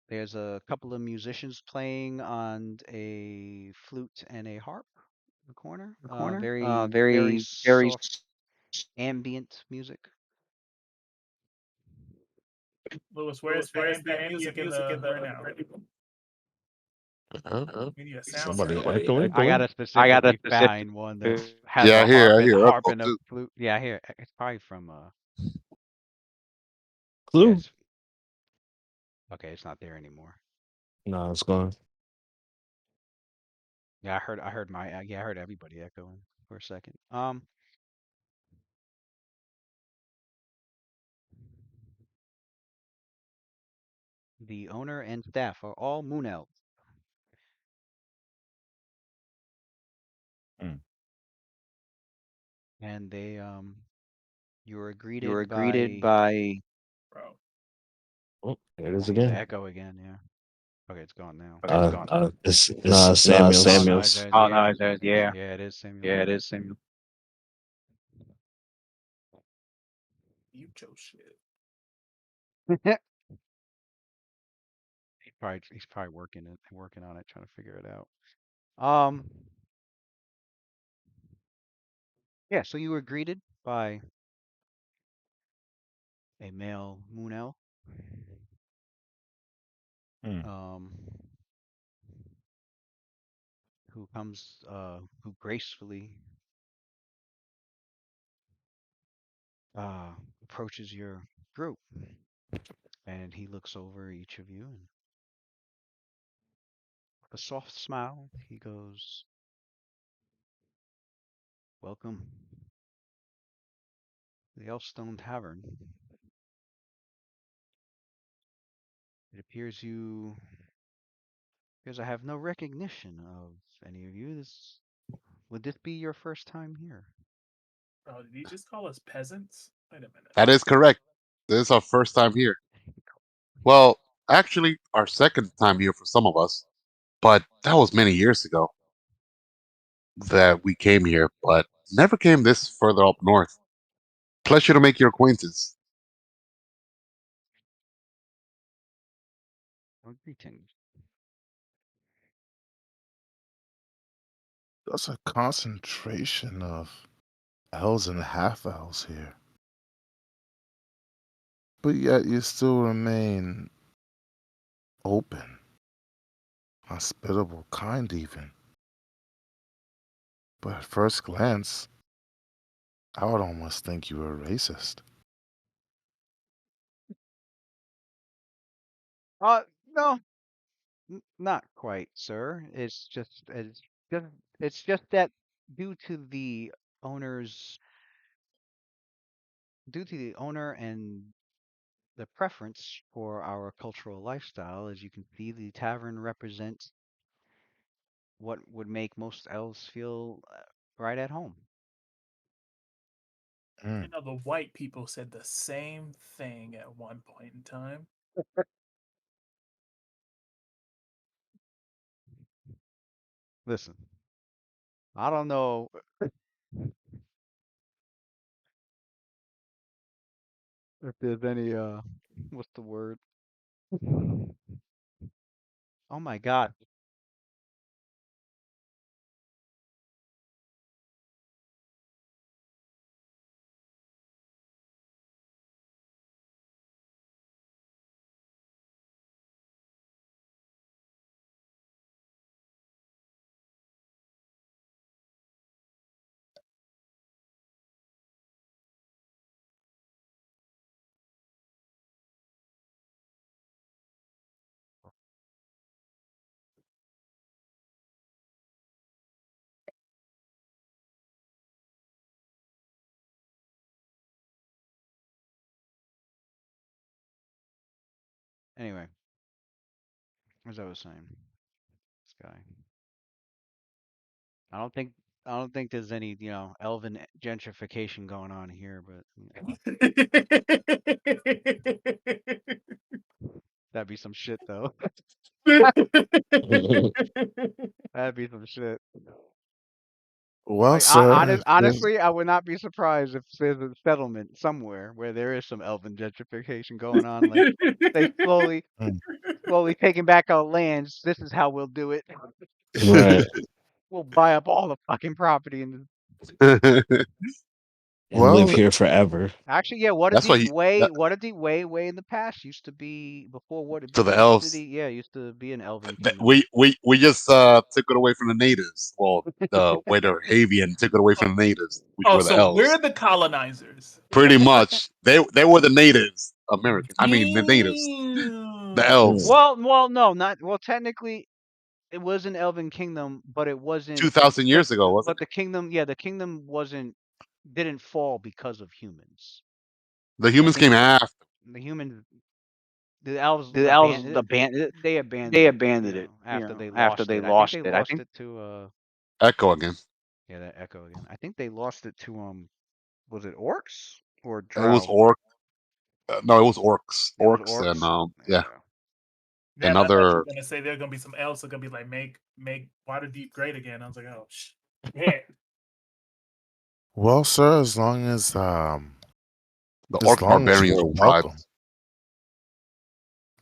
there's a couple of musicians playing on a flute and a harp in the corner. Very soft ambient music. Lewis, where's the ambient music in the right now? Huh? We need a Somebody soundtrack. echoing? I gotta specifically find one that has Yeah, a I hear harp echo and a too. flute. Yeah, here it's probably from yeah, Clue? it's okay, it's not there anymore. No, it's gone. Yeah, I heard my yeah, I heard everybody echoing for a second. The owner and staff are all moon elves, Hmm. and you were greeted by Bro. Oh, there it is the again. echo again, yeah. Okay, it's gone now. It's Oh no, Samuel's. yeah, it is Samuel. You chose shit. He's probably working on it, trying to figure it out. Um, yeah, so you were greeted by a male moon elf, Hmm. um, who gracefully approaches your group, and he looks over each of you, and with a soft smile, he goes, "Welcome to the Elfstone Tavern. It appears I have no recognition of any of you. Would this be your first time here?" Bro, did he just call us peasants? Wait a minute. That is correct. This is our first time here. Well, actually, our second time here for some of us, but that was many years ago that we came here, but never came this further up north. Pleasure to make your acquaintance. Well, greetings. That's a concentration of elves and half elves here. But yet you still remain open, hospitable, kind even. But at first glance, I would almost think you were racist. No, not quite, sir. Just it's just that due to the owner's due to the owner and the preference for our cultural lifestyle, as you can see, the tavern represents what would make most elves feel right at home. Hmm. You know, the white people said the same thing at one point in time. Listen, I don't know if there's any what's the word? Oh my God. Anyway, as I was saying, this guy. I don't think I don't think there's any elven gentrification going on here, but that'd be some shit though. That'd be some shit. Well, Like sir, honestly, I would not be surprised if there's a settlement somewhere where there is some elven gentrification going on. Like they Mm. slowly taking back our lands. This is how we'll do it. Right. We'll buy up all the fucking property and And live well, here forever. actually, yeah, That's why Waterdeep way in the past used to be before to Waterdeep. the That elves. city, yeah, used to be an elven That kingdom. we just took it away from the natives. Well, the Havian took it away from the natives, which Oh, were the so we're elves. the colonizers. Pretty much, they were the natives, American. I mean, the natives, the Mm. elves. No, not well. Technically, it was an elven kingdom, but it wasn't. 2,000 years ago, wasn't But the kingdom, yeah, the kingdom didn't fall because of humans. it? The I humans think came after. the humans, the elves The elves abandoned abandoned it. they They abandoned it, abandoned it. after they After lost they it. I think lost they it. I lost think it to Echo again. yeah, that echo again. I think they lost it to was it orcs or It was drow? orc. No, it was orcs. It was Orcs and orcs. yeah, Yeah. and Damn, I thought you other. were gonna say there are gonna be some elves that are gonna be like make Waterdeep great again. I was like, oh yeah. well, sir, as long The orc as barbarians we're were welcome. tribes.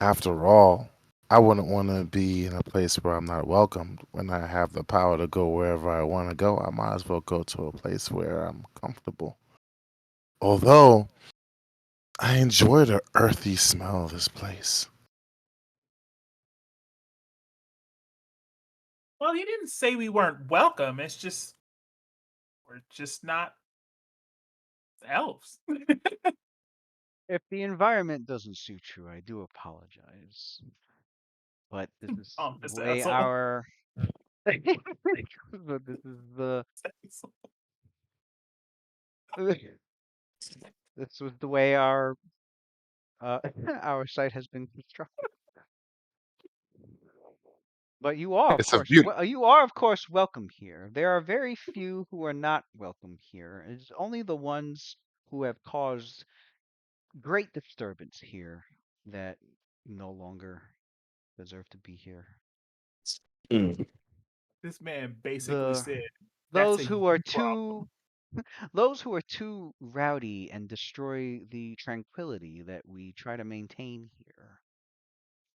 After all, I wouldn't want to be in a place where I'm not welcomed. When I have the power to go wherever I want to go, I might as well go to a place where I'm comfortable. Although I enjoy the earthy smell of this place. Well, he didn't say we weren't welcome. It's just we're just not elves. If the environment doesn't suit you, I do apologize. But this is the This way asshole. our but this is the this was the way our our site has been constructed. But It's a beauty. you are of course welcome here. There are very few who are not welcome here. It's only the ones who have caused great disturbance here that no longer deserve to be here. Mm. This man basically The said that's those a who are you problem. too rowdy and destroy the tranquility that we try to maintain here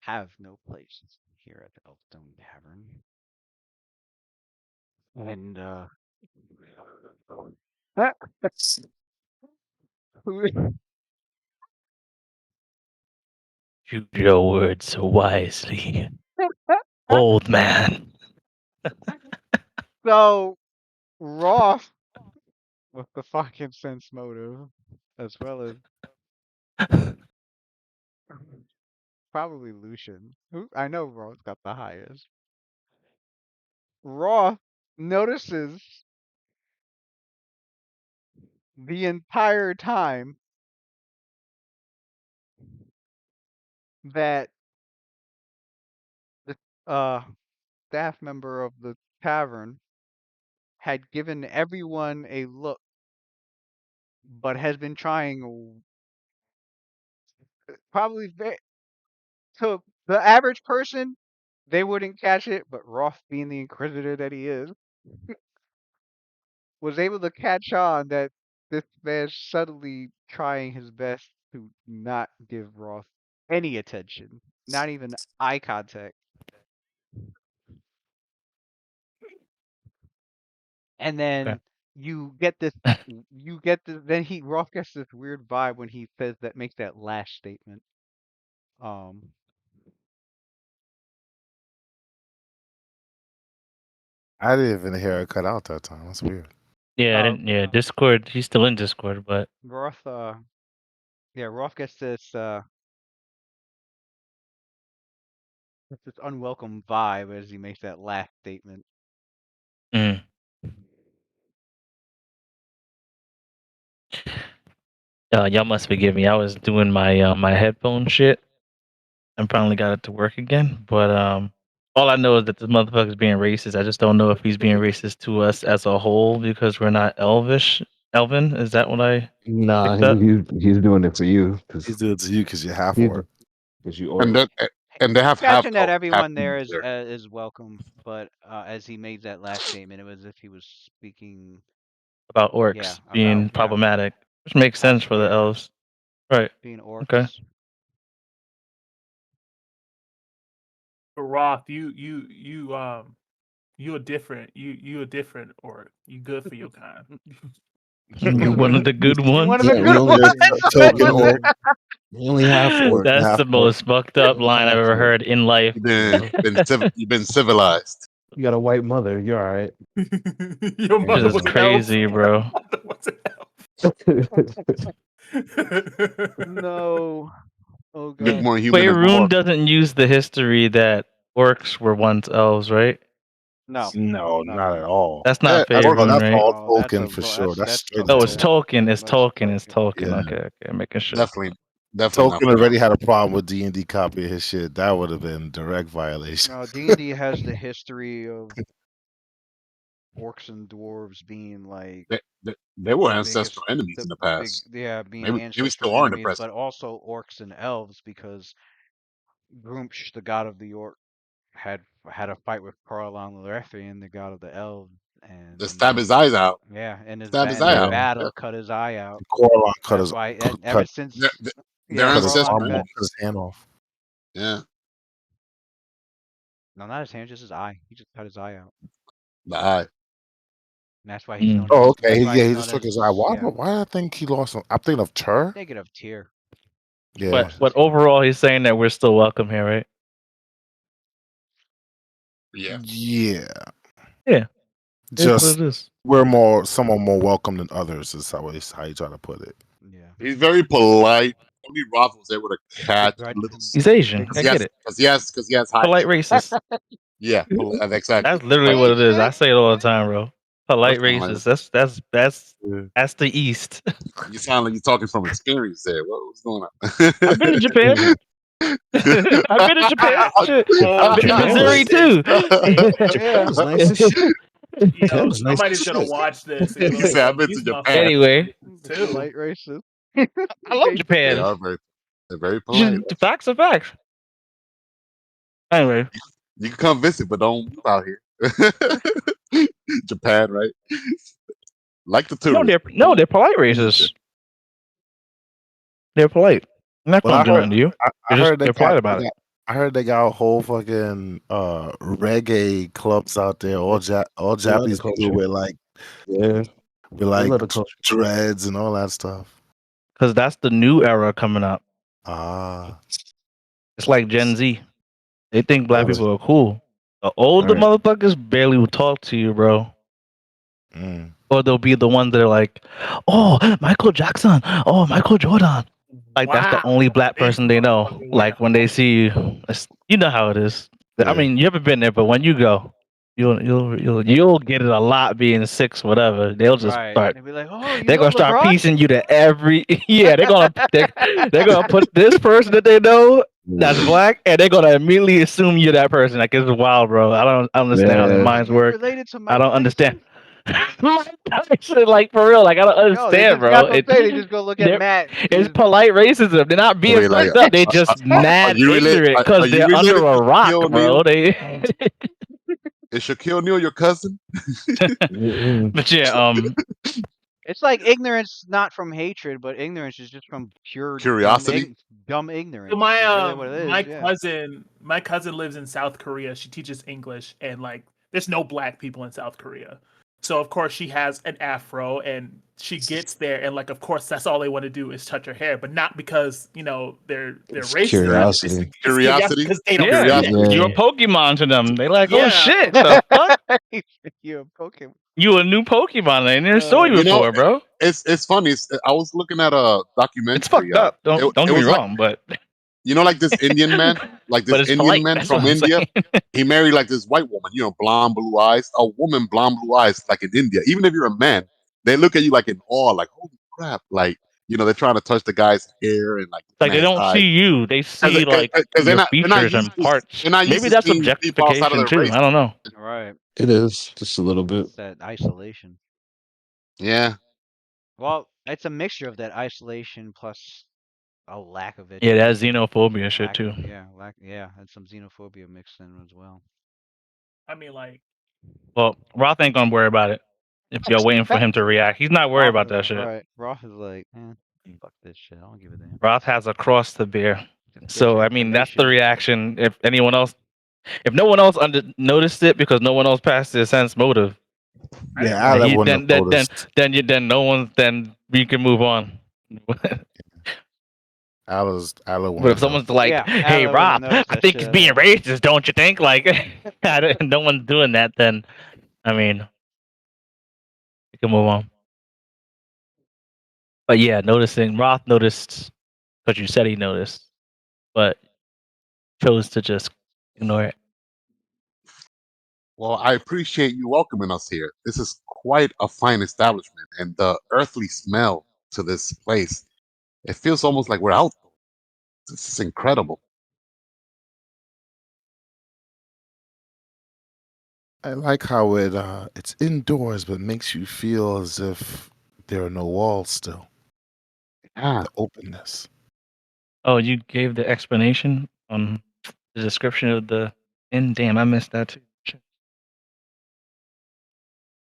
have no place here at the Elfstone Tavern. And Choose your words wisely, old man. so Roth with the fucking sense motive, as well as probably Lucian. Who I know Roth's got the highest. Roth notices the entire time that the staff member of the tavern had given everyone a look, but has been trying probably to the average person, they wouldn't catch it, but Roth, being the inquisitor that he is, was able to catch on that this man's subtly trying his best to not give Roth any attention, not even eye contact. And Okay. then you get this, then Roth gets this weird vibe when he says that, makes that last statement. Um, I didn't even hear it cut out that time. That's weird. Yeah, I uh, didn't. Yeah, Discord. He's still in Discord, but Roth, yeah, Roth gets this unwelcome vibe as he makes that last statement. mm. Y'all must forgive me. I was doing my my headphone shit, and finally got it to work again. But all I know is that this motherfucker's being racist. I just don't know if he's being racist to us as a whole because we're not elvish. Elven, is that what I Nah, picked up? he's doing it for you He's doing it to you because you're half because orc. you And orc. then and they have half Imagine that elf, half everyone there humans there. is welcome, but as he made that last statement, it was as if he was speaking, About yeah, orcs about being problematic, which makes sense for the yeah, elves. Right. being Okay. orcs. But Roth, you are different. You are different, or you good for your kind. You're one of the good You one of ones. the Yeah, we good only You're ones. a token orc. we only half orc. That's Half the orc. most fucked up line I've Half ever orc. heard in life. You've been civilized. You got a white mother. You're all right. Your This mother is was an elf. crazy, bro. Your mother was an elf. No. Oh A bit God. more human than Faerun orc. doesn't use the history that orcs were once elves, right? No. No, No. not at all. That's not That's no, Faerun, that's right? all No, that's Tolkien a for vo- sure. That's that's straight Oh, to it's Tolkien. Tolkien. Tolkien. It's That's Tolkien. It's Tolkien. Tolkien. Yeah. Okay, okay. Making sure. Definitely not Tolkien Faerun. already had a problem with D&D copying his shit. That would have been direct violation. No, D&D has the history of orcs and dwarves being like They were the ancestral biggest, enemies in the the big, past. yeah, being Maybe ancestral still are in the enemies, present. but also orcs and elves because Gruumsh, the god of the orc, had a fight with Carl the god of the elves, and Just stab his eyes out. Stab his in eye that out. Yeah. battle cut his eye out. Coraline cut That's his why, cut and ever They're, since, they're yeah, cut his Coralline arm ancestral off, cut, enemies. cut his hand off. Yeah, no, not his hand, just his eye. He just cut his eye out, the eye. and that's why he's Mm. known Oh, as. okay. That's why Yeah, he's he known just took his eye. as. Why? Yeah, Why did I think he lost him? I'm thinking of Tur. negative tier. He Yeah. But lost his but hand. overall, he's saying that we're still welcome here, right? Yeah. Yeah. Yeah, it's what Just it is. we're someone more welcome than others. Is how you try to put it. Yeah, He's very polite. Only Roth was able to catch a begrudge, little He's Asian. I get yes, it. because he has high Polite IQ. racist. Yeah, exactly. That's literally Like what it is. Asian. I say it all the time, bro. Polite that's kind of like racist. That's Yeah. that's the East. you sound like you're talking from experience there. What's going I've been to Japan. on? I've been to Japan. Shit. I've Oh, been to Japan Missouri was Jesus. too. Yeah. Japan's nice as shit. Yo, Japan's nice as somebody's gonna shit. watch this and be He like, said, "Yo, "I've been to these Japan." motherfuckers Anyway, The too." polite racist. I love Face to They Japan. face. are they're very polite. The facts are facts. Anyway, You can come visit, but don't move out here. Japan, right? Like the tourists. no, they're polite Don't move there. racists. They're polite. I'm not Well, gonna do nothing to you. I heard They're polite about it. I heard they got whole fucking reggae clubs out there. All They love the Japanese people culture. Yeah, with they like love the culture. dreads and all that stuff. Because that's the new era coming up. Ah, It's like Gen Z. They think black really? people are cool. The older Right. motherfuckers barely will talk to you, bro. Mm. Or they'll be the ones that are like, "Oh, Michael Jackson. Oh, Michael Jordan." Like that's the Wow, only black these person they know. motherfucking Like when they see you, you know how it is. I Yeah. mean, you haven't been there, but when you go, you'll get it a lot being 6, whatever. They'll just Right. start. They'd be like, "Oh, you They're know gonna start LeBron?" piecing you to every. Yeah, they're gonna put this person that they know that's black, and they're gonna immediately assume you're that person. Like it's wild, bro. I don't understand how their Yeah. Are minds you work. related to I Mike don't understand. Tyson? Like for real, like I don't No, they understand, just got bro. to say they just go look at They're Matt. it's polite racism. They're not being Wait, like, fucked up. They are, just are mad you ignorant are because you they're under related a to rock, Shaquille bro. O'Neal? They, Is Shaquille O'Neal your cousin? Mm-mm. but yeah, It's like ignorance, not from hatred, but ignorance is just from pure Curiosity? dumb So ignorance. my Is really what it is. Yeah. my cousin lives in South Korea. She teaches English, and like there's no black people in South Korea. So of course she has an afro, and she gets there, and like of course that's all they want to do is touch her hair, but not because they're It's racist. curiosity. It's curiosity Curiosity? because they don't yeah, get it. Curiosity. you're a Yeah. Pokemon to them. They like, oh Yeah, shit, the fuck, You're a Pokemon. you a new Pokemon? I never saw you You know, before, bro. it's funny. I was looking at a It's documentary. fucked up. Don't It get me was like wrong, but like this Indian man, but it's polite. man That's what from I'm India. saying. He married like this white woman, blonde blue eyes. A woman, blonde blue eyes, like in India. Even if you're a man, they look at you like in awe, like holy crap, like they're trying to touch the guy's hair and like the Like they man's don't eyes. see you; they see like Because your they're not features used and to parts. they're not used Maybe to that's seeing people outside of objectification their too. I race. don't know. Right. It is just a little bit. It's that isolation. Yeah. Well, it's a mixture of that isolation plus a lack of Yeah, that education. xenophobia shit Lack too. of, yeah, yeah, and some xenophobia mixed in as well. I mean, like, Well, Roth ain't gonna worry about it. If you're waiting for him to react, he's not worried about that shit. Right. Roth is like, fuck this shit. I don't give a damn. Roth has a cross to bear. If there's So I mean, that's the information, reaction. If no one else noticed it because no one else passed their sense motive, I didn't Yeah, really then Alev he wouldn't have noticed. then no one then we can move on. Alev But wouldn't if have noticed. someone's like, yeah, "Hey, Adler wouldn't have Rob, noticed I that think shit he's at being all. racist, don't you think?" Like, no one's doing that. Then, I mean, we can move on. But yeah, noticing Roth noticed because you said he noticed, but chose to just ignore it. Well, I appreciate you welcoming us here. This is quite a fine establishment, and the earthly smell to this place, it feels almost like we're out. This is incredible. I like how it's indoors, but makes you feel as if there are no walls still. Yeah. The openness. Oh, you gave the explanation on the description of the inn. Damn, I missed that too. Shit.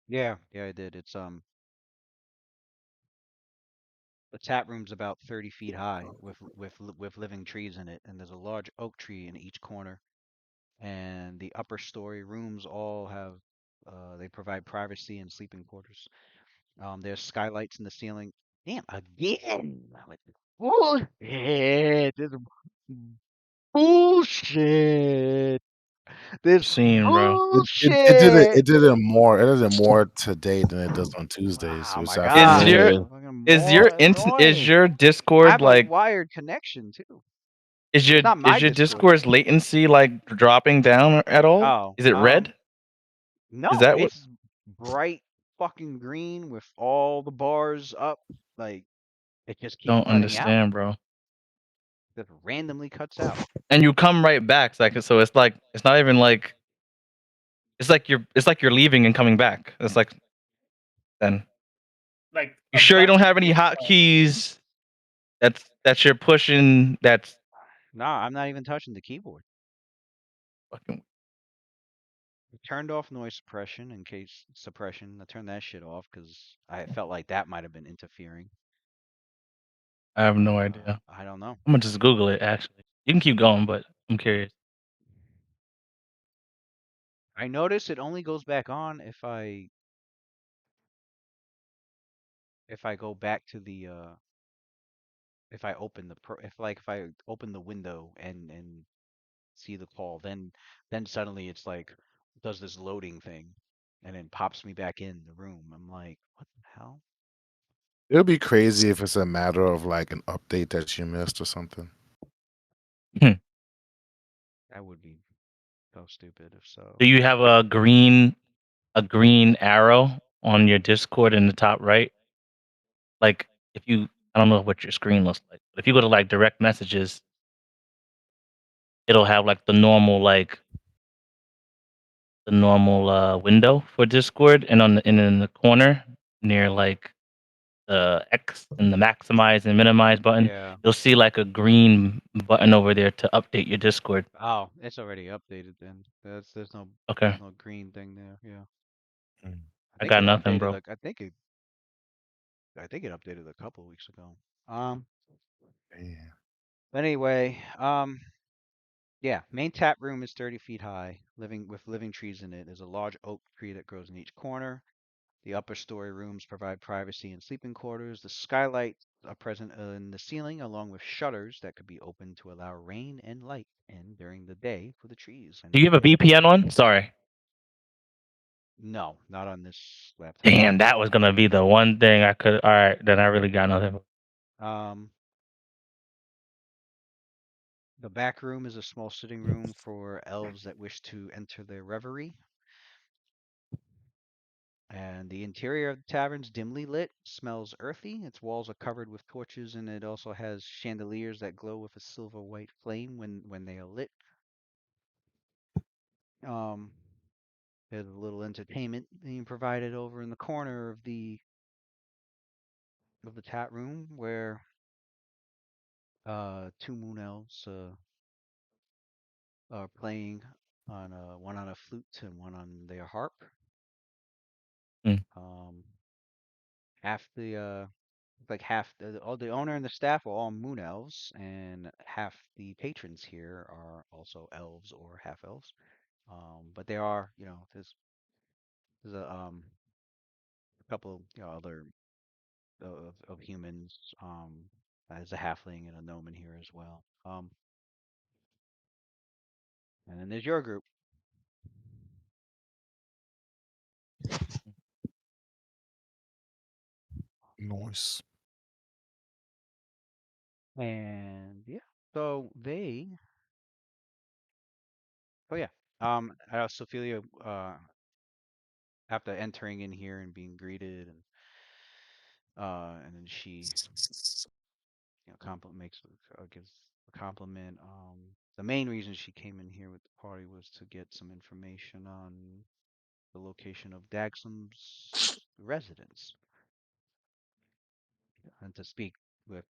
Yeah, I did. It's the tap room's about 30 feet high with living trees in it, and there's a large oak tree in each corner. And the upper story rooms all have they provide privacy and sleeping quarters. There's skylights in the ceiling. Damn, again. With the bullshit. This bullshit. This Scene, bro. bullshit. It did it more today than it does on Tuesdays, Oh which my I find Is god. your Yeah. Fucking is more your is annoying. your I Discord have a like wired connection too. is It's your not my is your Discord. Discord's latency like dropping down at all? Oh, Is it red? Is no, that what? it's bright fucking green with all the bars up. Like it just keeps Don't cutting out. understand, bro. Just randomly cuts out. And you come right back, so it's like it's not even like it's like you're leaving and coming back. It's like then like you a sure you don't button have any being hotkeys that you're pushing that's Nah, I'm not even touching the keyboard. fucking I turned off noise suppression in case suppression. I turned that shit off because I felt like that might have been interfering. I have no idea. I don't know. I'm gonna just Google it actually. You can keep going, but I'm curious. I notice it only goes back on if I go back to the if I open if I open the window and see the call, then suddenly it's like does this loading thing and then pops me back in the room. I'm like, what the hell? it would be crazy if it's a matter of like an update that you missed or something. That would be so stupid if so. Do you have a green arrow on your Discord in the top right? Like if you I don't know what your screen looks like, but if you go to like direct messages, it'll have like the normal window for Discord, and in the corner near like the X and the maximize and minimize button, Yeah. you'll see like a green button over there to update your Discord. Oh, it's already updated then. Okay, There's no green thing there. Yeah. Mm. I I think got it nothing, updated bro. like I think it updated a couple of weeks ago. Yeah. But anyway, yeah, main tap room is 30 feet high, living trees in it. There's a large oak tree that grows in each corner. The upper story rooms provide privacy and sleeping quarters. The skylights are present in the ceiling, along with shutters that could be opened to allow rain and light in during the day for the trees and Do you have a midday. VPN on? Sorry. No, not on this laptop. Damn, that was gonna be the one thing I could. All right, then I really got nothing. Um, the back room is a small sitting room for elves that wish to enter their reverie. And the interior of the tavern's dimly lit, smells earthy. Its walls are covered with torches, and it also has chandeliers that glow with a silver white flame when they are lit. Um, there's a little entertainment being provided over in the corner of the tap room where two moon elves are playing on one on a flute and one on their harp. Mm. Um, half the like half all the owner and the staff are all moon elves, and half the patrons here are also elves or half elves. But there are, there's a couple, other of humans. There's a halfling and a gnome in here as well. And then there's your group. Nice. And yeah, so oh yeah, Sophia, after entering in here and being greeted, and then she, gives a compliment. The main reason she came in here with the party was to get some information on the location of Dagsum's residence and to speak with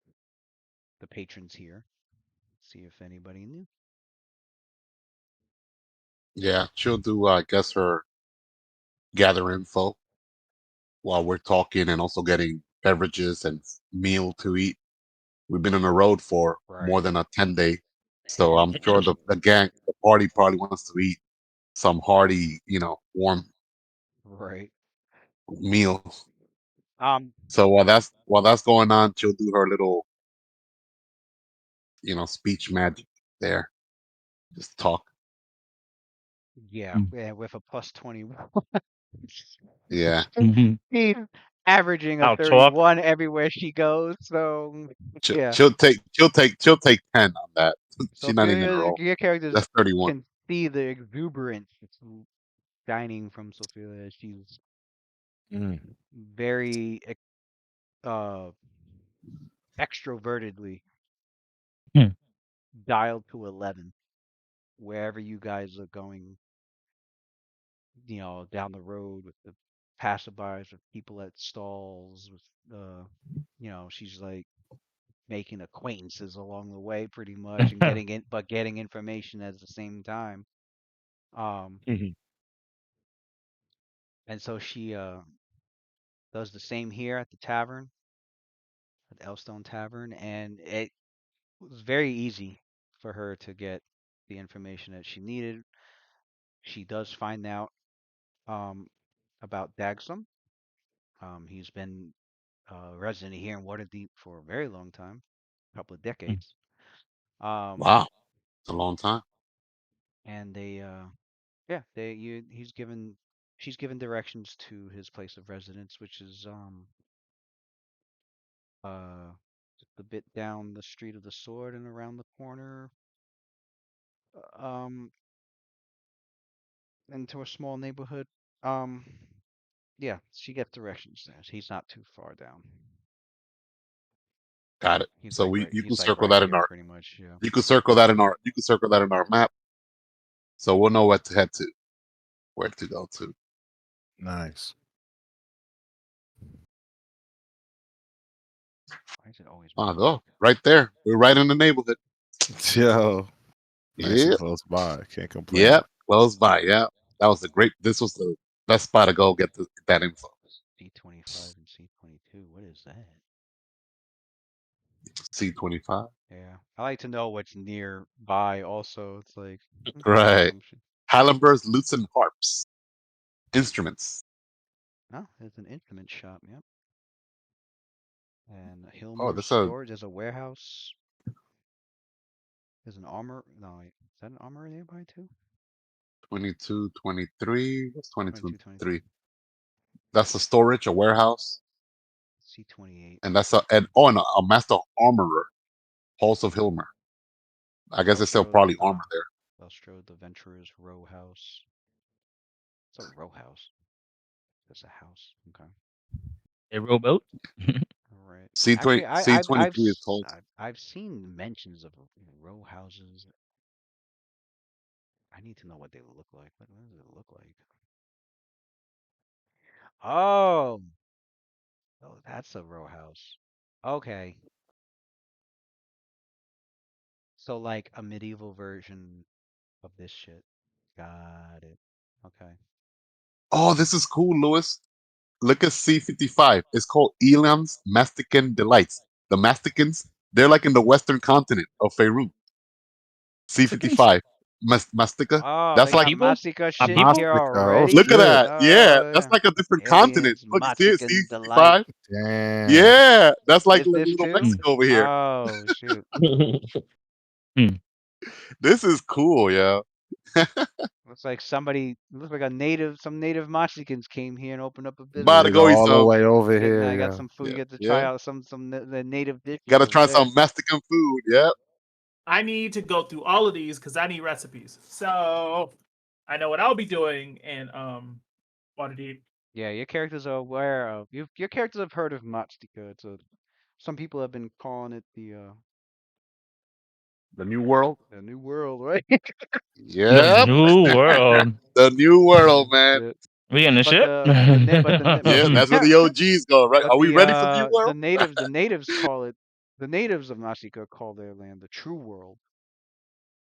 the patrons here, see if anybody knew. Yeah, she'll do. I guess her gather info while we're talking, and also getting beverages and meal to eat. We've been on the road for more Right. than a 10-day, so I'm sure the gang, the party, probably wants to eat some hearty, warm Right. meal. Um, So while that's going on, she'll do her little, speech magic there. Just talk. yeah, Mm. yeah, with a plus 21. Yeah. Mhm. She's averaging a I'll talk. 31 everywhere she goes, so She'll, yeah. she'll take she'll take 10 on that. So She's not even gonna Ophelia, roll. your characters That's 31. can see the exuberance that's shining from Sophia. She's Mm. very uh extrovertedly Mm. dialed to 11 wherever you guys are going, down the road with the passerbys, with people at stalls, with she's like making acquaintances along the way pretty much and getting information at the same time. Um, Mhm. and so she does the same here at the tavern, at the Elstone Tavern, and it was very easy for her to get the information that she needed. She does find out um, about Dagsum. He's been resident here in Waterdeep for a very long time, a couple of Mm. decades. Um, Wow, it's a long time. and yeah, she's given directions to his place of residence, which is uh just a bit down the street of the sword and around the corner, um, into a small neighborhood. Um, yeah, she gets directions there. He's not too far down. Got it. He's So like we right. you can He's like circle right that in here, our pretty much. Yeah. map, so we'll know what to head to, where to go to. Nice. Why is it always Ah, moving like go right there. We're right in the neighborhood. Yo, nice and Yeah, close by. Can't complain. yeah, close by. Yeah, that was the great. This was the best spot to go get that info. that? C25 and C22. What is that? C25. Yeah, I like to know what's nearby. Also, it's like Right. um, should, Hallenberg's lutes and harps, instruments. oh, there's an instrument shop. Yep. And Oh, Hilmer's that's a storage. There's a warehouse. There's an armor. No, wait, is that an armor nearby too? 22, 23. What's 22 and 22, 23. 3? That's a storage, a warehouse, C28. and a master armorer, Pulse of Hilmer. I guess it's still Belstrode. probably armor there. Belstrode, the Venturer's row house. It's a row house. That's a house. Okay. A rowboat. All right. C twenty Actually, C 23 is called. I've seen mentions of row houses. I need to know what they look like. What does it look like? Oh, oh, that's a row house. Okay. So like a medieval version of this shit. Got it. Okay. Oh, this is cool, Lewis. Look at C55. It's called Elam's Mastican Delights. The Masticans, they're like in the western continent of Faerun. Mexicans? C55. Mastica. Oh, That's they A like, got people? Masika A shit people? here Mastica. Oh look at already. shit. that. Yeah, Oh, that's yeah. like a different continent. Aliens, Look, see it, Mexican delight. C55. Damn. Yeah, that's like Is this little too? Hmm. Mexico over here. Oh, shoot. Hmm. This is cool, yeah. Looks like some native Mexicans came here and opened up a About business. to They go go eat all the some. way over I got here. some food. Yeah, Get to try yeah. out the native dishes Gotta over try there. some Mexican food. Yeah. I need to go through all of these because I need recipes. So I know what I'll be doing in Waterdeep. Yeah, your characters are aware of your characters have heard of Matstika. Some people have been calling it The New World. the new world, right? The Yep. new world. The New World, Oh, man. shit. We in the But ship? Yeah, that's where the OGs go, right? but Are we ready for the New the World? natives call it the natives of Nashika call their land the true world.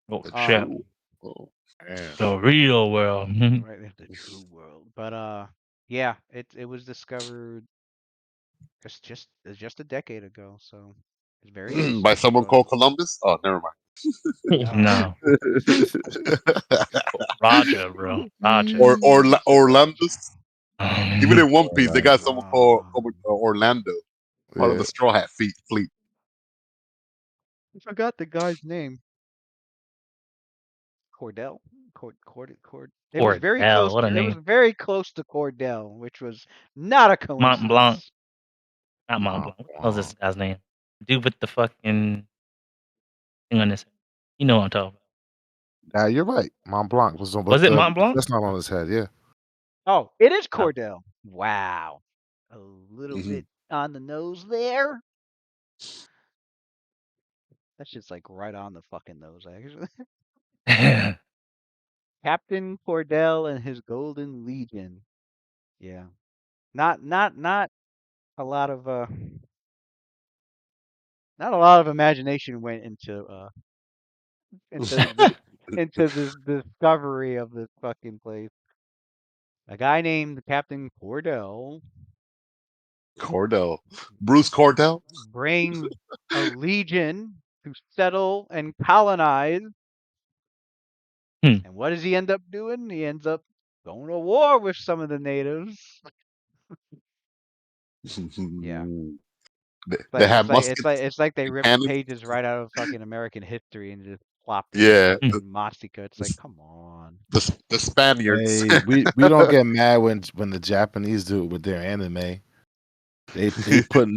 Oh The shit. true. Oh, man. The real world. Right, the true world. But yeah, it was discovered just a decade ago, so it's very By recent. someone But called Columbus? Oh, never no, No. Roger, bro. Roger. or Mr. Rogers. Orlandus. Even in One Piece, they got Orlando. someone called Orlando, part of Yeah. the Straw Hat Fleet. I forgot the guy's name. Cordell. Cord. It was very Cordell, close. what a It was name. very close to Cordell, which was not a Mont Blanc. coincidence. Not Mont Mont Blanc. What was this Blanc. guy's name? Dude with the fucking thing on his head. You know what I'm talking about. Yeah, you're right. Mont Blanc was on, but Was it Mont Blanc? that's not on his head. Yeah. Oh, it is No. Cordell. Wow, a little Mhm. bit on the nose there. That shit's like right on the fucking nose, actually. Captain Cordell and his Golden Legion. Yeah, not a lot of not a lot of imagination went into the into this discovery of this fucking place. A guy named Captain Cordell Cordell. Bruce Cordell? brings a legion to settle and colonize. Hmm. And what does he end up doing? He ends up going to war with some of the natives. Yeah. They Like have muskets it's like they and ripped cannons. pages right out of fucking American history and just plopped it in Yeah, fucking Mastika. It's like, come on. the Spaniards. Hey, we don't get mad when the Japanese do it with their anime. They put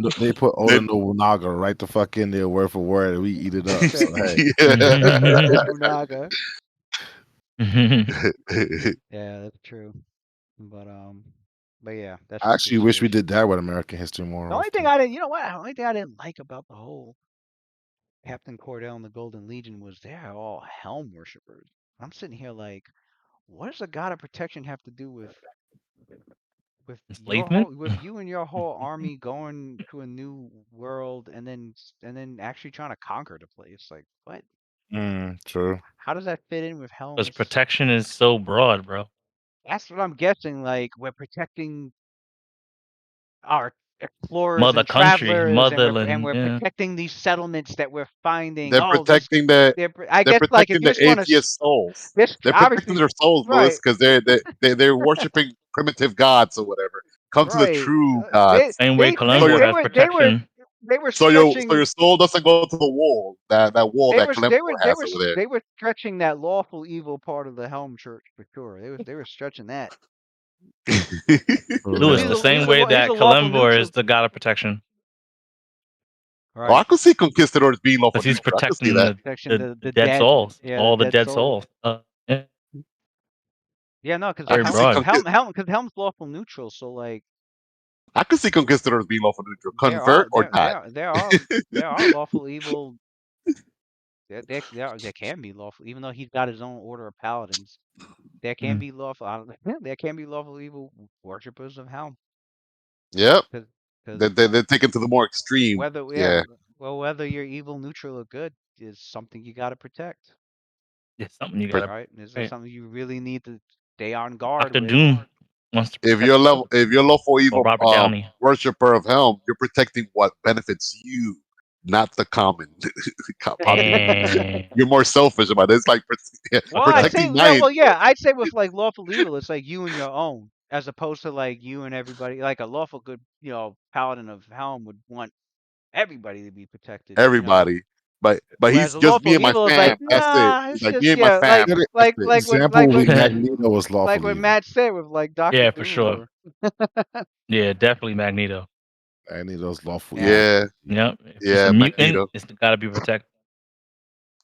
Oda They- Nobunaga right the fuck in there word for word, and we eat it up. Said So hey, yeah. Nobunaga. Yeah, that's true. But but yeah, that's I the actually wish we situation. did that with American history more The only thing often. I didn't, you know what? The only thing I didn't like about the whole Captain Cordell and the Golden Legion was they're all helm worshippers. I'm sitting here like, what does a god of protection have to do Enslavement? with you and your whole army going to a new world and then actually trying to conquer the place? Like, what? True. How does that fit in with Because helms? protection is so broad, bro. That's what I'm guessing. Like, we're protecting our explorers Mother and country, travelers, and motherland. we're Yeah. protecting these settlements that we're finding. They're Oh, this protecting the I they're guess like if protecting you the just want to atheist souls. this They're protecting obviously their souls, Lewis, right, because they're worshiping primitive gods or whatever. Come to the right. true They gods. Same way they So they Colombo your they has were they were protection. they were so stretching your soul doesn't go to the wall. That wall they that were they were Kalimdor they has were over there. they were stretching that lawful evil part of the Helm Church for sure. They were stretching that. Because Lewis, Yeah. the same way he's a that lawful Kalimvor neutral. is the god of protection. Oh, I Right. could see conquistadors being lawful Because he's neutral. I could see protecting that. Protection the the dead dead. souls. Yeah, the All the dead dead souls. souls. Yeah. Yeah, no, because I Very could see broad. Helm's lawful neutral, so like I could see conquistadors being lawful neutral. there are Convert or there die. there there are there are lawful evil. There can be lawful, even though he's got his own order of paladins. There can Mm. be lawful. I don't, there can be lawful evil worshippers of Helm, Yep. because They're taken to the more extreme. whether Yeah. whether you're evil, neutral, or good is something you got to protect, It's something you But gotta right? This is right. something you really need to stay on guard Doctor with. Doom wants to if protect you're level, if you're lawful or evil Robert Downey. worshiper of Helm, you're protecting what benefits you, not the common populace. And You're more selfish about it. It's like Well, I'd okay. say protecting my. yeah, I'd say with like lawful evil, it's like you and your own, as opposed to like you and everybody. Like a lawful good, paladin of Helm would want everybody to be protected, Everybody. But Whereas he's a just me lawful and my evil is like, fam. That's it. nah, He's it's like me just and my fam. Good That's it. example would be Magneto was like lawful what evil. Matt said with like Doctor Yeah, for Doom sure. or Yeah, definitely Magneto. Magneto's lawful yeah. evil. Yeah, Yep. If it's a yeah, mutant, Magneto. it's gotta be protected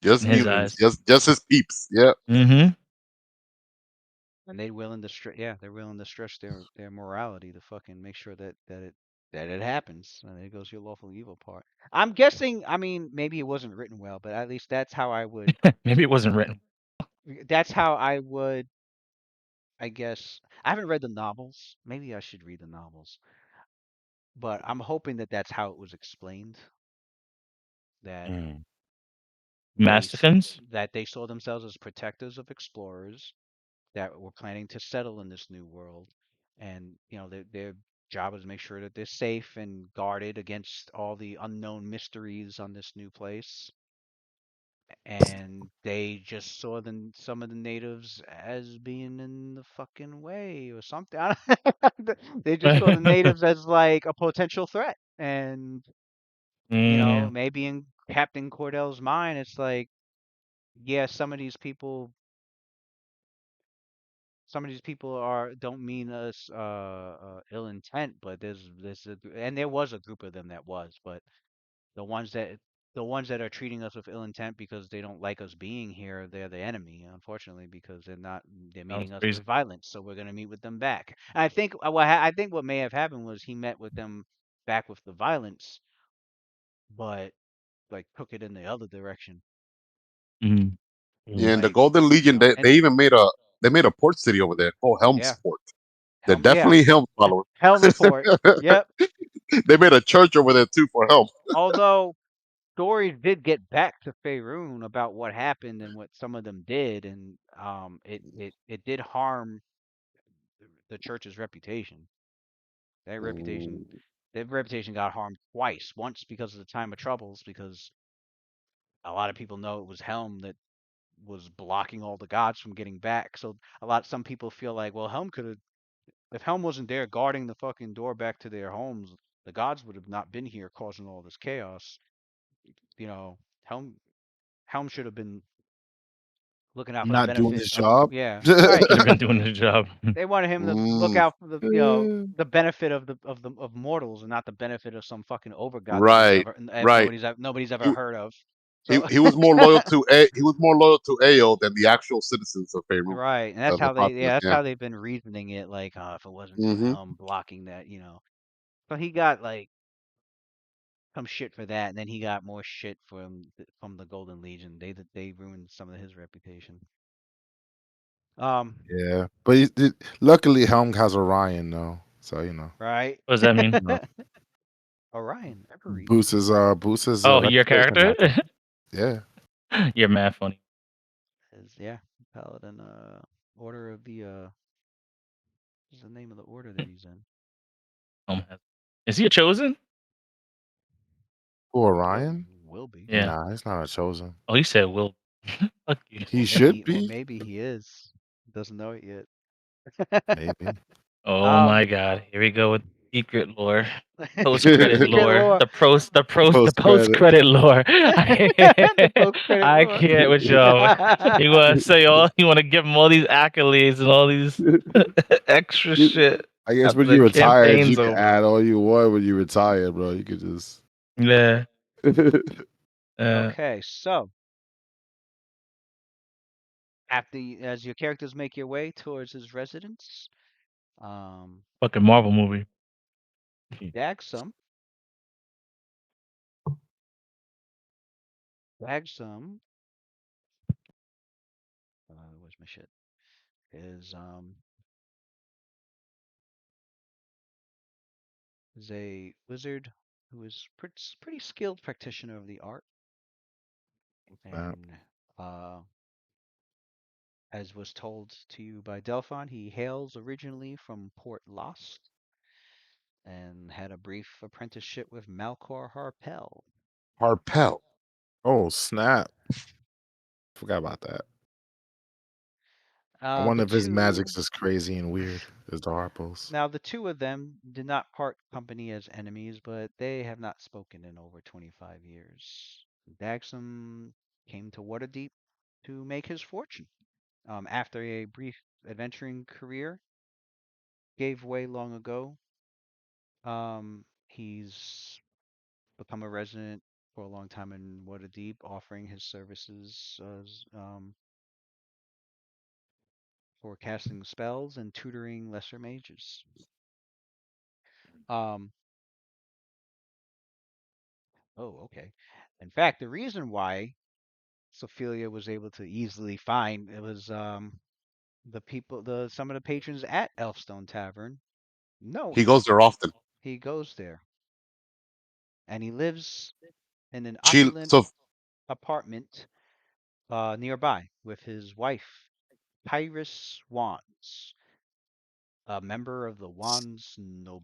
Just in his mutants. eyes. Just his peeps. Yeah. Mm-hmm. And they're willing to stretch their morality to fucking make sure that it happens. And there goes your lawful evil part. I'm guessing, I mean, maybe it wasn't written well, but at least Maybe it wasn't written. that's how I would, I guess. I haven't read the novels. Maybe I should read the novels. But I'm hoping that that's how it was explained, that Mm. Masticans? that they saw themselves as protectors of explorers that were planning to settle in this new world, and their job is to make sure that they're safe and guarded against all the unknown mysteries on this new place. And they just saw some of the natives as being in the fucking way or something. They just saw the natives as like a potential threat, and Yeah. maybe in Captain Cordell's mind, it's like, yeah, some of these people don't mean us ill intent, but and there was a group of them that was, but the ones that the ones that are treating us with ill intent because they don't like us being here, they're the enemy, unfortunately, because they're Sounds meeting us crazy. with violence, so we're gonna meet with them back. And I think what may have happened was he met with them back with the violence, but like took it in the other direction, Mm-hmm. Yeah, and the like Golden Legion, and they even made a port city over there called yeah, Helmsport. They're yeah, definitely Helm followers. Helmsport, yep. They made a church over there too for Helm. Although stories did get back to Faerun about what happened and what some of them did, and it did harm the church's reputation. Their reputation, Mm, their reputation got harmed twice. Once because of the time of troubles, because a lot of people know it was Helm that was blocking all the gods from getting back. So some people feel like, well, Helm could have, if Helm wasn't there guarding the fucking door back to their homes, the gods would have not been here causing all this chaos. Helm should have been looking out for the Not doing benefit his of, job. yeah, right. Should have been doing his job. They wanted him to look mm, out for the benefit of mortals and not the benefit of some fucking overgod right, right. nobody's ever He, heard of. he So he was more loyal to he was more loyal to Ao than the actual citizens of Faerun, right, and the populace. that's Yeah. how they've been reasoning it. Like, if it wasn't for Hmm. Helm blocking that. So he got like some shit for that, and then he got more shit from the Golden Legion. They ruined some of his reputation. Um, Yeah, but luckily Helm has Orion though, so right. What does that mean? uh, Orion, Every boosts his Oh, your reputation character? natural. Yeah, You're mad funny. is yeah, Paladin. Order of the what's the name of the order that he's in? Is he a chosen? who Will Orion? will be. Yeah. Nah, he's not a chosen. Oh, he said will. Fuck you. He should Or be, maybe he is. Doesn't know it yet. maybe. Oh um, my god. Here we go with secret lore. Post credit secret lore. lore. The Post post credit. credit lore. The post credit I lore. can't with y'all. You wanna say you wanna give him all these accolades and all these extra shit I guess after when the you retired, you campaign's can over. add all you want when you retire, bro. You could just. Yeah. Okay, so as your characters make your way towards his residence, um, Fucking Marvel movie. Dagsum, Dagsum, where's my shit? Is a wizard who is pretty skilled practitioner of the art, Snap. and uh, as was told to you by Delphon, he hails originally from Port Lost and had a brief apprenticeship with Malcor Harpel. Harpel. Oh, snap. Forgot about that. I The wonder if his two magic's as crazy and weird as the Harpos. Now the two of them did not part company as enemies, but they have not spoken in over 25 years. Dagsum came to Waterdeep to make his fortune. After a brief adventuring career gave way long ago, he's become a resident for a long time in Waterdeep, offering his services for casting spells and tutoring lesser mages. Um, oh, okay. In fact, the reason why Sophia was able to easily find it was the people, the some of the patrons at Elfstone Tavern know He him. goes there often. He goes there, and he lives in an She opulent so apartment nearby with his wife, Pyrus Wands, a member of the Wand noble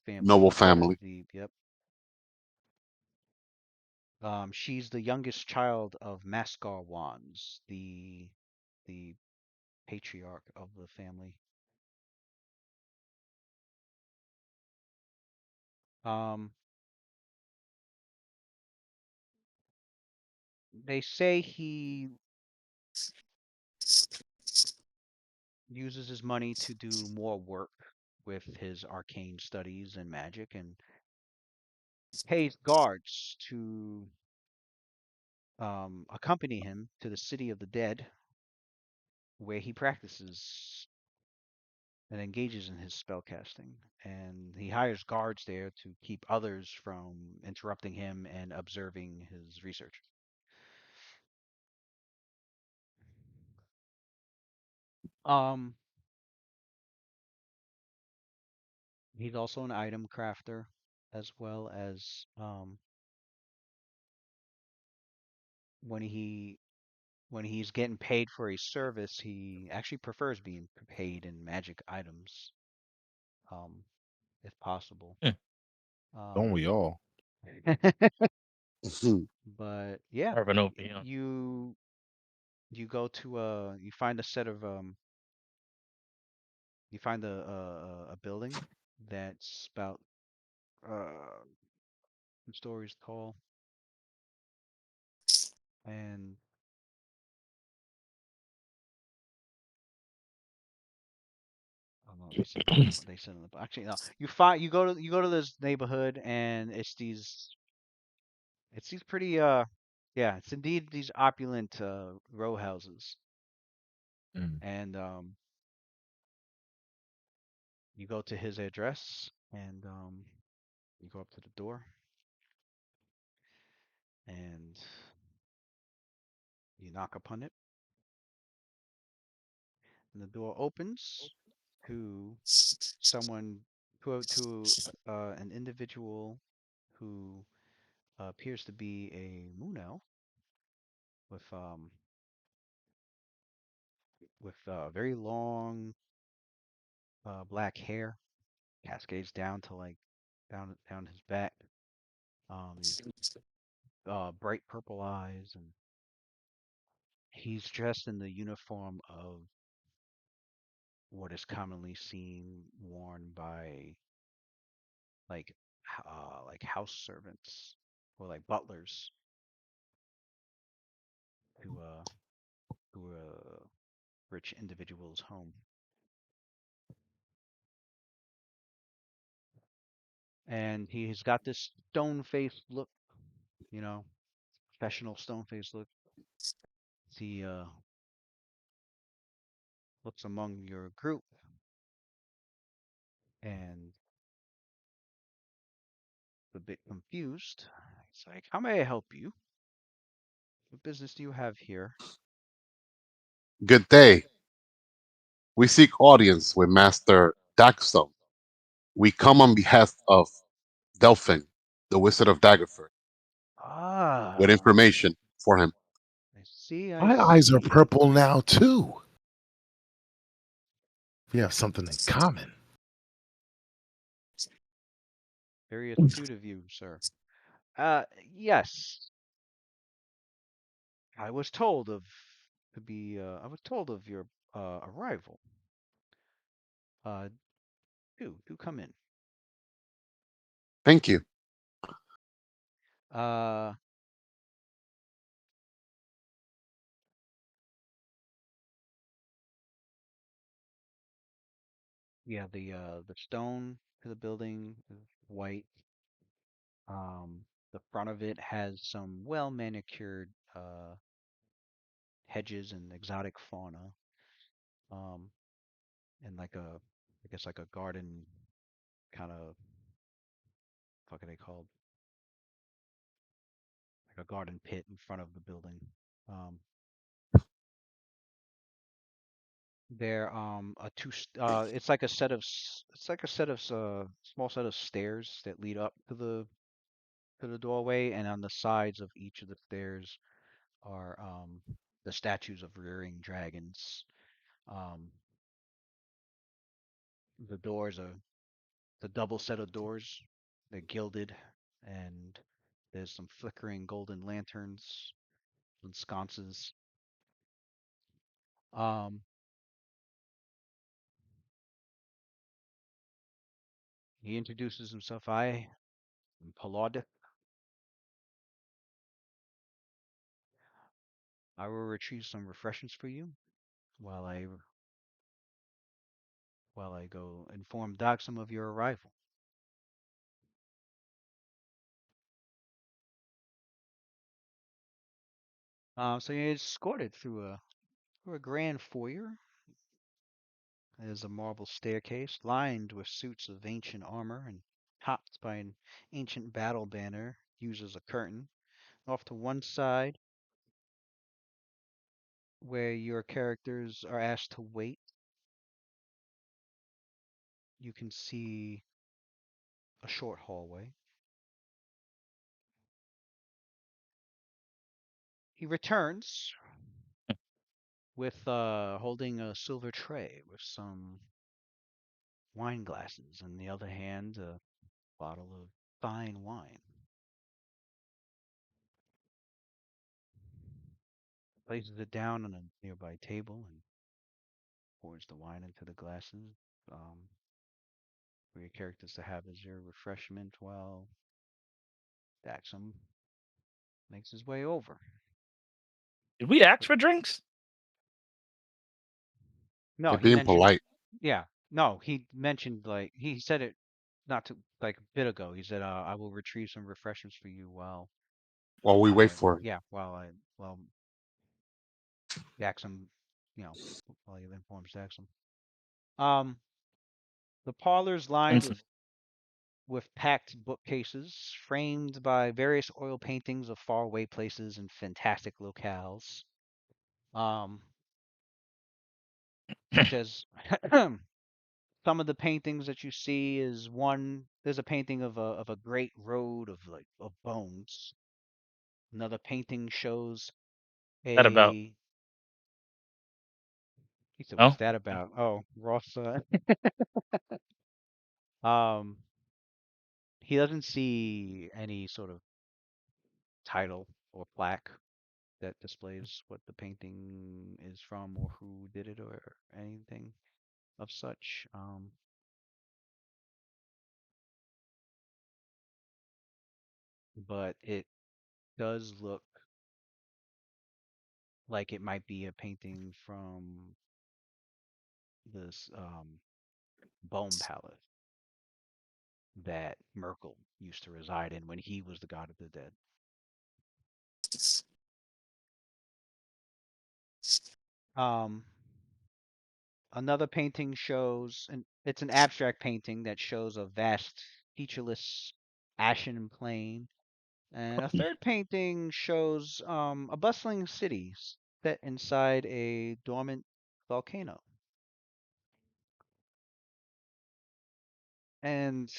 family noble of family. Waterdeep. Yep. She's the youngest child of Mascar Wands, the patriarch of the family. Um, they say he uses his money to do more work with his arcane studies and magic and pays guards to accompany him to the city of the dead where he practices and engages in his spellcasting. And he hires guards there to keep others from interrupting him and observing his research. Um, he's also an item crafter as well as when he when he's getting paid for a service, he actually prefers being paid in magic items, um, if possible. Hmm. Don't Um, we all? but yeah, More of an OP. you go to you find a set of you find a building that's about 2 stories tall, and oh no, they said in the actually no, you go to this neighborhood and it's these pretty yeah, it's indeed these opulent row houses. Mm. And you go to his address and you go up to the door and you knock upon it and the door opens to someone an individual who appears to be a moon elf with very long black hair cascades down to like down his back. These bright purple eyes, and he's dressed in the uniform of what is commonly seen worn by like house servants or like butlers to a rich individual's home. And he's got this stone faced look, you know, professional stone faced look. he looks among your group and a bit confused. He's like, "How may I help you? What business do you have here?" Good day. We seek audience with Master Dagsum. We come on behalf of Delphin, the Wizard of Daggerford, with Ah, information for him. I see, I My eyes are see. purple now too. We have something in common. Very astute of you, sir. Yes. I was told of I was told of your arrival. Uh, do come in. Thank you. Uh, yeah, the stone to the building is white. The front of it has some well manicured hedges and exotic fauna. Um, and like I guess like a garden kind of, what are they called? Like a garden pit in front of the building. Um, There a it's like a set of it's like a set of small set of stairs that lead up to the doorway, and on the sides of each of the stairs are the statues of rearing dragons. Um, the doors are the double set of doors. They're gilded, and there's some flickering golden lanterns and sconces. Um, he introduces himself. I am Palaudic. I will retrieve some refreshments for you while I go inform Dagsum of your arrival. So you're escorted through a grand foyer. There's a marble staircase lined with suits of ancient armor and topped by an ancient battle banner used as a curtain. Off to one side, where your characters are asked to wait, you can see a short hallway. He returns with holding a silver tray with some wine glasses, in the other hand, a bottle of fine wine. Places it down on a nearby table and pours the wine into the glasses for your characters to have as your refreshment while Daxum makes his way over. Did we ask for drinks? No, They're he being mentioned, polite. yeah, no, he mentioned, like, he said it not too, like, a bit ago. He said, I will retrieve some refreshments for you While we wait for him. yeah, while Daxum, you know, while he informs Daxum. Um, the parlor's lined Vincent. with packed bookcases framed by various oil paintings of faraway places and fantastic locales. Um, Such as some of the paintings that you see is one. There's a painting of a great road of bones. Another painting shows That about? a. He said, "What's No. that about?" Oh, Ross. Um, he doesn't see any sort of title or plaque that displays what the painting is from or who did it or anything of such. But it does look like it might be a painting from this bone palace that Merkel used to reside in when he was the god of the dead. Um, Another painting shows, and it's an abstract painting that shows a vast, featureless, ashen plain. And a third painting shows a bustling city set inside a dormant volcano. And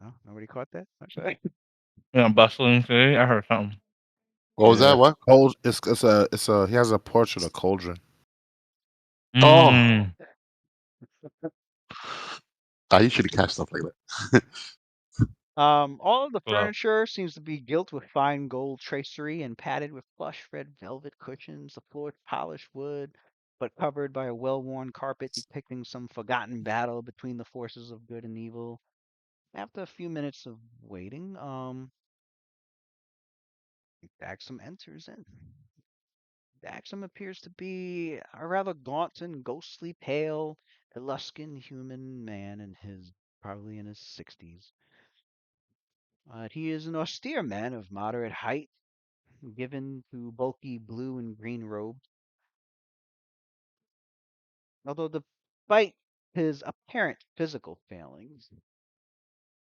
oh, nobody caught that? Okay. Yeah, bustling city. I heard something. What was Yeah, that? What? he has a portrait of Cauldron. Oh, Mm. I usually catch stuff like that. All of the Well, furniture seems to be gilt with fine gold tracery and padded with plush red velvet cushions. The floor is polished wood, but covered by a well-worn carpet depicting some forgotten battle between the forces of good and evil. After a few minutes of waiting, Daxum enters in. Daxum appears to be a rather gaunt and ghostly pale, Eluskin human man in his probably in his 60s. He is an austere man of moderate height, given to bulky blue and green robes, although despite his apparent physical failings,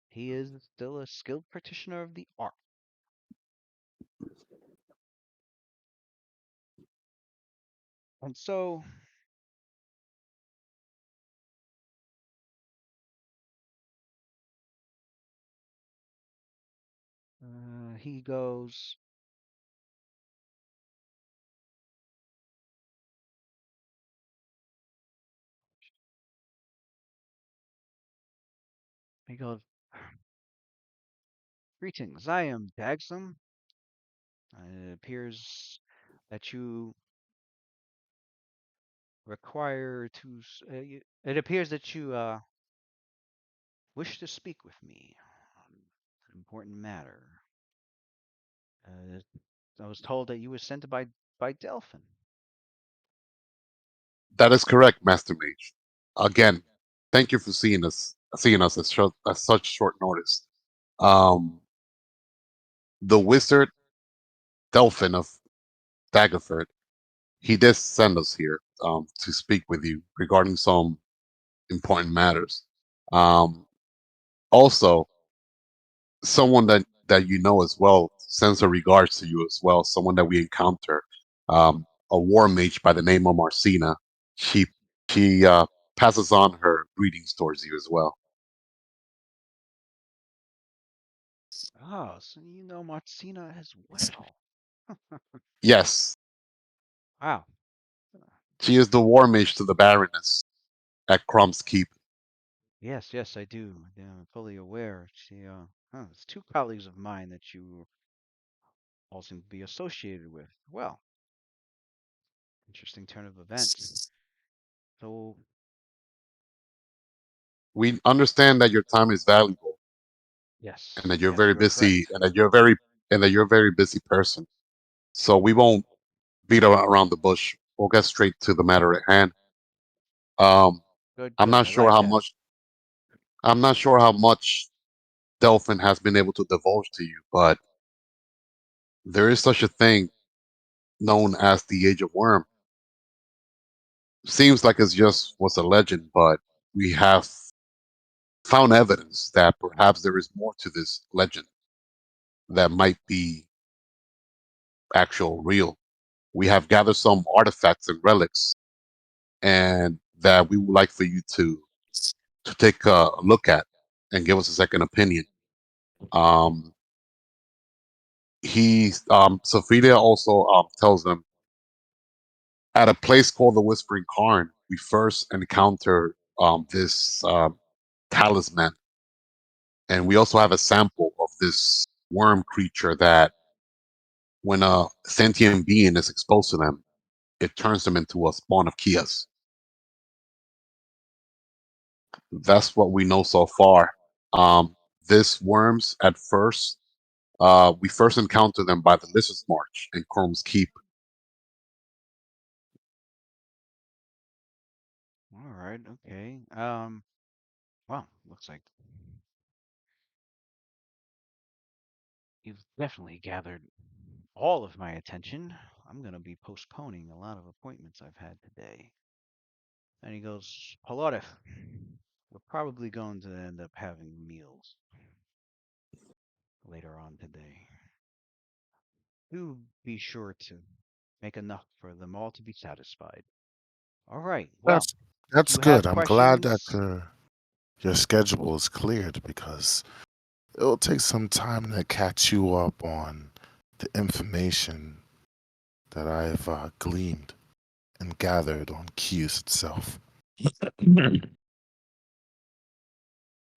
he is still a skilled practitioner of the art. And so he goes, he goes, Greetings, I am Dagsum. It appears that you require to, it appears that you wish to speak with me on an important matter. Uh, I was told that you were sent by Delphin. That is correct, Master Mage. Again, thank you for seeing us at such short notice. Um, the wizard Delphin of Daggerford, he did send us here to speak with you regarding some important matters. Um, Also, someone that you know as well sends her regards to you as well. Someone that we encounter, a war mage by the name of Marcina. She passes on her greetings towards you as well. Oh, so you know Martina as well. Yes, Wow. she is the war mage to the Baroness at Crumb's Keep. Yes, yes, I do. Yeah, I'm fully aware. It's two colleagues of mine that you all seem to be associated with. Well, interesting turn of events. So, We understand that your time is valuable and yes, that you're yes, very you are busy correct. and that you're a very busy person. So we won't beat around the bush. We'll get straight to the matter at hand. Um, Good, I'm good. not I sure like how that. much I'm not sure how much Delphin has been able to divulge to you, but there is such a thing known as the Age of Worm. Seems like it's just was a legend, but we have found evidence that perhaps there is more to this legend that might be actual real. We have gathered some artifacts and relics, and that we would like for you to take a look at and give us a second opinion. Um, Sophia also tells them at a place called the Whispering Carn, we first encounter this talisman, and we also have a sample of this worm creature that, when a sentient being is exposed to them, it turns them into a spawn of Kias. That's what we know so far. This worms, at first, we first encounter them by the Lizard's March in Chrome's Keep. All right, okay. Well, looks like you've definitely gathered all of my attention. I'm gonna be postponing a lot of appointments I've had today. And he goes, Polorif, we're probably going to end up having meals later on today. Do be sure to make enough for them all to be satisfied. All right. Well, That's if that's you have good. I'm glad that questions, your schedule is cleared because it'll take some time to catch you up on the information that I've gleaned and gathered on Q's itself.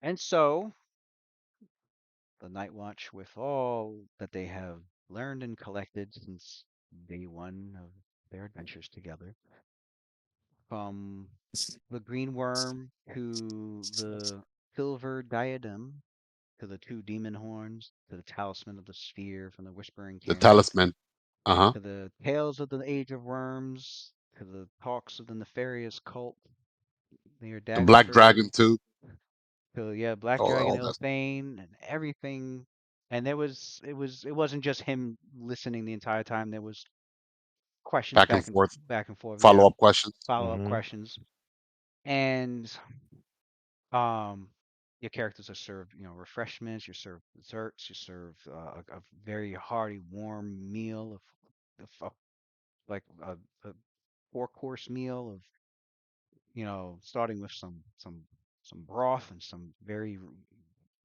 and so the Night Watch, with all that they have learned and collected since day one of their adventures together, from the green worm to the silver diadem to the two demon horns to the talisman of the sphere from the whispering The cairn talisman. Uh-huh. to the tales of the age of worms to the talks of the nefarious cult near The black Daggerford dragon too. to yeah Black Dragon All that. Ilthane and everything. And it wasn't just him listening the entire time. There was questions Back and forth. back and forth, yeah, Follow-up questions. follow up Hmm. questions. And um your characters are served, refreshments, you're served desserts, you're served a very hearty, warm meal of like a 4-course meal of, starting with some broth and some very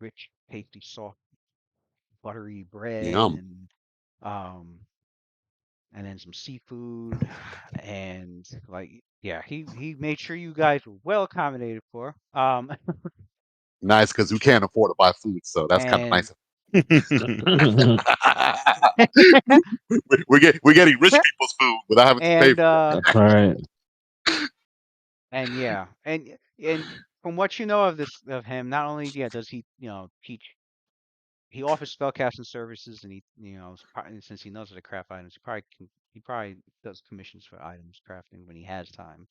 rich, tasty, soft, buttery bread Yum. um and then some seafood and like yeah, he made sure you guys were well accommodated for. Nice because we can't afford to buy food, so that's kind of And nice. We're getting rich people's food without having to pay and for That's right. and yeah, and from what you know of him, not only yeah does he teach, he offers spellcasting services, and he since he knows how to craft items, he probably does commissions for items crafting when he has time.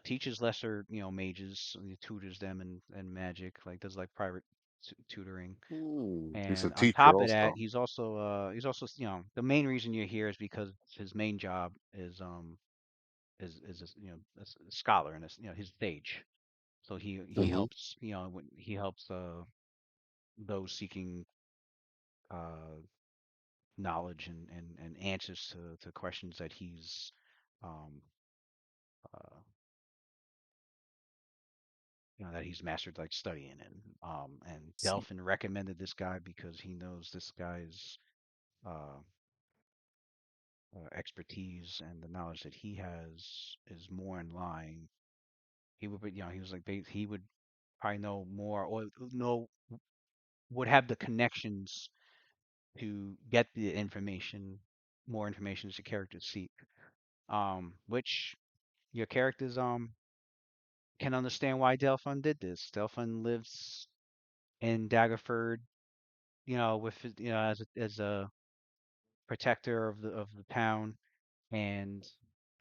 Teaches lesser mages, tutors them in magic, like does like private tutoring. it. He's a And on teacher top of that, also. he's also the main reason you're here is because his main job is a scholar and his stage. So he Hmm. helps he helps those seeking uh knowledge and answers to questions that um uh that he's mastered like studying in. And Delphin recommended this guy because he knows this guy's uh expertise and the knowledge that he has is more in line. He would be, he was like he would probably know more or know would have the connections to get the information, more information as your characters seek. Which your characters can understand why Delphine did this. Delphine lives in Daggerford, with as a protector of the town and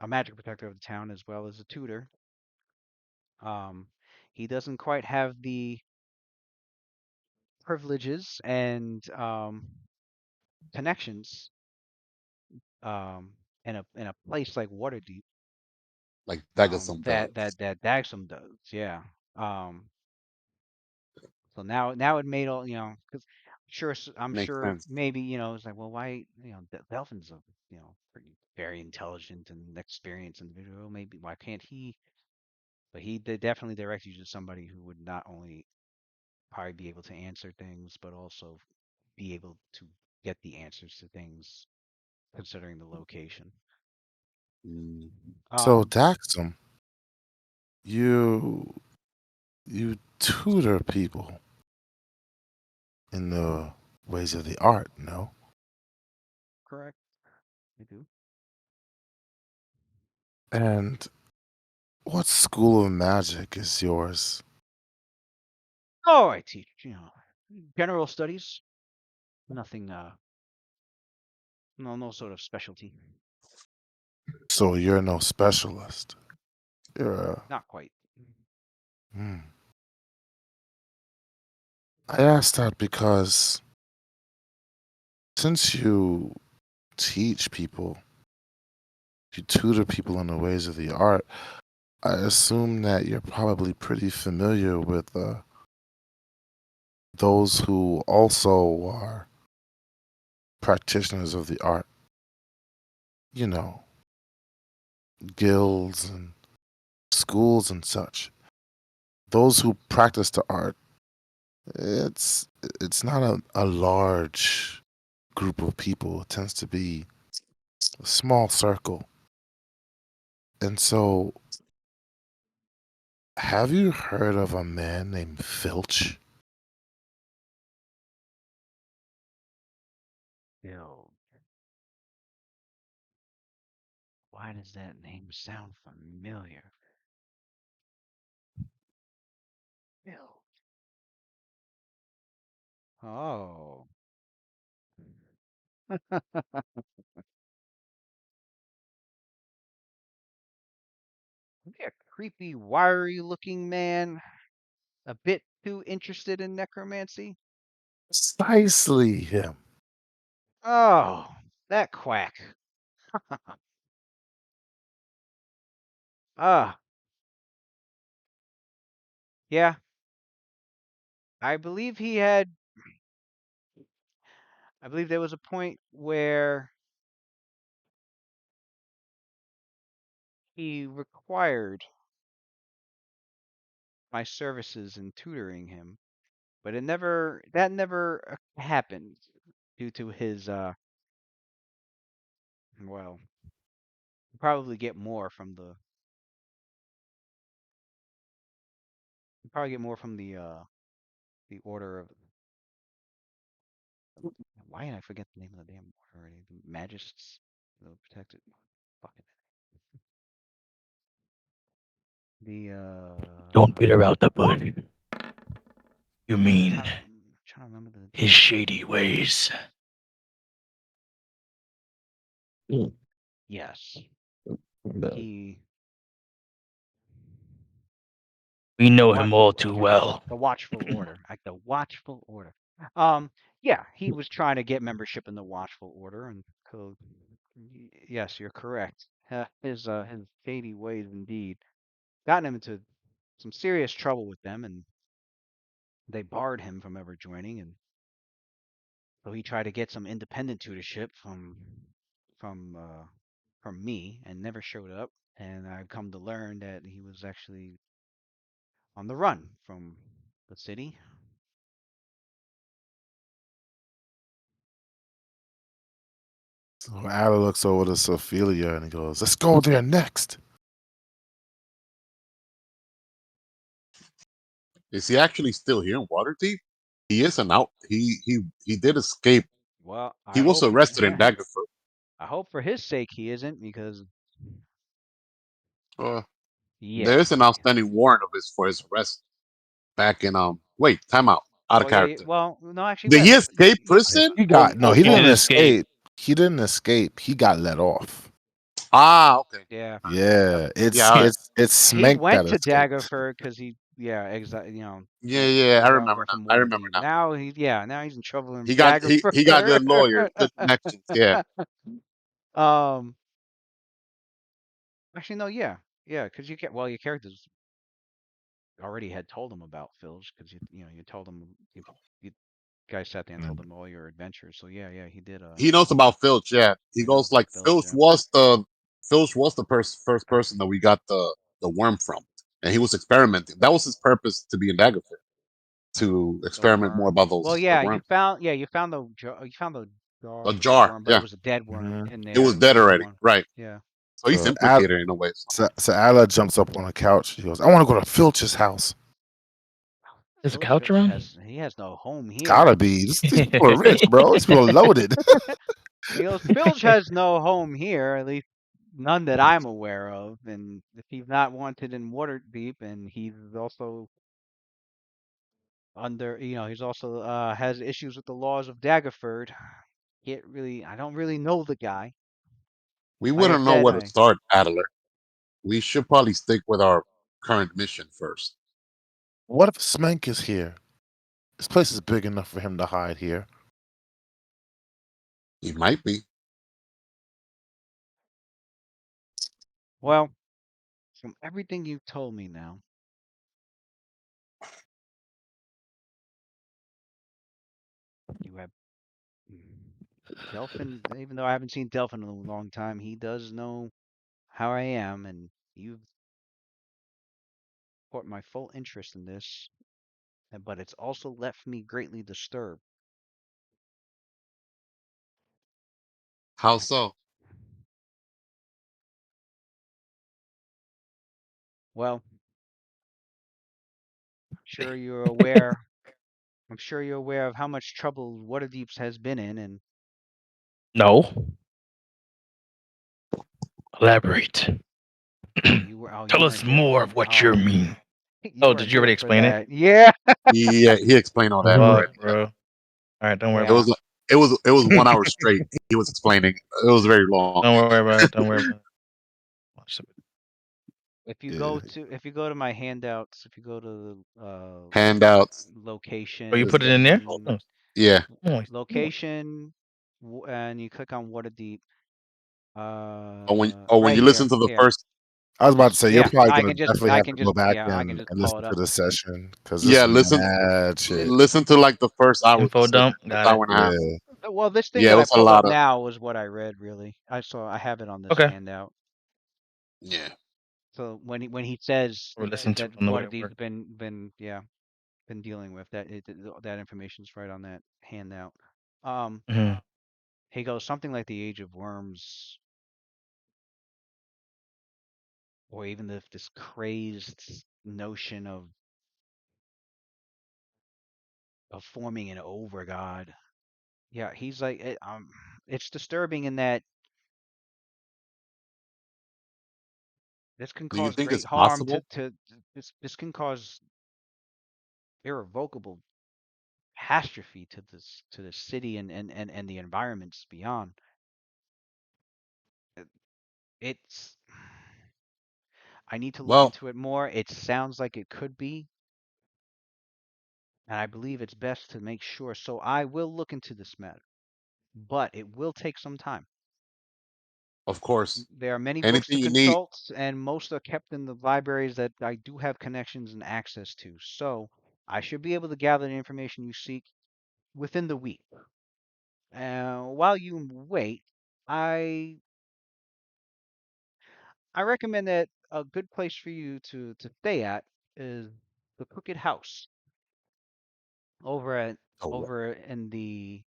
a magic protector of the town as well as a tutor. Um, he doesn't quite have the privileges and connections in a place like Waterdeep Like Dagsum that Dagsum does. Yeah. Um, so now it made all because I'm makes sure sense. maybe it's like, well, why Delphin's a pretty very intelligent and experienced individual, maybe why can't he? But he did definitely direct you to somebody who would not only probably be able to answer things, but also be able to get the answers to things considering the location. Mm. So Um, Daxum, you you tutor people in the ways of the art, no? correct. I do. And what school of magic is yours? Oh, I teach, general studies. Nothing, no sort of specialty. So you're no specialist. You're a, Not quite. hmm. I asked that because since you teach people, you tutor people in the ways of the art, I assume that you're probably pretty familiar with those who also are practitioners of the art. You know, guilds and schools and such. Those who practice the art, it's not a large group of people. It tends to be a small circle. And so, have you heard of a man named Filch? Bill. Why does that name sound familiar? Bill. Oh. Maybe a creepy, wiry looking man, a bit too interested in necromancy. Precisely him. Oh, that quack. Ah, yeah. I believe he had. I believe there was a point where he required my services in tutoring him, but that never happened due to his well, probably get more from the order of. Why did I forget the name of the damn order already? The Magists, the protected. Fucking the Don't beat around the bush. You mean trying to remember the his shady ways? yes. The- He We the know him all watchful too okay. well. The watchful order. Like the watchful order. Yeah, he was trying to get membership in the watchful order and code. Yes, you're correct. His shady ways indeed gotten him into some serious trouble with them, and they barred him from ever joining. And so he tried to get some independent tutorship from uh, from me, and never showed up. And I've come to learn that he was actually on the run from the city. So Ada looks over to Sophelia and he goes, "Let's go there next." Is he actually still here in Waterdeep? He is an out. He did escape. Well, He was arrested in Daggerford. I hope for his sake he isn't, because Uh, there yeah, is an outstanding warrant of his for his arrest back in Wait, time out. Out of well, character. well, no, actually, Did wait, he wait, escape prison? He Or got no. or, He He or didn't did escape. escape. He didn't escape. He got let off. okay. yeah, Yeah, Yeah, it's all right. he Smank that went to escaped. Daggerford because he, yeah, exactly, Yeah, yeah, I was remember running now. from I remember Waterdeep. now. Now he's in trouble in He got Daggerford. good lawyers, good connections. Yeah. um, actually, no, yeah, because your characters already had told him about Filch, because you told him you guys sat there and told And him all your adventures. So yeah, he did He knows about Filch, yeah. He he knows goes about like Filch, yeah. Filch was the first person that we got the worm from. And he was experimenting. That was his purpose to be in Daggerford, to The experiment more worm. about Well, the yeah, worm. you found the jar A with the jar, worm, but it yeah. was a dead worm mhm. in It was there. dead You didn't already. want. Right. Yeah. So he's implicated in a way. So Ala jumps up on a couch. He goes, "I want to go to Filch's house." There's a Filch, couch around. he has no home here. Gotta be. These people are rich, bro. These people are loaded. He goes, Filch has no home here, at least none that I'm aware of. And if he's not wanted in Waterdeep, and he's also he's also has issues with the laws of Daggerford. I don't really know the guy. We Like I wouldn't know said, where to start, Adler. We should probably stick with our current mission first. What if Smank is here? This place is big enough for him to hide here. He might be. Well, from everything you've told me now, you have Delphin. Even though I haven't seen Delphin in a long time, he does know how I am, and you've caught my full interest in this. But it's also left me greatly disturbed. How so? Well, sure you're aware. I'm sure you're aware of how much trouble Waterdeep has been in, and No. Elaborate. you Tell us weren't there. more of what you Oh, mean. you Oh, did weren't you already there for explain it? that. Yeah, Yeah, he explained all that Fuck, already. bro. All right, don't worry It yeah. about was it was 1 hour straight. He was explaining. It was very long. it. Don't worry about it. Don't worry about it. Watch the- Yeah. If you go to my handouts, if you go to Handouts. Oh, you put it in there? Oh, location, no. Yeah. Moist. Moist. location, and you click on Waterdeep. Or when Right you listen here, to the here. first. I was about to say you're Yeah, probably gonna definitely I have can to go just, back yeah, I can and just and call listen it to up. the session because Yeah, it's listen. mad shit. Listen to like the first hour of the Info session. dump. First Got it. hour and a half. Yeah. Well, this thing Yeah, it that I was a pulled up lot of. now was what I read. Really, I have it on this Okay. handout. Yeah. So when he says We're listening to that it on the way to Waterdeep's work. been dealing with that, that information's right on that handout. Um, Hmm. he goes something like the Age of Worms, or even if this crazed notion of forming an overgod. Yeah, he's like, it's disturbing in that this can Do you cause think great it's harm possible? this can cause irrevocable catastrophe to the city and the environments beyond. Uh, It's I need to look Well, into it more. It sounds like it could be, and I believe it's best to make sure. So I will look into this matter, but it will take some time. of course. There are many books Anything to you need. consult, and most are kept in the libraries that I do have connections and access to. So I should be able to gather the information you seek within the week. While you wait, I I recommend that a good place for you to stay at is the Crooked House over at Oh, what? over in the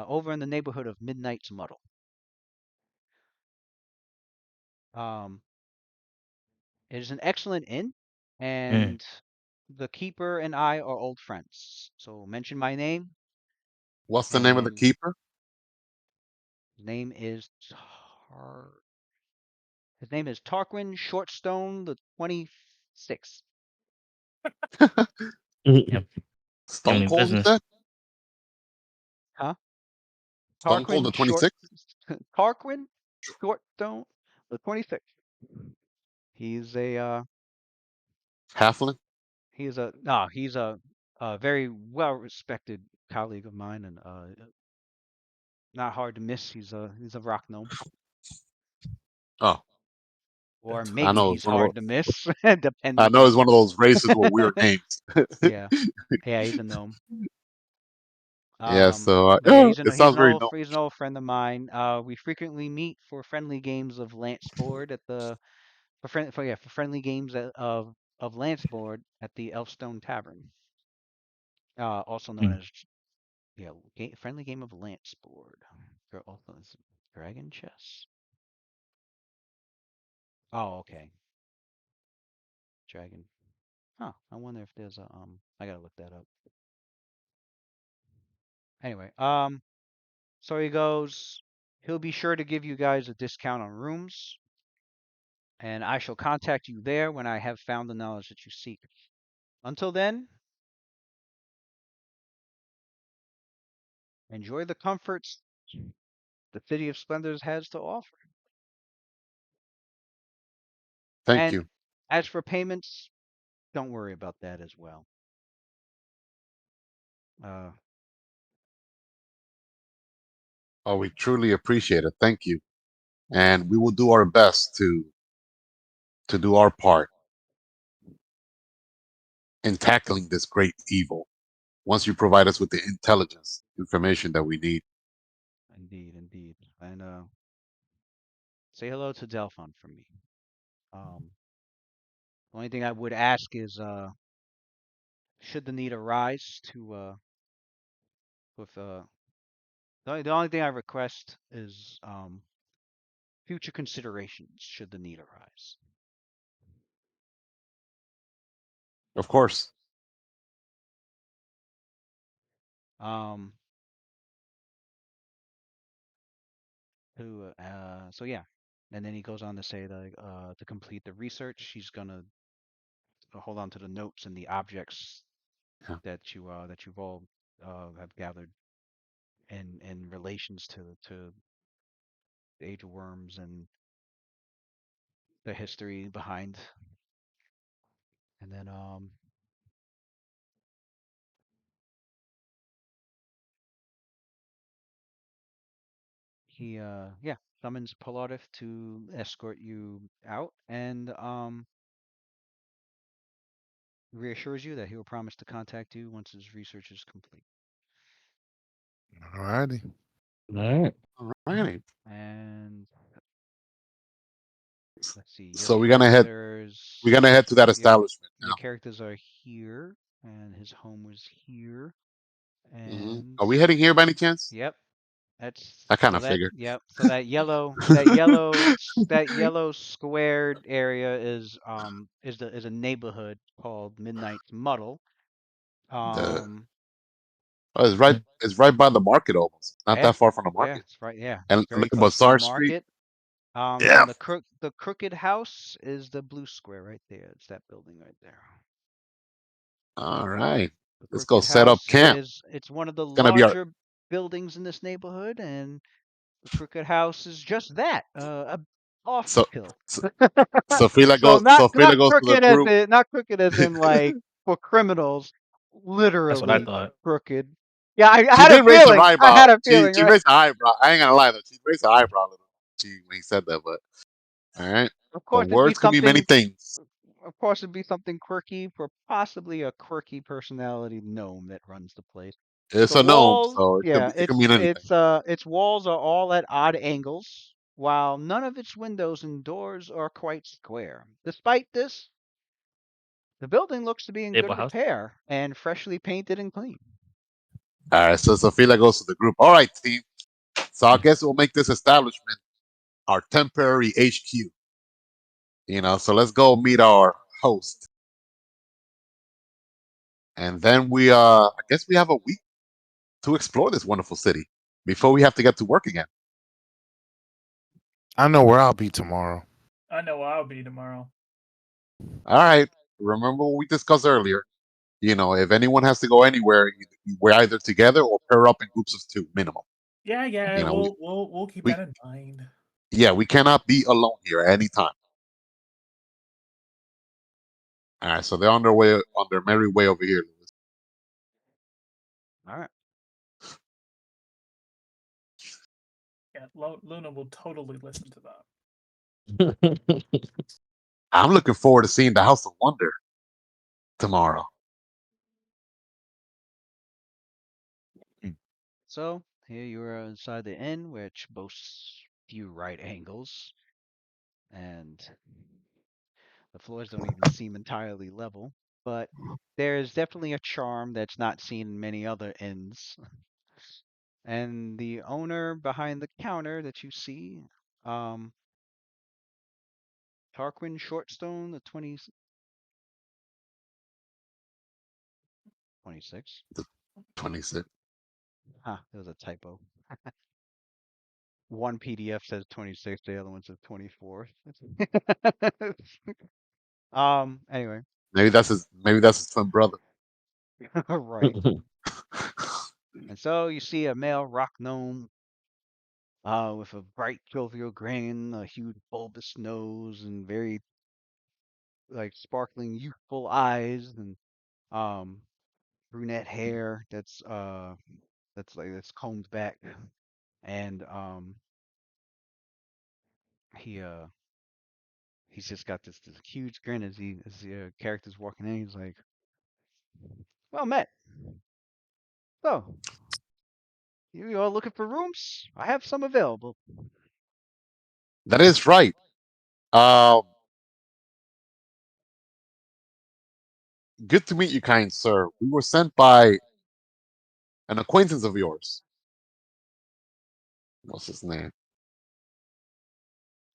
over in the neighborhood of Midnight's Muddle. Um, it is an excellent inn, Mm. and the keeper and I are old friends. So mention my name, What's the name of the and keeper? his name is his name is Tarquin Shortstone the 26th. Yeah. Stone Family Cold, you business. said? Huh? Stone Cold Tarquin the Short 26th? Tarquin Shortstone the 26th. He's a Halfling? he's a very well respected colleague of mine, and not hard to miss. He's a rock gnome, Oh, or I maybe know he's it's one of those. hard to miss, I depending know it's on. one of those races with weird names. Yeah, yeah, he's a gnome. Yeah, so But yeah, it sounds very known. he's an old friend of mine. We frequently meet for friendly games of Lanceboard at the for friendly games of Lanceboard at the Elfstone Tavern, also known Mm. as friendly game of Lanceboard. Also, is it Dragon Chess? Oh, okay, Dragon. Huh. I wonder if there's a I gotta look that up. Anyway, so he goes. He'll be sure to give you guys a discount on rooms, and I shall contact you there when I have found the knowledge that you seek. Until then, enjoy the comforts the City of Splendors has to offer. Thank And you. as for payments, don't worry about that as well. Uh, Oh, we truly appreciate it. Thank you. and we will do our best to do our part in tackling this great evil. Once you provide us with the intelligence information that we need. Indeed, indeed. And say hello to Delphon from me. The only thing I would ask is, should the need arise to, with, the only thing I request is, future considerations should the need arise. Of course. Um, so yeah, and then he goes on to say that, to complete the research, he's gonna hold on to the notes and the objects Yeah. that you've all have gathered in relations to the Age of Worms and the history behind. And then he yeah, summons Polardif to escort you out and reassures you that he will promise to contact you once his research is complete. Alrighty. All right. All right. And let's see, So we're gonna head to that establishment your now. characters are here, and his home was here, and Are we heading here by any chance? yep, that's I kind so of that figured. yep, so that yellow squared area is a neighborhood called Midnight's Muddle. the Um, Oh, it's right by the market almost. Not yeah, that far from the yeah, market. it's right, yeah, And it's very look at close to the Bazaar Street. market. Yeah. And the crooked house is the blue square right there. It's that building right there. All right. The Let's go crooked set up house camp. it's one of the It's gonna be our larger buildings in this neighborhood, and the crooked house is just that, off the so pill. so Sophia So goes Sophia goes to the group. not crooked as in like for criminals, That's what I literally thought. crooked. Yeah, I She had a did raise her feeling. I eyebrow. had a feeling, She right? raised her eyebrow. I ain't gonna lie though. She raised her eyebrow a little. When he said that, but all right. Of But course, it'd be words can be many something. things. Of course, it'd be something quirky for possibly a quirky personality gnome that runs the place. It's The a gnome, walls, so yeah, it could mean anything. its walls are all at odd angles, while none of its windows and doors are quite square. Despite this, the building looks to be in Stable good house. repair and freshly painted and clean. All right, so Sophia goes to the group. All right, team. So I guess we'll make this establishment our temporary HQ. So let's go meet our host, and then I guess we have a week to explore this wonderful city before we have to get to work again. I know where I'll be tomorrow. I know where I'll be tomorrow. All right. Remember what we discussed earlier. If anyone has to go anywhere, we're either together or pair up in groups of two, minimum. Yeah, yeah, You know, we, we'll keep we that in mind. yeah, we cannot be alone here at any time. All right, so they're on their merry way over here, Louis. All right. Yeah, Luna will totally listen to that. I'm looking forward to seeing the House of Wonder tomorrow. So here you are inside the inn, which boasts few right angles, and the floors don't even seem entirely level. But there's definitely a charm that's not seen in many other inns. And the owner behind the counter that you see, um, Tarquin Shortstone, the 26. 26. Huh, there was a typo. One PDF says 26, the other one says 24. Anyway, Maybe that's his twin brother. right. And so you see a male rock gnome with a bright jovial grin, a huge bulbous nose, and very like sparkling youthful eyes, and um brunette hair that's combed back, and he's just got this huge grin as the character's walking in. He's like, "Well met. So, you all looking for rooms? I have some available." That is right. Um, Good to meet you, kind sir. We were sent by an acquaintance of yours. What's his name?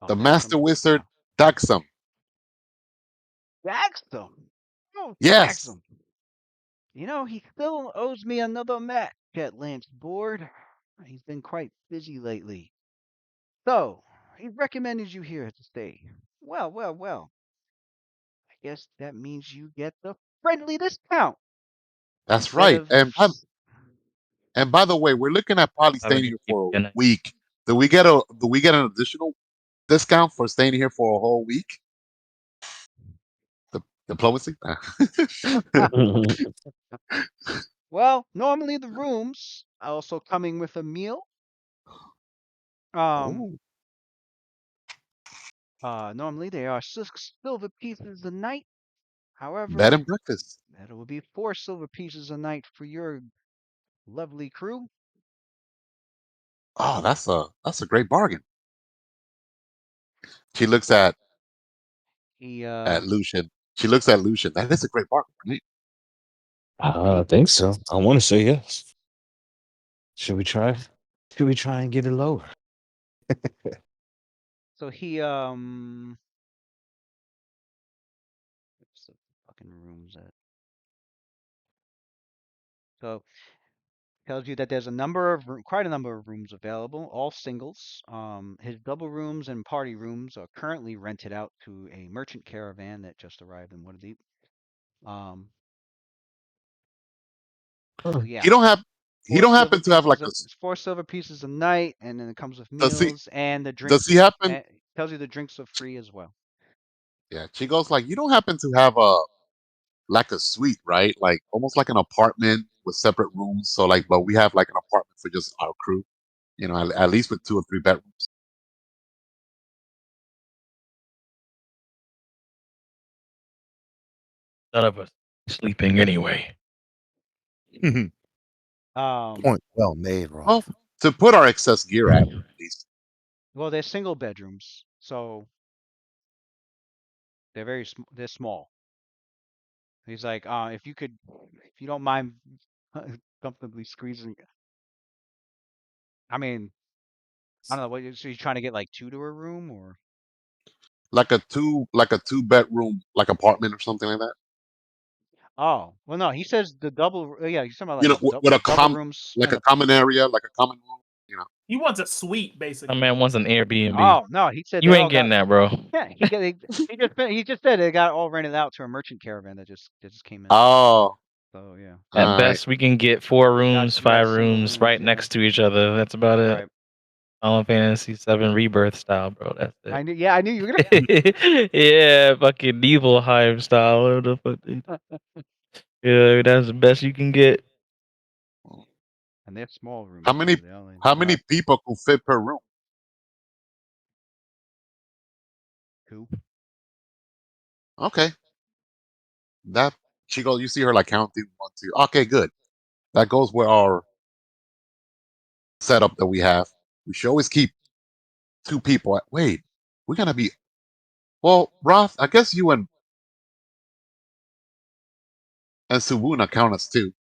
Oh, The Master Daxum. Wizard Dagsum. Daxum. Oh, Yes, Daxum. You know, he still owes me another match at Lance board. He's been quite busy lately. So, he recommended you here to stay. Well, well, well. I guess that means you get the friendly discount that's instead right. of. And by the way, we're looking at probably I would staying here keep for a your night. week. Do we get an additional discount for staying here for a whole week? The diplomacy? Well, normally the rooms are also coming with a meal. Um, Oh, Normally they are 6 silver pieces a night. bed However, and breakfast. that will be 4 silver pieces a night for your lovely crew. Oh, that's a great bargain. She looks He at Lucian. She looks at Lucian. That is a great bargain, right? I think so. I want to say yes. Should we try? Should we try and get it lower? so he what's the fucking rooms at? So tells you that there's quite a number of rooms available, all singles. His double rooms and party rooms are currently rented out to a merchant caravan that just arrived in Waterdeep. Um, so yeah, He don't have. He four don't silver happen to have like pieces. a. It's 4 silver pieces a night, and then it comes with Does he? meals and the Does he drinks. happen? And tells you the drinks are free as well. Yeah. She goes like, you don't happen to have a suite, right? Like almost like an apartment with separate rooms. So like, but we have like an apartment for just our crew. At least with 2 or 3 bedrooms. None of us sleeping anyway. Um, Point well made, Well, Roth. to put our excess gear at least. well, they're single bedrooms, so they're small. He's like, if you don't mind comfortably squeezing. I mean, I don't know. So you trying to get like two to a room, or? Like a two bedroom like apartment or something like that. Oh, well, no. He says the double. Yeah, he's talking about You like know, with a double com rooms like and a a. common area, like a common room. You know. He wants a suite, My basically. man wants an Airbnb. Oh no, he said You they ain't all getting got. that, bro. Yeah, he just said they got all rented out to a merchant caravan that just came in. Oh, So yeah, At all right. best, we can get 4 rooms, you got five single rooms rooms. right Yeah, next to each other. That's about it. right. Final Fantasy 7 Rebirth style, bro. That's it. I knew. Yeah, I knew you were Yeah, fucking Nibelheim style. What the fuck? Yeah, that's the best you can get. And they're small How rooms many too. They only how they're many not people could fit per room? two. Okay. That she goes. You see her like counting 1, 2. Okay, good. That goes with our setup that we have. We should always keep 2 people. Wait, we're gonna be. Well, Roth, I guess you and Subuna count as 2.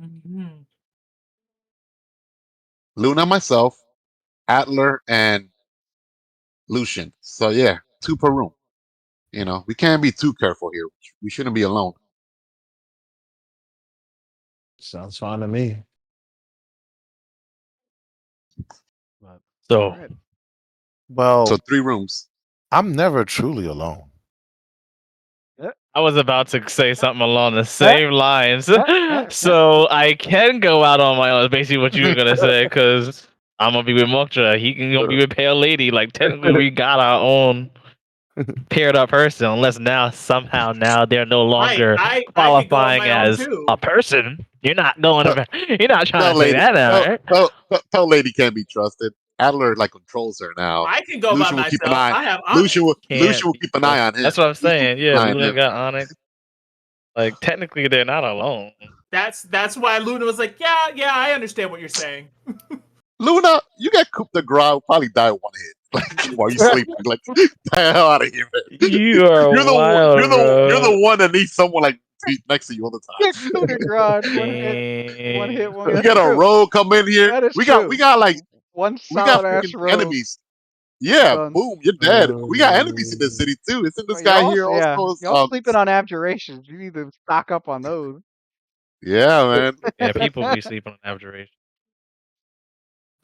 Mhm. Luna, myself, Adler, and Lucian. So yeah, 2 per room. We can't be too careful here. We shouldn't be alone. Sounds fine to me. But So all right. So Well, 3 rooms. I'm never truly alone. I was about to say something along the same lines. So I can go out on my own. Is basically what you were gonna say, because I'm gonna be with Mokcha. He can go be with Pale Lady. Like technically, we got our own paired up person, unless somehow they're no Right. longer I could go on qualifying my own as too. a person. You're not going Tell, to. You're not trying tell to say lady, that, now, tell, right? tell, tell lady can't be trusted. Adler like controls her now. I can go by Lucian will keep an myself. eye. I have Lucian Onyx. will Lucian Can't will be keep an eye trusted. on him. That's what I'm Lucian will saying. keep an Yeah, eye on Luna him. got Onyx. Like technically, they're not alone. That's why Luna was like, yeah, I understand what you're saying. Luna, you get Coup de Grace, will probably die in one hit. Like while you sleeping. Like the hell out of here, man. You are You're the one wild, you're bro. the one that needs someone like next to you all the Get time. coup de grace. One hit, Damn. one. You That's get a true. rogue come in here. That is We true. got like One we got solid ass freaking rogue. enemies. Yeah, Done. boom, you're dead. We got enemies in this city too. Isn't this But you're guy here also, yeah, also? y'all sleeping on abjurations. You need to stock up on those. Yeah, man. Yeah, people be sleeping on abjuration.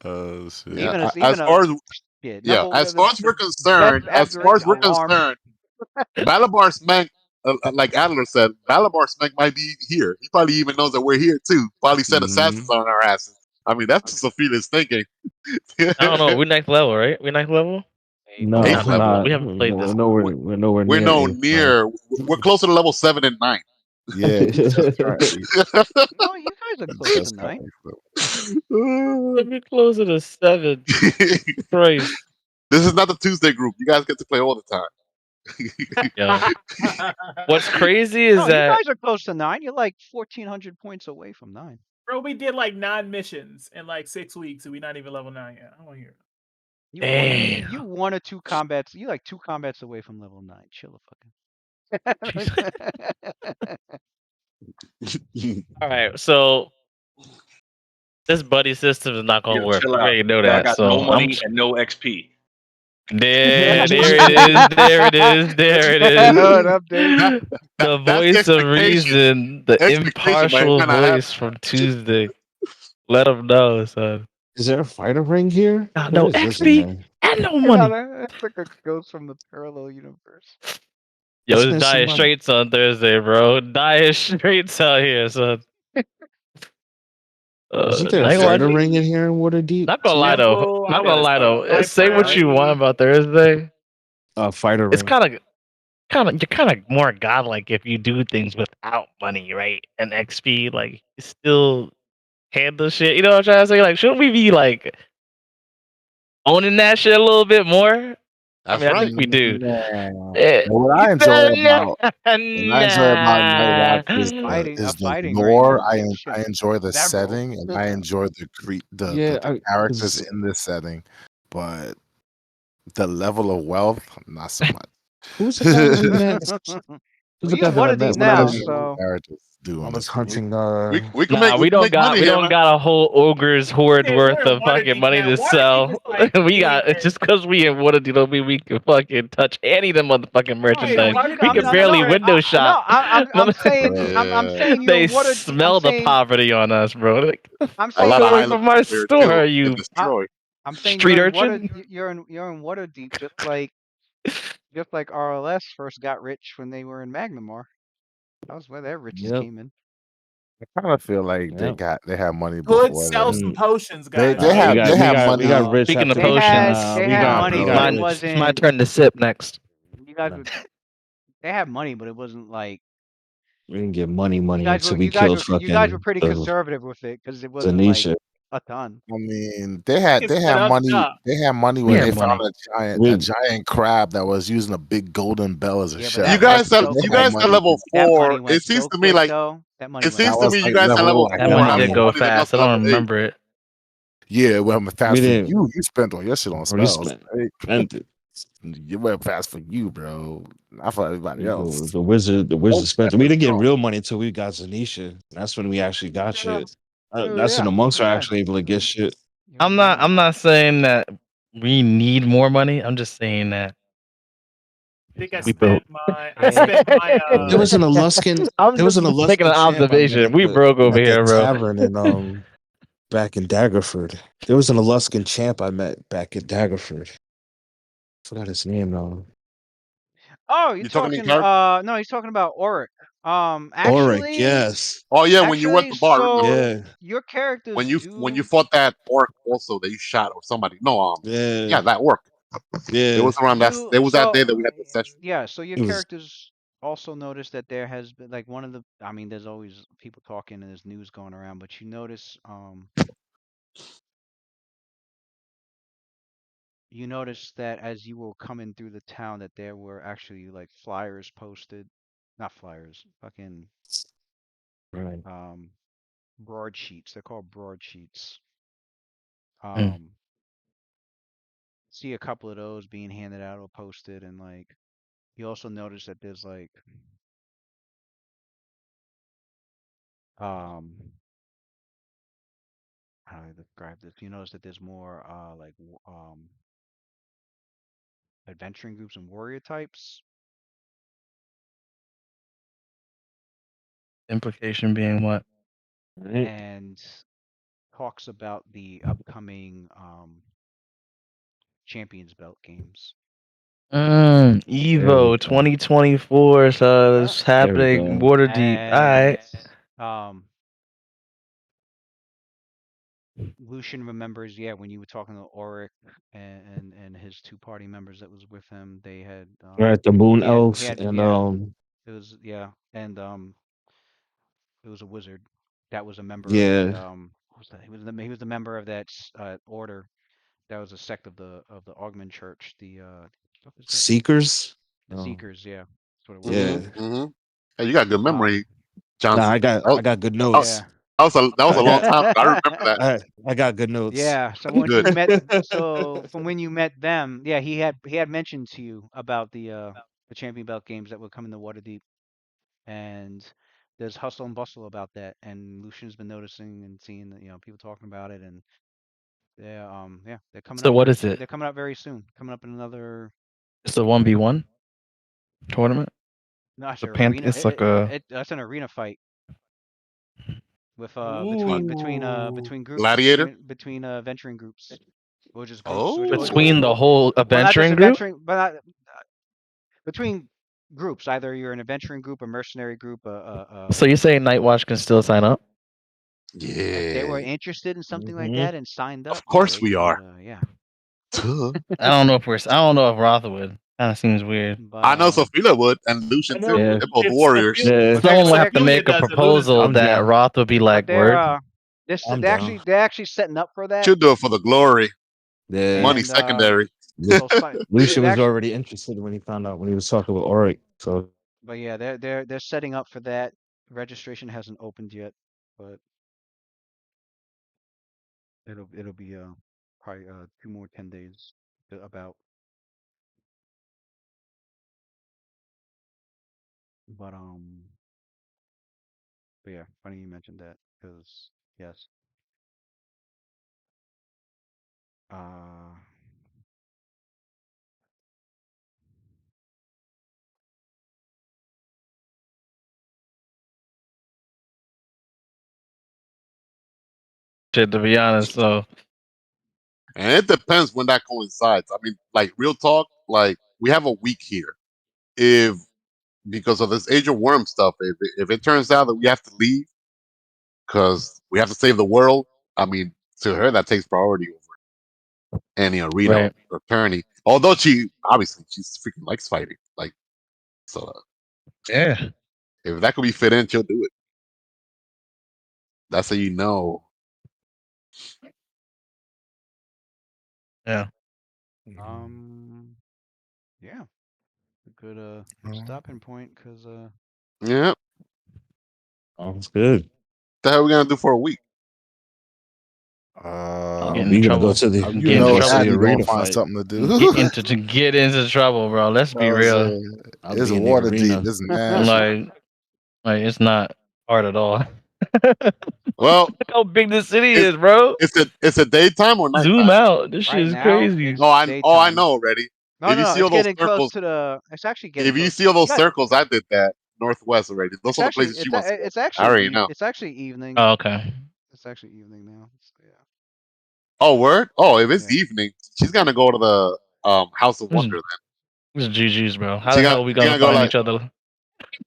Oh shit. Yeah. Even As far as yeah, yeah, number as the, far as we're best concerned, abjuration alarm. Malabar Smank, like Adler said, Malabar Smank might be here. He probably even knows that we're here too. Probably sent assassins on our asses. I mean, that's just Sophia's thinking. I don't know. We next level, right? We next level. No, We Eighth haven't level. not. we haven't played We're this. nowhere. We're nowhere We're near no eighth. No. near. We're closer to level 7 and 9. Yeah, we just started. No, you guys are We close to just got 9. If we're closer to 7, Christ, This is not the Tuesday group. You guys get to play all the time. yo. What's crazy is No, you that guys are close to 9. You're like 1,400 points away from 9. Bro, we did like 9 missions in like 6 weeks, and we're not even level 9 yet. I don't want to hear it. You damn. 1 or 2 combats. You like 2 combats away from level 9. Chill the fucking. All right, so this buddy system is not gonna Yo, work. chill We out. already know Y'all that. got So no money and no XP. there it is, there it is, there it An is. update. The That's the voice of expectation. reason, the Expectation, but it impartial might not happen. voice from Tuesday. Let them know, son. Is there a fighter ring here? Nah, What no is this in XP there? and no No, money. that's like a ghost from the parallel universe. Yo, Isn't it's there Dire somebody? Straits on Thursday, bro. Dire Straits out here, son. Isn't there a I ain't gonna fighter lie. ring in here in Waterdeep Not gonna lie too? though. No, Not I got gonna a lie though. Say sniper. what you want about Thursday. Fighter It's ring. you're kind of more godlike if you do things without money, right? And XP, like you still handle shit. You know what I'm trying to say? Like, shouldn't we be like owning that shit a little bit more? I That's mean, I think right. we do. Nah. Eh, What he I enjoy said, about nah. Night Watch A is the fighting ring lore. is I enjoy the several. setting, and I enjoy Yeah, the characters 'cause in this setting, but the level of wealth, not so much. who's the guy we met? Who's Well, the you're guy in that I met Waterdeep when I now, was so Characters do I in was this game. hunting? We can Nah, make we money here, don't man. got a whole ogre's hoard Yeah, worth we're in of fucking Waterdeep money now. to Waterdeep is sell. like We getting got just because we in Waterdeep don't mean we can fucking touch any of them motherfucking right. no, merchandise. Waterdeep We I'm can is no, no, no. barely different. window No, shop. I'm saying you're They in Waterdeep. I'm smell the saying poverty on us, bro. Like, the I'm A fuck lot saying of you're away high in from level our players too store, get you destroyed. I'm saying street you're in urchin. you're in Waterdeep just like RLS first got rich when they were in Magnamar. That was where their riches Yep. came in. I kind of feel like Yep. they had money Could before sell that. some Mm. potions, They guys. they We have got they we have got we money. got rich Speaking of after potions, They we had got money, we bro. but got it rich. it's my wasn't. turn to sip next. You guys were they had money, but it wasn't like We didn't get money until we you guys killed were you guys were fucking pretty conservative with it because it wasn't like Zanisha. a ton. I mean, It's they set had up money. top. They had money We when had they found money. a We giant crab that was using a big golden bell as a Yeah, but You shell. that went guys so you They had guys quick. at money. level That money 4. went so quick though. That money It went That seems so to was me you like guys at level level like That 4 money have did more 20. go money than us fast. at I level don't 8. remember it. Yeah, it went we fast for didn't you. You spent all your shit on we spells. spent Right? spent it. You went fast for you, bro. Not for everybody else. The wizard Most spent it. We definitely didn't get don't. real money until we got Zanisha. That's when we actually got true. shit. True, That's when yeah. the monks are Yeah. actually able to get shit. You're in I'm Magnamar. not saying that we need more money. I'm just saying that I think I we broke. spent my Hey. There was an I'm there was just an making an Aluskan champ I met observation. We broke over at the here, bro. tavern in back in Daggerford. There was an Aluskan champ I met back at Daggerford. Forgot his name though. Oh, you're You talking in talking character? no, he's talking about Auric. Auric, Actually yes. Oh yeah, when you went actually to bar, remember? so Yeah. your characters When you do fought that orc also that you shot or somebody. No, Yeah. yeah, that orc. It Yeah. was around that. you It was that so day that we had the session. yeah, so your It was characters also notice that there has been like one of the I mean there's always people talking and there's news going around, but you notice you noticed that as you were coming through the town, that there were actually like flyers posted, not flyers, fucking Right. broadsheets. They're called broadsheets. Mm. Um, see a couple of those being handed out or posted, and like you also notice that there's like um how do I describe this? You notice that there's more adventuring groups and warrior types, Implication being what? Right. and talks about the upcoming Champions Belt games. There we Evo go. 2024. So Yeah. it's There we happening. go. Waterdeep. All And right. um Lucian remembers, yeah, when you were talking to Auric and his two party members that was with him, they had Right. The Moon he Elves had and yeah, it was yeah, and it was a wizard that was a member of the yeah, what was that? He was the member of that order that was a sect of the Augment Church, the what was that? Seekers. The Oh, Seekers, yeah. That's what it was. Mm-hmm. yeah. Mm-hmm. Hey, you got good Um memory, Nah, Johnson. I got good That, notes. yeah. that was I a long got time ago. I remember that. I got good notes. Yeah, so That's once good. you met, so from when you met them, yeah, he had mentioned to you about the Champion Belt games that would come in the Waterdeep, and there's hustle and bustle about that, and Lucian's been noticing and seeing that, people talking about it, and yeah, So what is it? they're coming up very soon, coming up in another, It's a 1v1 tournament. no, it's The an pan. arena, It's like a that's an arena fight with Ooh. between groups, Gladiator. between venturing groups, or just groups, Oh. between the whole well, not just adventuring group. adventuring, but not, between groups. Either you're an adventuring group, a mercenary group, So you're saying Night Watch can still sign up? if they Yeah. were interested in something like Hmm. that and signed up, Of yeah, course they we could, are. yeah. Tuh. I don't know if we're. I don't know if Rotha would. Kind of seems weird. But I know Sophia would, and Lucian I too. know Yeah, They're both it's warriors. yeah. but they're Someone but would they're have to Ophelia make a does it. Luna proposal I'm doesn't. that down. Roth would be but like, "Word." I'm down. they're actually setting up for that, She'll do it for the glory. Yeah. Money and secondary. Lu- Lucia they're was actually, already interested when he found out when he was talking with Auric. So but yeah, they're setting up for that. Registration hasn't opened yet, but it'll be probably 2 more 10 days about. But but yeah, funny you mentioned that because yes, uh, Shit, to be honest. So And it depends when that coincides. I mean, like real talk, like we have a week here. If because of this Age of Worm stuff, if it turns out that we have to leave because we have to save the world, I mean, to her that takes priority over any arena right. or tourney. Although she obviously she's freaking likes fighting, like so. Yeah. If that could be fit in, she'll do it. That's how you know. Yeah. um, yeah, a good Oh, stopping point because Yeah. What sounds good. the hell are we gonna do for a week? Get into We gonna go trouble. to the you we Get gonna into know, go to trouble. the Addy gonna arena find fight. something to Get do. into to get into trouble, bro. Let's I be was real. saying, I'll it's be in the Waterdeep. arena. It's nasty. Like it's not hard at all. Well, Look how big this city it's is, bro. it's a daytime or Zoom nighttime. out. This shit right is now crazy. it's I daytime. know already. No, If no, you no, see it's all those getting close circles, to the. It's actually getting if you close. see all You those got. circles, I did that northwest already. Those are the places she wants to go. It's I actually already know. it's actually evening. Oh, okay. It's actually evening now. So, Oh, word. Oh, if it's yeah. evening, she's gonna go to the House of This is, Wonder. this is GG's, bro. How She the got hell are we she gonna gonna go find like, each other?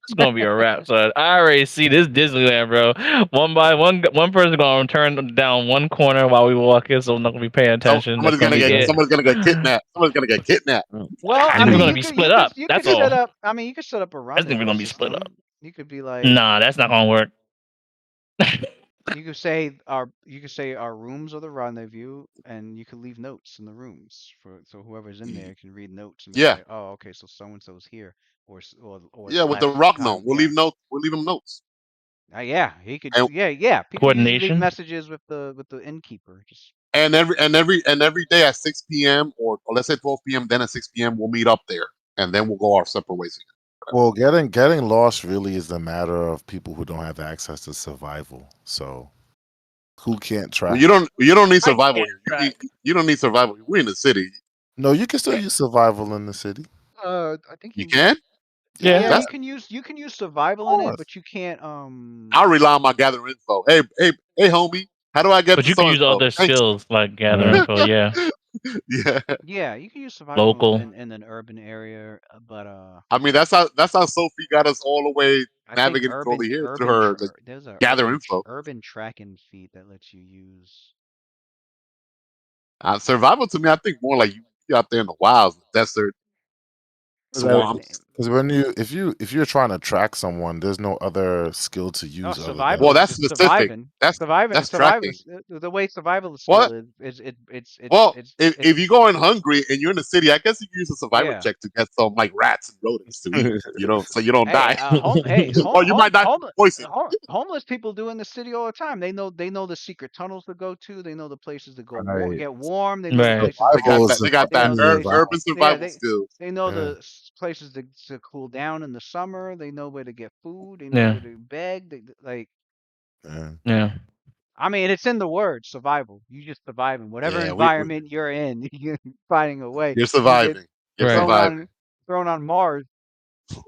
It's gonna be a wrap. So I already see this Disneyland, bro. One by one, one person gonna turn down one corner while we walk in, so I'm not gonna be paying attention. That's gonna be it. somebody's gonna get kidnapped. Somebody's gonna get kidnapped. Well, I I think we're mean, gonna be split up. you could That's all. set up. I mean, you could set up a I think we're rendezvous gonna be split system. up. You could be like, Nah, that's not gonna work. you could say our rooms are the rendezvous, and you could leave notes in the rooms for so whoever's in there can read notes and be Yeah, like, oh, okay, so so and so's here, or yeah. With the left. rock gnome, Con yeah, We'll leave him notes. yeah, he could. And Yeah. People usually leave Coordination. messages with the innkeeper. Just every day at 6 p.m. or let's say 12 p.m. Then at 6 p.m. we'll meet up there, and then we'll go our separate ways again. Well, getting lost really is a matter of people who don't have access to survival. So who can't Well, track? you don't need I survival can't here. track. You don't need survival. We're in the city. No, you can still use survival in the city. I think You you. can. Yeah. Yeah, Yeah, That's you can use of survival in it, course. but you can't. I'll rely on my gather info. Hey, homie. How do I get But to you could so and use so? other Thanks. skills like gather Right. info. Yeah. Yeah. Yeah, you can use survival Local. in an urban area, but I mean, that's how Sophie got us all the way I think navigating through all the here through her like, there's a gather info. urban tracking feat that lets you use. Survival to me, I think more like you out there in the wilds, the desert, swamps. Because when you if you're trying to track someone, there's no other skill to Oh, use other than Well, survival is that's just specific. That's surviving. tracking. The way survival skill What? is Well, if you're it's going hungry and you're in the city, I guess you can use a survival yeah. check to get some like rats and rodents to eat. You know, so you don't Hey, die, home, or you might die from poison. homeless people do in the city all the time. They know the secret tunnels to go to. They know the places to go right. get warm. They know the Right. places to Survival is They got they that know the surviving the places. urban environment. Yeah, survival skills. they know Yeah. the places to cool down in the summer. They know where to get food. They know Yeah. where to beg. Like, Yeah. Yeah. I mean, it's in the word survival. You just surviving whatever Yeah, environment you're in. You're finding a way. you're You get surviving. You're Right. thrown surviving. on thrown on Mars.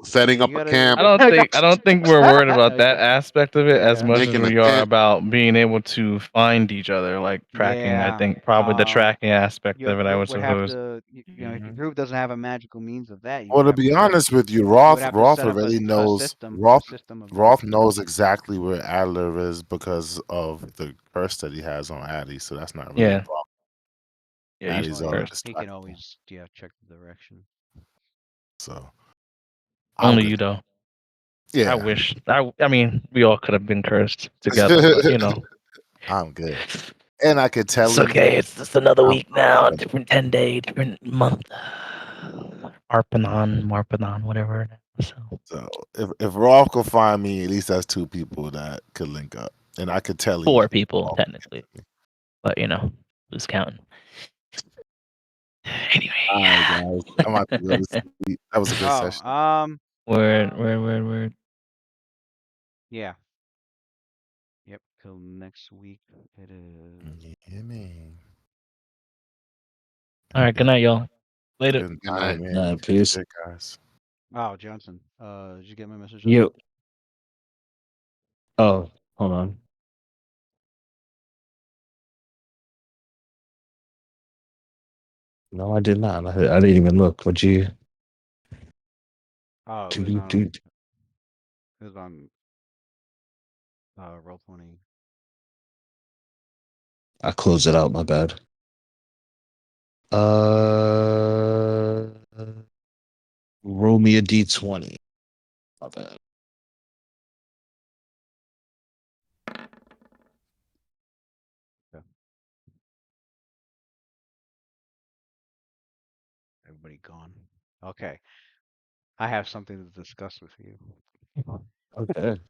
Setting up You a gotta. camp, I don't think we're worried about that aspect of it as Yeah. much as making a we are tent. about being able to find each other, like tracking. I Yeah. think probably the tracking aspect You of it, I would would have suppose. to, if your group doesn't have a magical means of that, Well, to be honest with you, you would have to Roth set up already knows a Roth system of Roth doing that. knows exactly where Adler is because of the curse that he has on Addie. So that's not really a Yeah. problem. Yeah, you Addie's Well, should only yeah, first. he can distractible. always, check the direction. So I'm Only good. you though. I Yeah, wish. I mean, we all could have been cursed together, but I'm good. And I could tell it's him okay. It's just another I'm week now. good. Different 10-day, different month. Marpanon, whatever. So So if Roth could find me, at least that's two people that could link up. And I could tell he's 4 people Roth. technically, but who's counting? Anyway, All right, guys. I'm about to go to sleep. That was a good Oh, session. word. yeah, yep. Till next week, it is. Yeah, man. All right. Good Okay. night, y'all. Later. Good All night, right. man. Nah, You take peace. care, guys. Oh, Johnson. Did you get my message, Johnson? You. Oh, hold on. No, I did not. I didn't even look. Would you? Oh, Do, do, it was on roll 20. I closed it out. My bad. Uh, roll me a d20. My bad. Yeah. Everybody gone. Okay, I have something to discuss with you. Okay.